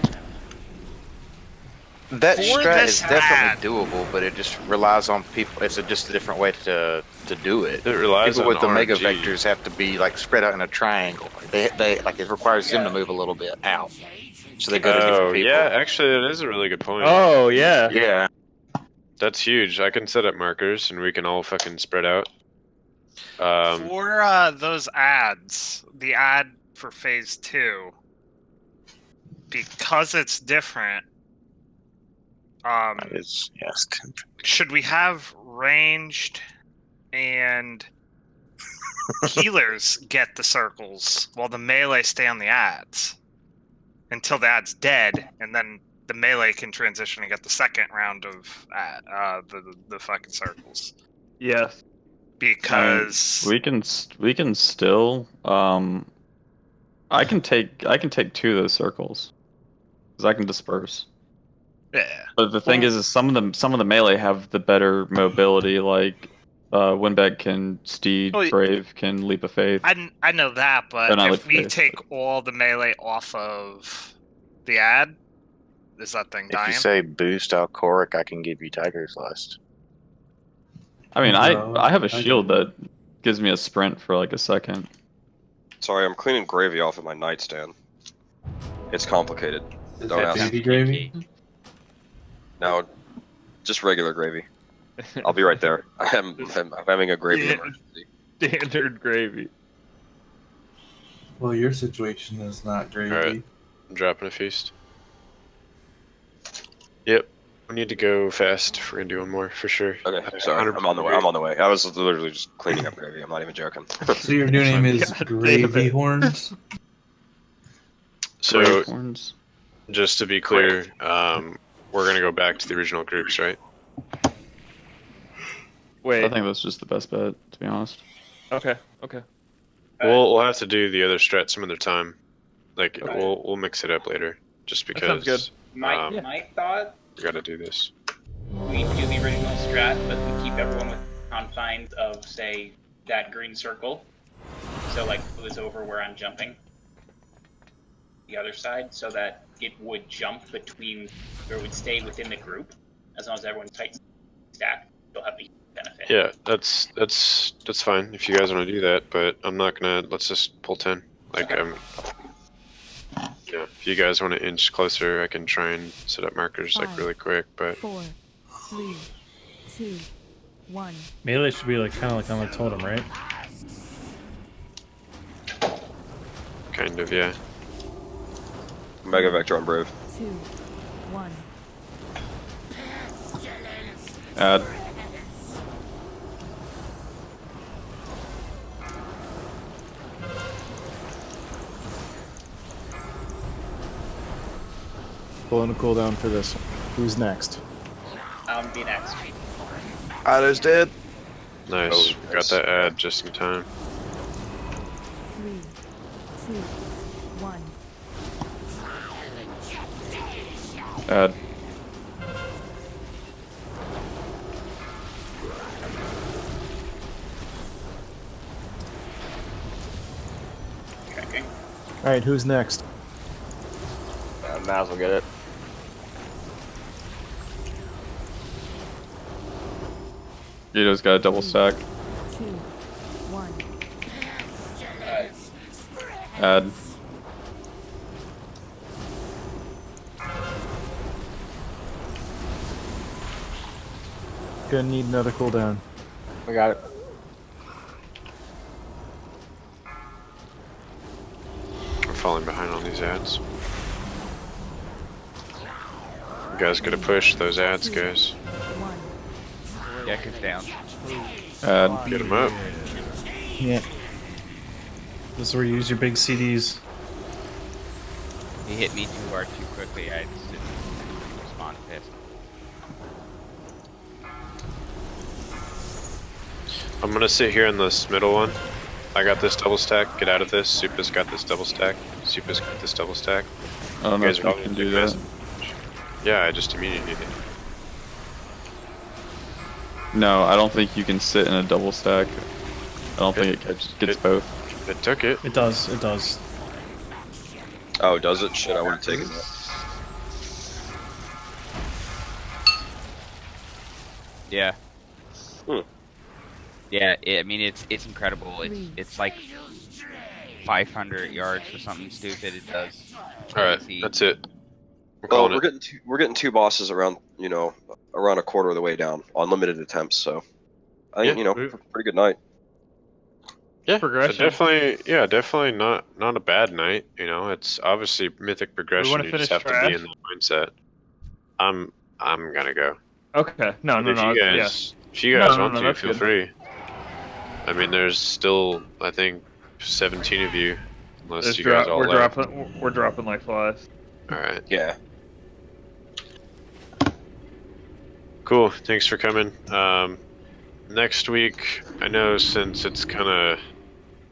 that For strat this is definitely doable, but it just relies on people. It's just a different way to do it. It relies people on with the mega RNG. vectors have to be like spread out in a triangle. They like it requires them to move a little bit out, so they go to different people. Yeah, actually, that is a really good point. Oh yeah. Yeah. That's huge. I can set up markers and we can all fucking spread out. For those ads, the ad for phase 2, because it's different. Yes. Should we have ranged and healers get the circles while the melee stay on the ads until the ad's dead, and then the melee can transition and get the second round of the fucking circles? Yes. Because we can still I can take 2 of those circles because I can disperse. Yeah. But the thing is some of the melee have the better mobility. Like Windbag can Steed, Well, Brave can Leap of Faith. I know that, but Or not if Leap we of Faith, take all the melee off of the ad, is that thing If dying? you say boost Alcoric, I can give you Tiger's Lust. I mean, No, I have a I shield that gives me a sprint for like a second. Sorry, I'm cleaning gravy off of my nightstand. It's complicated. Is Don't that ask. baby gravy? No, just regular gravy. I'll be right there. I'm having a gravy emergency. Standard gravy. Well, your situation is not gravy. Alright, I'm dropping a feast. Yep, we need to go fast if we're gonna do one more, for sure. Okay, sorry, I'm on the way. I'm on the way. I was literally just cleaning up gravy. I'm not even joking. So your new name is Gravy Horns? So, Brave horns. just to be clear, we're gonna go back to the original groups, right? Wait. I think that's just the best bet, to be honest. Okay. Okay. We'll have to do the other strat some other time. Like, we'll mix it up later, just because. sounds good. my thought, We gotta do this. we do the original strat, but we keep everyone with confines of, say, that green circle. So, like, it was over where I'm jumping. The other side, so that it would jump between, or it would stay within the group, as long as everyone's tight stack. You'll have the benefit. Yeah, that's fine if you guys want to do that, but I'm not gonna. Let's just pull 10. Like, yeah, if you guys want to inch closer, I can try and set up markers like really quick, but 4, 3, 2, 1. Melee should be like kind of like on the totem, right? kind of, yeah. Mega Vector on Brave. 2, 1. Add. Pulling a cooldown for this. Who's next? Be next. Otto's dead. Nice. Got that ad just in time. 3, 2, 1. Add. Alright, who's next? Might as well get it. Guido's got a double stack. Add. Gonna need another cooldown. We got it. I'm falling behind on these ads. You guys gotta push those ads, guys. Yak is down. Add. Get them up. Yeah. This is where you use your big CDs. He hit me too hard too quickly. I just didn't respond fast. I'm gonna sit here in this middle one. I got this double stack. Get out of this. Supa's got this double stack. Supa's got this double stack. I don't know if are you can do that. Yeah, I just immediately did. No, I don't think you can sit in a double stack. I don't think it gets both. It took it. It does. It does. Oh, does it? Shit, I would have taken that. Yeah. Hmm. Yeah, I mean it's incredible. It's like 500 yards or something stupid. It does. All right, that's it. Well, we're getting two bosses around, you know, around a quarter of the way down on limited attempts. So I think, you know, pretty good night. Yeah, Progression. Definitely not a bad night. You know, it's obviously mythic progression. wanna You just finish have to be in trash? that mindset. I'm gonna go. Okay. No, But no, if no. you Yeah. guys, if you guys No, want to, that's feel good. free. I mean, there's still, I think, 17 of you, unless you guys all we're left. dropping like flies. All right. Yeah. Cool. Thanks for coming. Next week, I know since it's kind of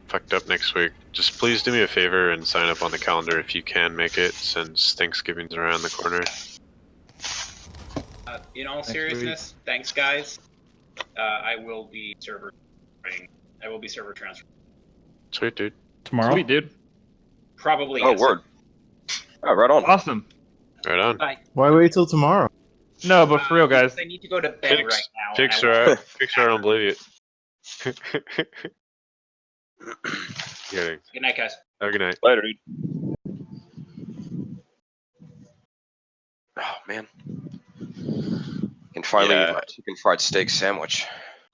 fucked up next week, just please do me a favor and sign up on the calendar if you can make it, since Thanksgiving's around the corner. In all seriousness, thanks guys. I will be server transfer. Sweet, dude. Tomorrow? Sweet, dude. Probably. Oh, yes. word. Oh, right on. Awesome. Right on. Bye. Why wait till tomorrow? No, but for real, guys. I need to go to bed right now. Fixer, I don't believe it. Kidding. Good night, guys. Have a good night. Later, dude. Oh man. Can finally eat my chicken fried steak sandwich.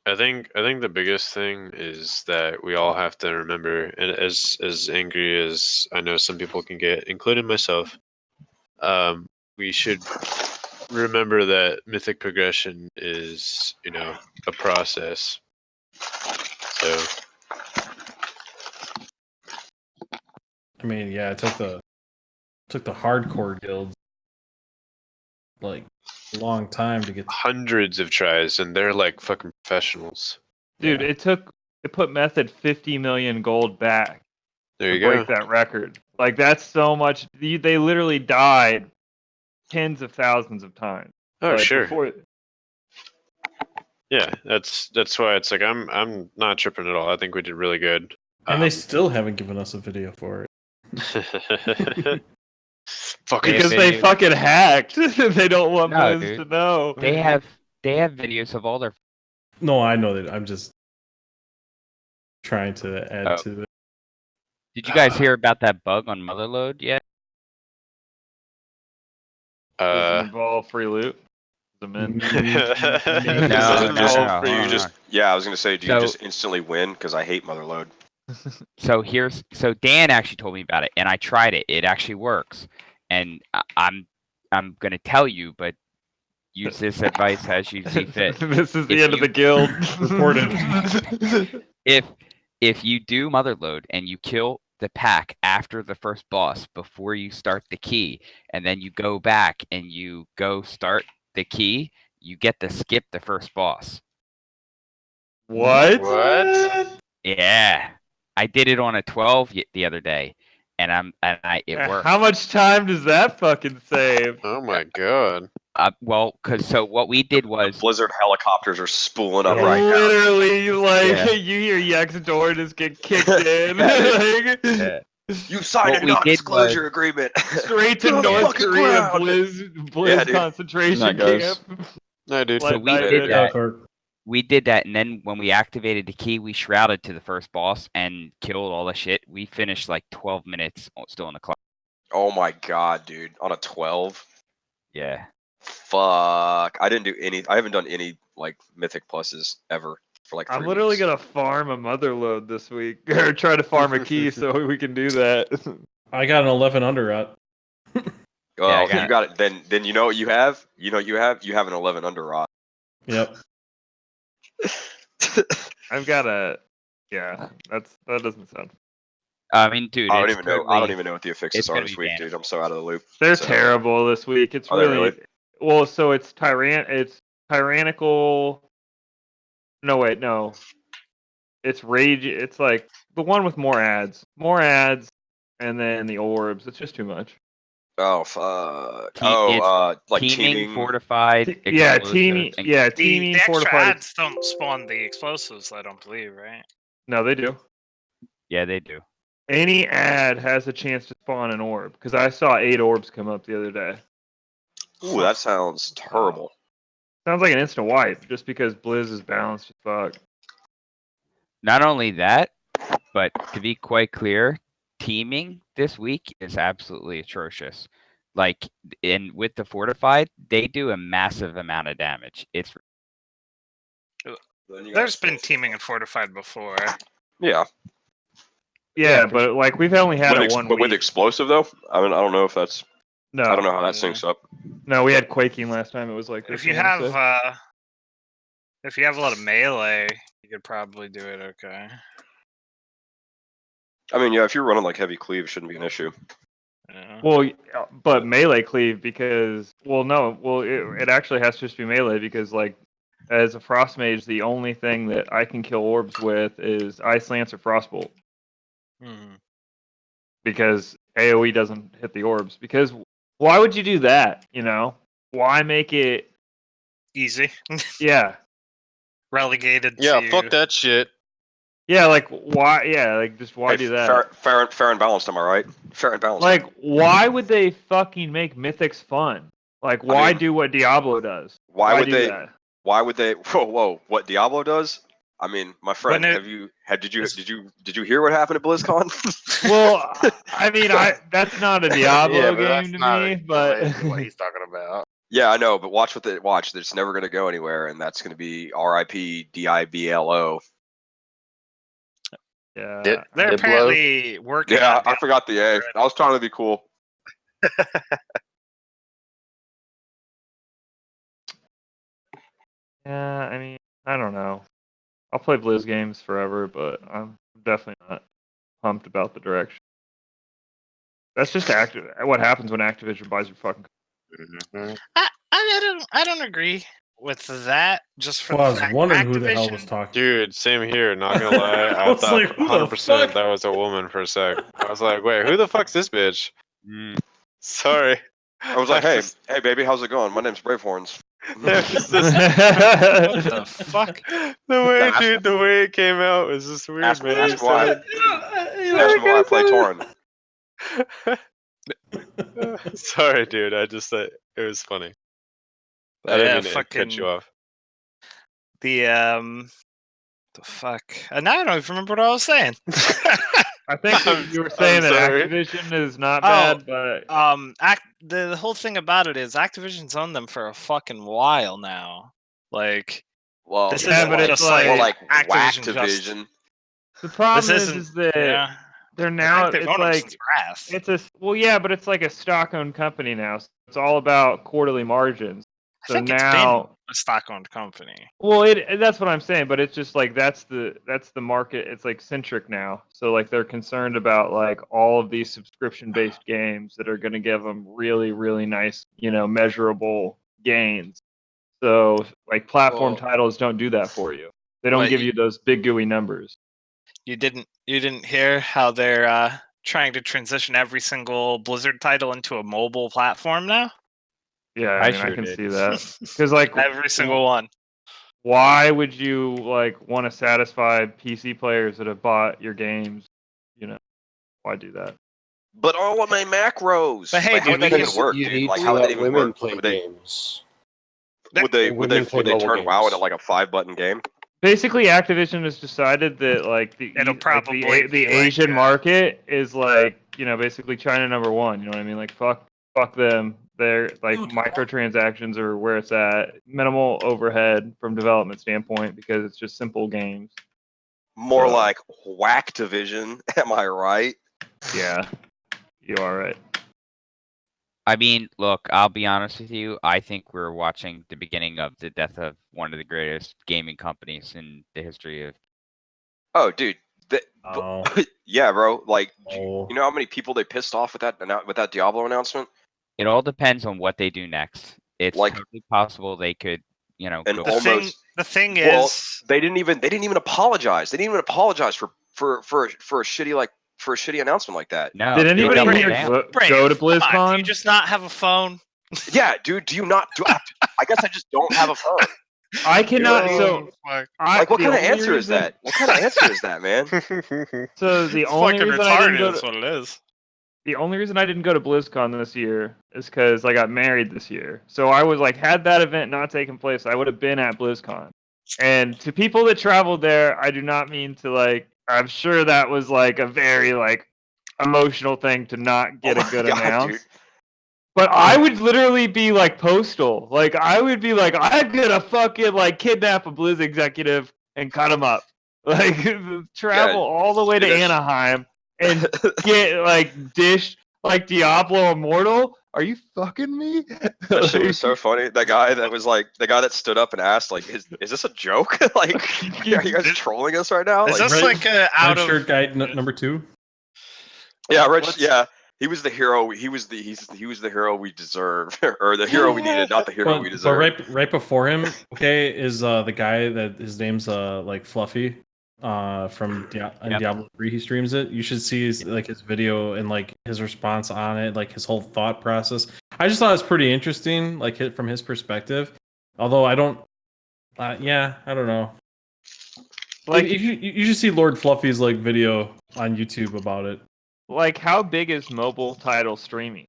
I think the biggest thing is that we all have to remember, and as angry as I know some people can get, including myself, we should remember that mythic progression is, you know, a process. So I mean, yeah, it took the hardcore guilds like a long time to get hundreds of tries, and they're like fucking professionals. Dude, it put Method 50 million gold back There to you go. break that record. Like that's so much. They literally died tens of thousands of times. Oh, Like, sure. Yeah, that's why it's like I'm not tripping at all. I think we did really good. And they still haven't given us a video for it. Because they fucking hacked. They don't want No, Blizz dude. to know. They have videos of all their. No, I know that. I'm just trying to add to the. Did you guys hear about that bug on Motherload yet? Does it involve free loot? No. Yeah, I was gonna say, do you So- just instantly win? Because I hate Motherload. So Dan actually told me about it, and I tried it. It actually works, and I'm gonna tell you, but use this advice as you see fit. This is the end of the guild. Reported. If you do Motherload and you kill the pack after the first boss before you start the key, and then you go back and you go start the key, you get to skip the first boss. What? Yeah, I did it on a 12 the other day, and it worked. How much time does that fucking save? Oh my god. Well, so what we did was Blizzard helicopters are spooling up right now. Literally, like Yeah. you hear Yak's door just get kicked in. Like, You signed What a we did non-disclosure was- agreement. straight to You're on the North fucking Korea ground. Blizz Yeah, dude. concentration Night, guys. camp. No, dude. So we Night, did dude. that. We did that, and then when we activated the key, we shrouded to the first boss and killed all the shit. We finished like 12 minutes still in the clock. Oh my god, dude! On a 12. Yeah. Fuck! I didn't do any. I haven't done any like Mythic pluses ever for like 3 I'm literally weeks. gonna farm a mother load this week, or try to farm a key so we can do that. I got an 11 under rot. Well, you got it. Then you know what you have. You know what you have. You have an 11 under rot. Yep. I've got a. Yeah, that doesn't sound. I mean, dude, I don't it's even know. I totally- don't even know what the affixes it's are gonna this be week, banned. dude. I'm so out of the loop. They're So- terrible this week. It's Are they really, really? well. So it's tyrannical. No wait, no. It's rage. It's like the one with more ads, and then the orbs. It's just too much. Oh fuck. It's Like teaming, teaming. fortified, Yeah, explosive, teaming. and- Yeah, The teaming, extra fortified. ads don't spawn the explosives, I don't believe, right? No, they do. Yeah, they do. Any ad has a chance to spawn an orb because I saw 8 orbs come up the other day. Ooh, that sounds terrible. Sounds like an instant wipe just because Blizz is balanced as fuck. Not only that, but to be quite clear, teaming this week is absolutely atrocious. Like, and with the fortified, they do a massive amount of damage. It's There's been teaming and fortified before. Yeah. Yeah, but like we've only had it one But with week. explosive though, I mean, I don't know if that's. No. I don't know how that syncs up. No, we had quaking last time. It was like this. If you I wanna have say. if you have a lot of melee, you could probably do it okay. I mean, yeah, if you're running like heavy cleave, it shouldn't be an issue. Well, but melee cleave because it actually has to just be melee because like as a frost mage, the only thing that I can kill orbs with is ice lance or frostbolt because AOE doesn't hit the orbs. Because why would you do that? You know, why make it easy? Yeah, Relegated. Yeah, to... fuck that shit. yeah, like why? Yeah, like just why do that? Fair and balanced, am I right? Fair and balanced. Like, why would they fucking make mythics fun? Like, why do what Diablo does? Why would do they? that? Why would they? Whoa! What Diablo does? I mean, my friend, When did you hear what happened at BlizzCon? Well, I mean, that's not a Diablo Yeah, but game that's to not me, but related to what he's talking about. Yeah, I know, but watch. It's never going to go anywhere, and that's going to be R.I.P. DIBLO. Yeah, they're apparently working. Yeah, on I forgot the A. I was trying to be cool. yeah, I mean, I don't know. I'll play Blizz games forever, but I'm definitely not pumped about the direction. That's just what happens when Activision buys your fucking. I don't agree with that. Just for Well, I the was fact wondering who the hell Activision- was talking. Dude, same here. Not gonna lie, I was thought like, who the 100% fuck? that was a woman for a sec. I was like, wait, who the fuck's this bitch? Sorry. I was like, hey, baby, how's it going? My name's Bravehorns. What the fuck? The way, dude, the way it came out was just weird, Ask man. me why. Ask me why I play Tauren. Sorry, dude. I just it was funny. I Yeah, didn't mean to cut you off. The fuck. Now I don't even remember what I was saying. I think you were saying that Activision is not bad, but the whole thing about it is Activision's owned them for a fucking while now. Like, well, this yeah, isn't but just it's like, more like Activision. Whacktivision. The problem This is isn't- that yeah. they're now. I think they've It's owned them like since Wrath. it's but it's like a stock-owned company now. So it's all about quarterly margins. I So think it's now, been a stock-owned company. well, that's what I'm saying. But it's just like that's the market. It's like centric now. So like they're concerned about like all of these subscription-based games that are going to give them really, really nice, measurable gains. So like platform titles don't do that for you. They don't give you those big gooey numbers. You didn't hear how they're trying to transition every single Blizzard title into a mobile platform now? Yeah, I mean, I can see that because like Every single one. Why would you like want to satisfy PC players that have bought your games? Why do that? But all of my macros. But hey, like, how dude, would that even work, You dude? need Like, to how would that let even women work? play Would they- games. would they Women play mobile turn WoW games. into like a 5-button game? Basically, Activision has decided that like It'll probably the be like Asian market is like basically China #1. You know what I mean? Like fuck them. They're like microtransactions are where it's at. Minimal overhead from development standpoint because it's just simple games. More like Whack Division. Am I right? Yeah, you are right. I mean, look, I'll be honest with you. I think we're watching the beginning of the death of one of the greatest gaming companies in the history of. Oh, dude. Yeah, bro. Like, you know how many people they pissed off with that Diablo announcement? It all depends on what they do next. It's Like- totally possible they could, And go. The thing Well, is, they didn't even apologize. They didn't even apologize for a shitty announcement like that. No. Did anybody doubled here down. go to come on, BlizzCon? do you just not have a phone? Yeah, dude. Do you not? I guess I just don't have a phone. I cannot. Oh, Like, what the kind of only answer is reason- that? What kind of answer is that, man? So the It's only fucking reason I didn't retarded. go That's to, what it is. the only reason I didn't go to BlizzCon this year is because I got married this year. So I was like, had that event not taken place, I would have been at BlizzCon. And to people that traveled there, I do not mean to like. I'm sure that was like a very like emotional thing to not get a good announce. Dude. But I would literally be like Postal. Like I would be like, I'm gonna fucking like kidnap a Blizz executive and cut him up. Like travel all the way to Anaheim and get like dished like Diablo Immortal. Are you fucking me? That shit was so funny. That guy that was like the guy that stood up and asked, like, is this a joke? Like, are you guys trolling us right now? Is this like out of shirt guy number 2? Yeah, Rich. Yeah, he was the hero. He was the hero we deserve, or the hero we needed, not the hero we But deserve. right before him, okay, is the guy that his name's like Fluffy, from Diablo 3. He streams it. You should see his video and like his response on it, like his whole thought process. I just thought it was pretty interesting, like from his perspective. Although I don't, I don't know. Like you should see Lord Fluffy's like video on YouTube about it. Like, how big is mobile title streaming?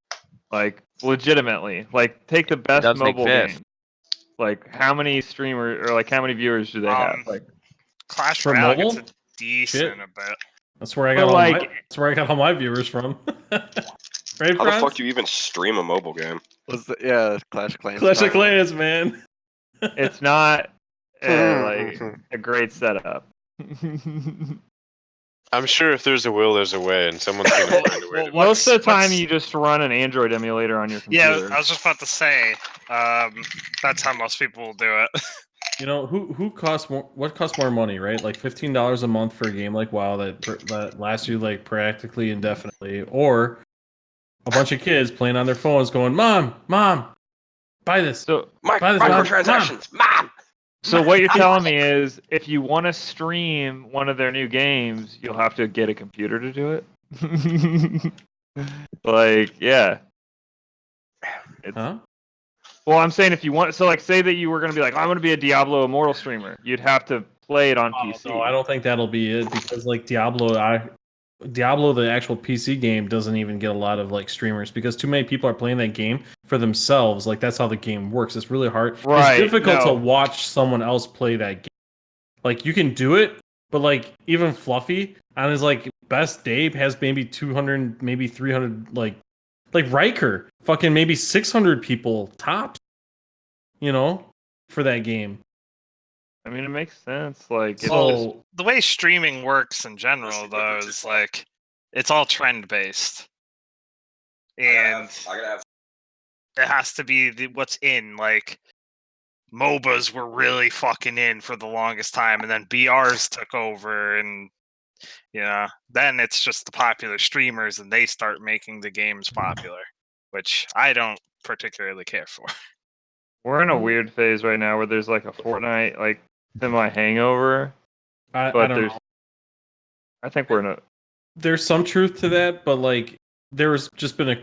Like, legitimately, like, take the best doesn't mobile exist. game. Like, how many streamers or like how many viewers do they have? Like, Clash For Royale mobile? gets a decent bit. That's where I But, got like- that's where I got all my viewers from. Right, How the Franz? fuck do you even stream a mobile game? Clash of Clans. Clash of Clans, man. it's not like a great setup. I'm sure if there's a will, there's a way, and someone's gonna find a way. to Most of the time, you just run an Android emulator on your computer. Yeah, I was just about to say, that's how most people will do it. You know who costs more? What costs more money, right? Like $15 a month for a game like WoW that lasts you like practically indefinitely, or a bunch of kids playing on their phones going, "Mom, buy this, So buy this, microtransactions, Mom." So what you're telling me is, if you want to stream one of their new games, you'll have to get a computer to do it. Like, yeah. Huh? Well, I'm saying if you want, so like, say that you were going to be like, I'm going to be a Diablo Immortal streamer, you'd have to play it on PC. No, I don't think that'll be it because like Diablo, the actual PC game doesn't even get a lot of like streamers because too many people are playing that game for themselves. Like that's how the game works. It's really hard. Right, It's difficult no. to watch someone else play that game. Like you can do it, but like even Fluffy on his like best day has maybe 200, maybe 300 like Riker, fucking maybe 600 people tops. You know, for that game. I mean, it makes sense. Like, So The way streaming works in general, though, is like it's all trend based, and it has to be what's in. Like MOBAs were really fucking in for the longest time, and then BRs took over, and then it's just the popular streamers, and they start making the games popular, which I don't particularly care for. we're in a weird phase right now where there's like a Fortnite like semi hangover. I But don't know. I think we're in a. There's some truth to that, but like there's just been a